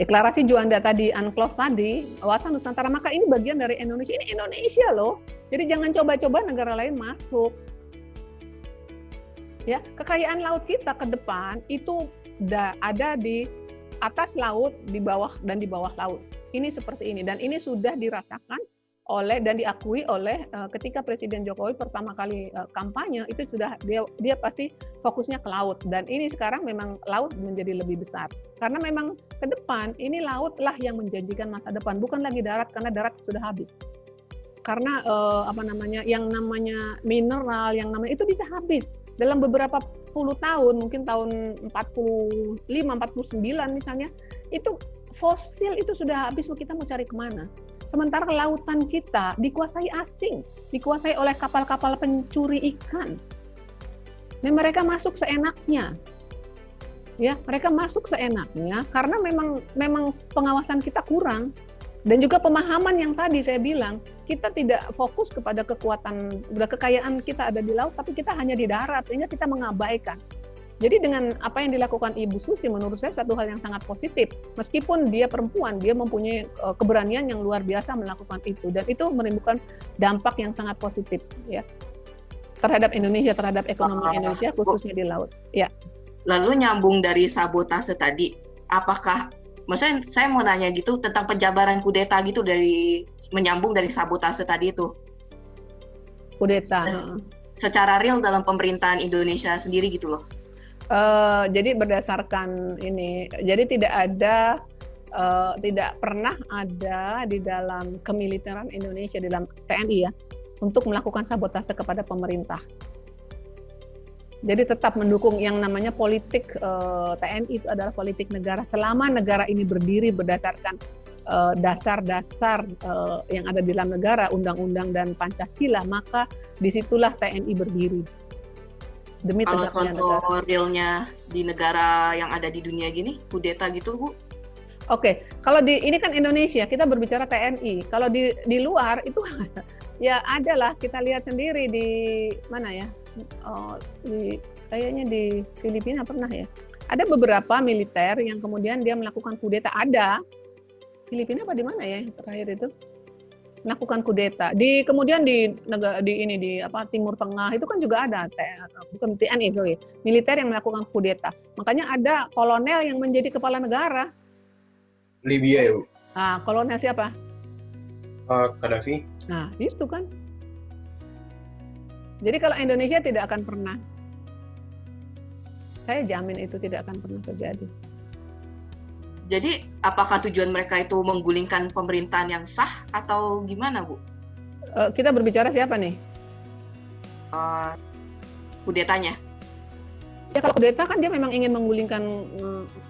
deklarasi Juanda tadi, UNCLOS tadi, kawasan Nusantara, maka ini bagian dari Indonesia. Ini Indonesia loh. Jadi jangan coba-coba negara lain masuk. Ya, kekayaan laut kita ke depan itu ada di atas laut, di bawah dan di bawah laut. Ini seperti ini, dan ini sudah dirasakan oleh dan diakui oleh ketika Presiden Jokowi pertama kali kampanye, itu sudah dia pasti fokusnya ke laut, dan ini sekarang memang laut menjadi lebih besar karena memang ke depan ini lautlah yang menjanjikan masa depan, bukan lagi darat, karena darat sudah habis. Karena yang namanya mineral, yang namanya itu bisa habis dalam beberapa puluh tahun, mungkin tahun 45, 49 misalnya, itu fosil itu sudah habis, kita mau cari kemana? Sementara lautan kita dikuasai asing, dikuasai oleh kapal-kapal pencuri ikan. Dan mereka masuk seenaknya. Ya, mereka masuk seenaknya karena memang pengawasan kita kurang. Dan juga pemahaman yang tadi saya bilang, kita tidak fokus kepada kekayaan kita ada di laut, tapi kita hanya di darat, sehingga kita mengabaikan. Jadi dengan apa yang dilakukan Ibu Susi, menurut saya satu hal yang sangat positif. Meskipun dia perempuan, dia mempunyai keberanian yang luar biasa melakukan itu. Dan itu menimbulkan dampak yang sangat positif, ya, terhadap Indonesia, terhadap ekonomi Indonesia, khususnya di laut. Ya.
Lalu nyambung dari sabotase tadi, apakah maksudnya saya mau nanya gitu tentang penjabaran kudeta gitu, menyambung dari sabotase tadi itu.
Kudeta.
Secara real dalam pemerintahan Indonesia sendiri gitu loh.
Jadi berdasarkan ini, jadi tidak pernah ada di dalam kemiliteran Indonesia, di dalam TNI ya, untuk melakukan sabotase kepada pemerintah. Jadi tetap mendukung yang namanya politik TNI itu adalah politik negara. Selama negara ini berdiri berdasarkan dasar-dasar yang ada di dalam negara, undang-undang dan Pancasila, maka disitulah TNI berdiri. demi
Kalau
tegaknya
contoh
negara.
realnya di negara yang ada di dunia gini, kudeta gitu Bu?
Oke, kalau ini kan Indonesia, kita berbicara TNI. Kalau di luar itu ya adalah, kita lihat sendiri di mana ya, kayaknya di Filipina pernah ya. Ada beberapa militer yang kemudian dia melakukan kudeta. Ada Filipina apa di mana ya terakhir itu melakukan kudeta. Kemudian di negara di Timur Tengah itu kan juga ada bukan TNI sorry, militer yang melakukan kudeta. Makanya ada kolonel yang menjadi kepala negara.
Libya ya Bu?
Nah, kolonel siapa?
Gaddafi.
Nah, itu kan. Jadi kalau Indonesia tidak akan pernah, saya jamin itu tidak akan pernah terjadi.
Jadi apakah tujuan mereka itu menggulingkan pemerintahan yang sah atau gimana Bu?
Kita berbicara siapa nih?
Kudetanya.
Ya kalau kudeta kan dia memang ingin menggulingkan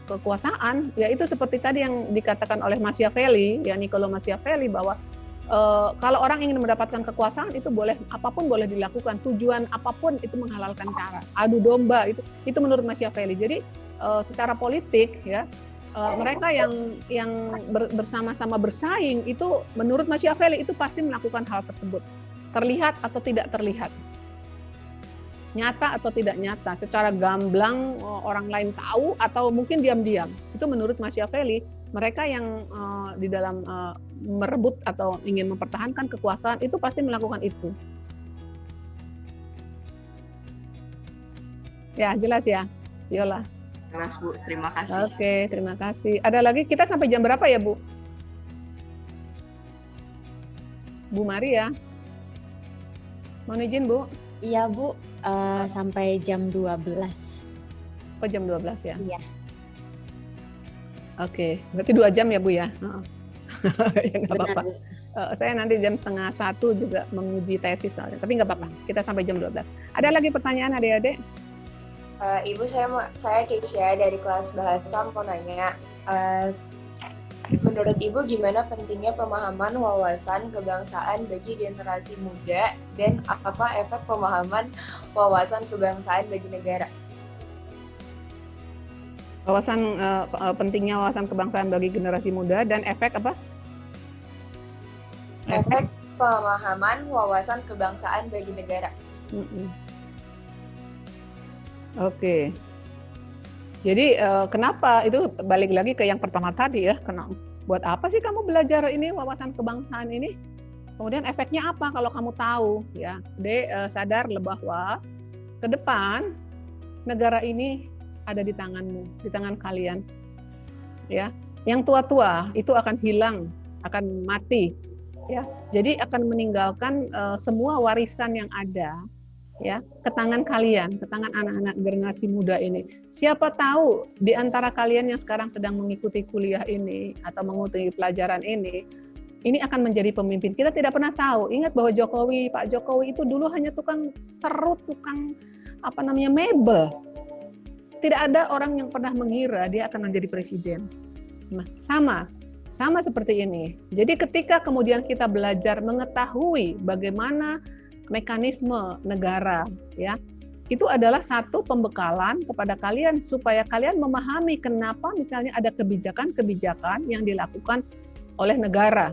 kekuasaan. Ya itu seperti tadi yang dikatakan oleh Machiavelli, ya Niccolo Machiavelli, bahwa kalau orang ingin mendapatkan kekuasaan itu apapun boleh dilakukan, tujuan apapun itu menghalalkan cara. Adu domba itu menurut Machiavelli. Jadi secara politik ya mereka yang bersama-sama bersaing itu menurut Machiavelli itu pasti melakukan hal tersebut. Terlihat atau tidak terlihat. Nyata atau tidak nyata, secara gamblang orang lain tahu atau mungkin diam-diam. Itu menurut Machiavelli, mereka yang di dalam merebut atau ingin mempertahankan kekuasaan itu pasti melakukan itu. Ya, jelas ya, Viola.
Jelas Bu, terima kasih.
Oke, terima kasih. Ada lagi, kita sampai jam berapa ya Bu? Bu Maria? Mohon izin Bu?
Iya Bu, sampai jam 12.
Oh jam 12 ya?
Iya.
Oke, berarti 2 jam ya Bu ya? Ya nggak
Benar,
apa-apa.
Bu.
Saya nanti jam 12:30 juga menguji tesis soalnya, tapi nggak apa-apa, kita sampai jam 12. Ada lagi pertanyaan adik-adik?
Ibu, saya Keisha dari kelas bahasa mau nanya, menurut Ibu gimana pentingnya pemahaman wawasan kebangsaan bagi generasi muda dan apa efek pemahaman wawasan kebangsaan bagi negara?
Pentingnya wawasan kebangsaan bagi generasi muda dan efek apa?
Efek pemahaman wawasan kebangsaan bagi negara.
Oke. Jadi kenapa itu balik lagi ke yang pertama tadi ya? Buat apa sih kamu belajar ini wawasan kebangsaan ini? Kemudian efeknya apa kalau kamu tahu ya? Sadar bahwa ke depan negara ini ada di tanganmu, di tangan kalian. Ya. Yang tua-tua itu akan hilang, akan mati. Ya. Jadi akan meninggalkan semua warisan yang ada ya ke tangan kalian, ke tangan anak-anak generasi muda ini. Siapa tahu di antara kalian yang sekarang sedang mengikuti kuliah ini atau mengikuti pelajaran ini akan menjadi pemimpin. Kita tidak pernah tahu. Ingat bahwa Pak Jokowi itu dulu hanya tukang serut, tukang mebel. Tidak ada orang yang pernah mengira dia akan menjadi presiden. Nah, sama seperti ini. Jadi ketika kemudian kita belajar mengetahui bagaimana mekanisme negara ya, itu adalah satu pembekalan kepada kalian supaya kalian memahami kenapa misalnya ada kebijakan-kebijakan yang dilakukan oleh negara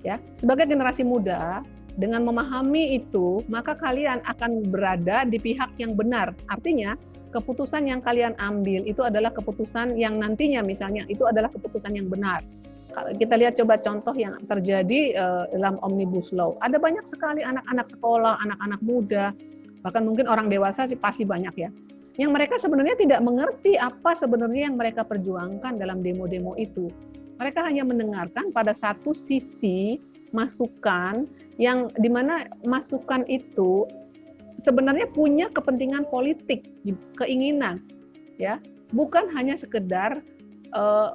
ya. Sebagai generasi muda, dengan memahami itu maka kalian akan berada di pihak yang benar. Artinya keputusan yang kalian ambil itu adalah keputusan yang nantinya misalnya itu adalah keputusan yang benar. Kita lihat coba contoh yang terjadi dalam Omnibus Law. Ada banyak sekali anak-anak sekolah, anak-anak muda, bahkan mungkin orang dewasa sih pasti banyak ya, yang mereka sebenarnya tidak mengerti apa sebenarnya yang mereka perjuangkan dalam demo-demo itu. Mereka hanya mendengarkan pada satu sisi masukan yang dimana masukan itu sebenarnya punya kepentingan politik, keinginan, ya, bukan hanya sekedar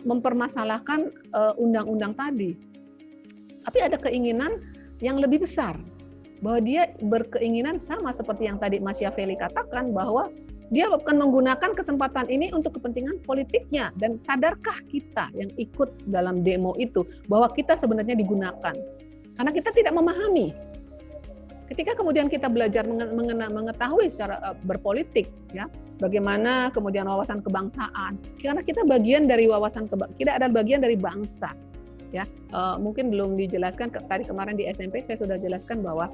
mempermasalahkan undang-undang tadi, tapi ada keinginan yang lebih besar, bahwa dia berkeinginan sama seperti yang tadi Machiavelli katakan, bahwa dia akan menggunakan kesempatan ini untuk kepentingan politiknya. Dan sadarkah kita yang ikut dalam demo itu bahwa kita sebenarnya digunakan? Karena kita tidak memahami. ketika kemudian kita belajar mengetahui secara berpolitik, ya, bagaimana kemudian wawasan kebangsaan, karena kita bagian dari kita ada bagian dari bangsa, ya. Mungkin belum dijelaskan tadi kemarin di SMP saya sudah jelaskan bahwa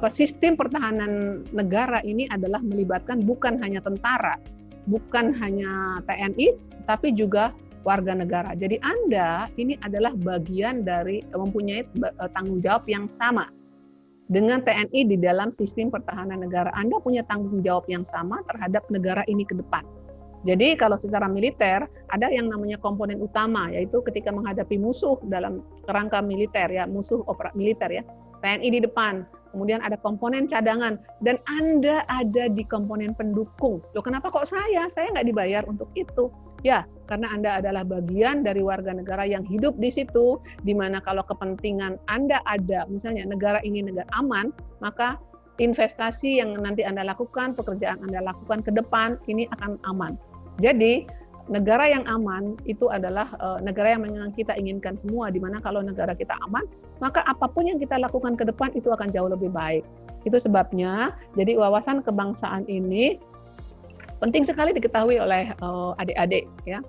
sistem pertahanan negara ini adalah melibatkan bukan hanya tentara, bukan hanya TNI, tapi juga warga negara. Jadi Anda ini adalah bagian dari mempunyai tanggung jawab yang sama dengan TNI di dalam sistem pertahanan negara. Anda punya tanggung jawab yang sama terhadap negara ini ke depan. Jadi kalau secara militer ada yang namanya komponen utama, yaitu ketika menghadapi musuh dalam kerangka militer, ya, musuh militer, ya, TNI di depan. Kemudian ada komponen cadangan, dan Anda ada di komponen pendukung. Loh, kenapa kok saya nggak dibayar untuk itu? Ya, karena Anda adalah bagian dari warga negara yang hidup di situ, di mana kalau kepentingan Anda ada, misalnya negara ini negara aman, maka investasi yang nanti Anda lakukan, pekerjaan Anda lakukan ke depan, ini akan aman. Jadi, negara yang aman itu adalah negara yang kita inginkan semua, di mana kalau negara kita aman, maka apapun yang kita lakukan ke depan itu akan jauh lebih baik. Itu sebabnya, jadi wawasan kebangsaan ini penting sekali diketahui oleh adik-adik, ya,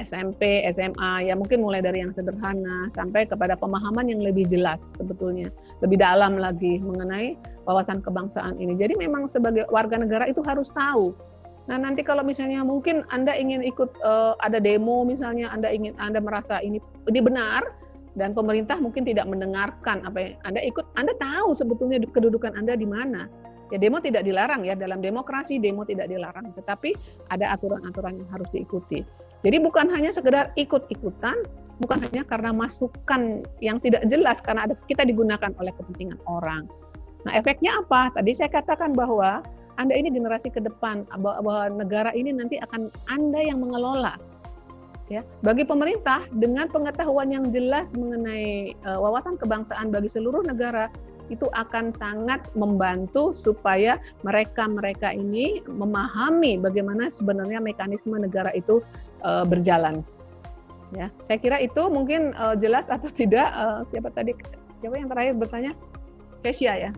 SMP, SMA, ya mungkin mulai dari yang sederhana sampai kepada pemahaman yang lebih jelas sebetulnya, lebih dalam lagi mengenai wawasan kebangsaan ini. Jadi memang sebagai warga negara itu harus tahu. Nah, nanti kalau misalnya mungkin Anda ingin ikut ada demo misalnya, Anda merasa ini benar dan pemerintah mungkin tidak mendengarkan apa yang Anda ikut, Anda tahu sebetulnya kedudukan Anda di mana. Ya, demo tidak dilarang, ya, dalam demokrasi demo tidak dilarang, tetapi ada aturan-aturan yang harus diikuti. Jadi bukan hanya sekedar ikut-ikutan, bukan hanya karena masukan yang tidak jelas karena kita digunakan oleh kepentingan orang. Nah, efeknya apa? Tadi saya katakan bahwa Anda ini generasi ke depan, bahwa negara ini nanti akan Anda yang mengelola. Ya, bagi pemerintah dengan pengetahuan yang jelas mengenai wawasan kebangsaan bagi seluruh negara itu akan sangat membantu supaya mereka ini memahami bagaimana sebenarnya mekanisme negara itu berjalan. Ya, saya kira itu mungkin jelas atau tidak. Siapa yang terakhir bertanya? Kesia, ya.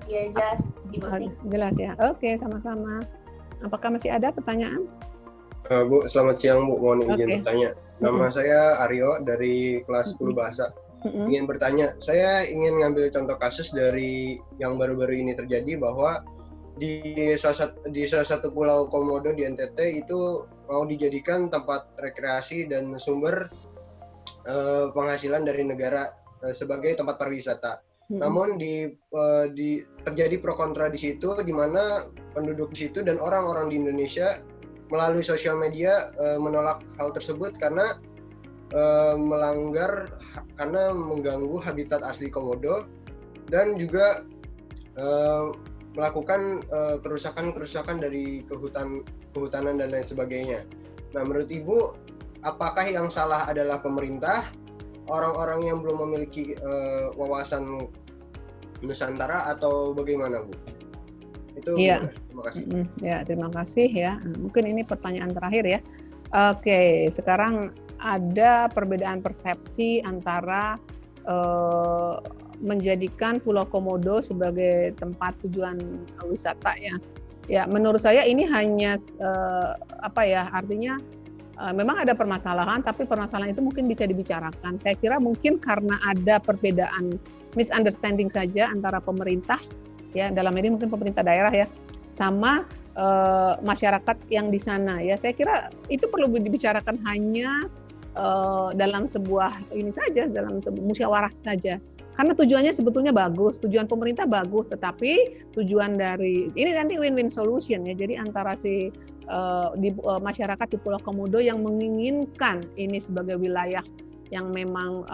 Ya, jelas, Ibu.
Jelas, ya. Oke, sama-sama. Apakah masih ada pertanyaan?
Bu, selamat siang, Bu. Mohon izin bertanya. Nama saya Aryo dari kelas 10 bahasa. Ingin bertanya, saya ingin ngambil contoh kasus dari yang baru-baru ini terjadi bahwa di salah satu pulau Komodo di NTT itu mau dijadikan tempat rekreasi dan sumber penghasilan dari negara sebagai tempat pariwisata. Namun terjadi pro kontra di situ, di mana penduduk di situ dan orang-orang di Indonesia melalui sosial media menolak hal tersebut karena melanggar, karena mengganggu habitat asli Komodo dan juga melakukan kerusakan dari kehutanan dan lain sebagainya. Nah, menurut Ibu, apakah yang salah adalah pemerintah, orang-orang yang belum memiliki wawasan Nusantara, atau bagaimana, Bu? Itu
ya.
Terima kasih.
Ya, terima kasih, ya. Mungkin ini pertanyaan terakhir, ya. Oke, sekarang ada perbedaan persepsi antara menjadikan Pulau Komodo sebagai tempat tujuan wisata, ya. Ya, menurut saya ini hanya artinya memang ada permasalahan, tapi permasalahan itu mungkin bisa dibicarakan. Saya kira mungkin karena ada perbedaan misunderstanding saja antara pemerintah, ya, dalam ini mungkin pemerintah daerah, ya, sama masyarakat yang di sana, ya. Saya kira itu perlu dibicarakan hanya dalam sebuah ini saja, dalam sebuah musyawarah saja. Karena tujuannya sebetulnya bagus, tujuan pemerintah bagus, tetapi tujuan dari ini nanti win-win solution, ya. Jadi antara masyarakat di Pulau Komodo yang menginginkan ini sebagai wilayah yang memang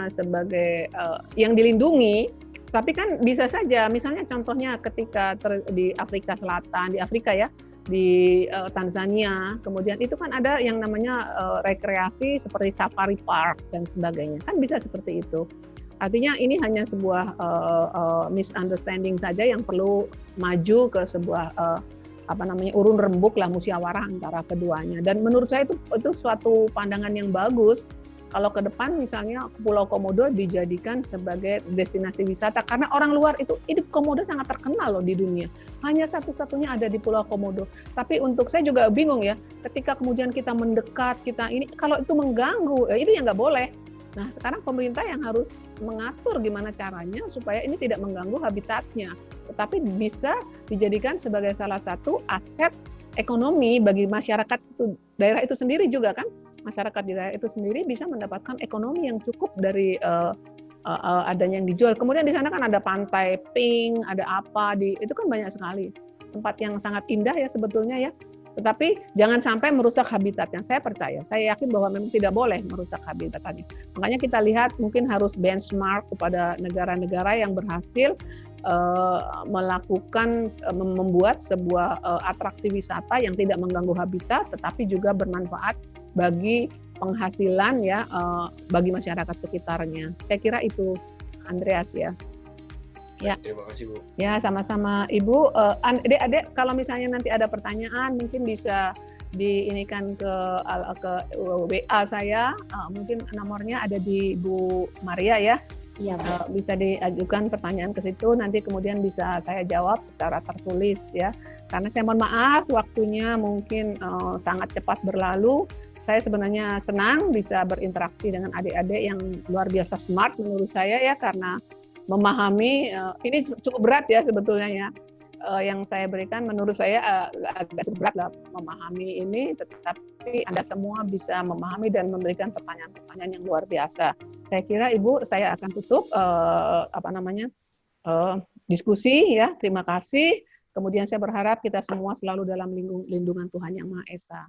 sebagai yang dilindungi, tapi kan bisa saja, misalnya contohnya ketika di Afrika Selatan, di Tanzania, kemudian itu kan ada yang namanya rekreasi seperti safari park dan sebagainya, kan bisa seperti itu. Artinya ini hanya sebuah misunderstanding saja yang perlu maju ke sebuah urun rembuk lah, musyawarah antara keduanya. Dan menurut saya itu suatu pandangan yang bagus kalau ke depan misalnya Pulau Komodo dijadikan sebagai destinasi wisata, karena orang luar itu Komodo sangat terkenal loh di dunia. Hanya satu-satunya ada di Pulau Komodo. Tapi untuk saya juga bingung ya, ketika kemudian kita mendekat, kita ini kalau itu mengganggu, itu yang nggak boleh. Nah, sekarang pemerintah yang harus mengatur gimana caranya supaya ini tidak mengganggu habitatnya, tetapi bisa dijadikan sebagai salah satu aset ekonomi bagi masyarakat itu, daerah itu sendiri juga kan. Masyarakat di daerah itu sendiri bisa mendapatkan ekonomi yang cukup dari adanya yang dijual. Kemudian di sana kan ada pantai pink, ada apa, itu kan banyak sekali tempat yang sangat indah ya sebetulnya ya. Tetapi jangan sampai merusak habitatnya. Saya percaya, saya yakin bahwa memang tidak boleh merusak habitatnya. Makanya kita lihat mungkin harus benchmark kepada negara-negara yang berhasil membuat sebuah atraksi wisata yang tidak mengganggu habitat, tetapi juga bermanfaat bagi penghasilan ya bagi masyarakat sekitarnya. Saya kira itu, Andreas ya. Ya.
Terima kasih Bu.
Ya, sama-sama Ibu. Adik-adik kalau misalnya nanti ada pertanyaan mungkin bisa diinikan ke WA saya. Mungkin nomornya ada di Bu Maria ya.
Iya,
bisa diajukan pertanyaan ke situ, nanti kemudian bisa saya jawab secara tertulis ya. Karena saya mohon maaf waktunya mungkin sangat cepat berlalu. Saya sebenarnya senang bisa berinteraksi dengan adik-adik yang luar biasa smart menurut saya ya, karena memahami ini cukup berat ya sebetulnya ya. Yang saya berikan menurut saya agak cukup berat lah memahami ini, tetapi Anda semua bisa memahami dan memberikan pertanyaan-pertanyaan yang luar biasa. Saya kira Ibu, saya akan tutup diskusi ya. Terima kasih. Kemudian saya berharap kita semua selalu dalam lindungan Tuhan Yang Maha Esa.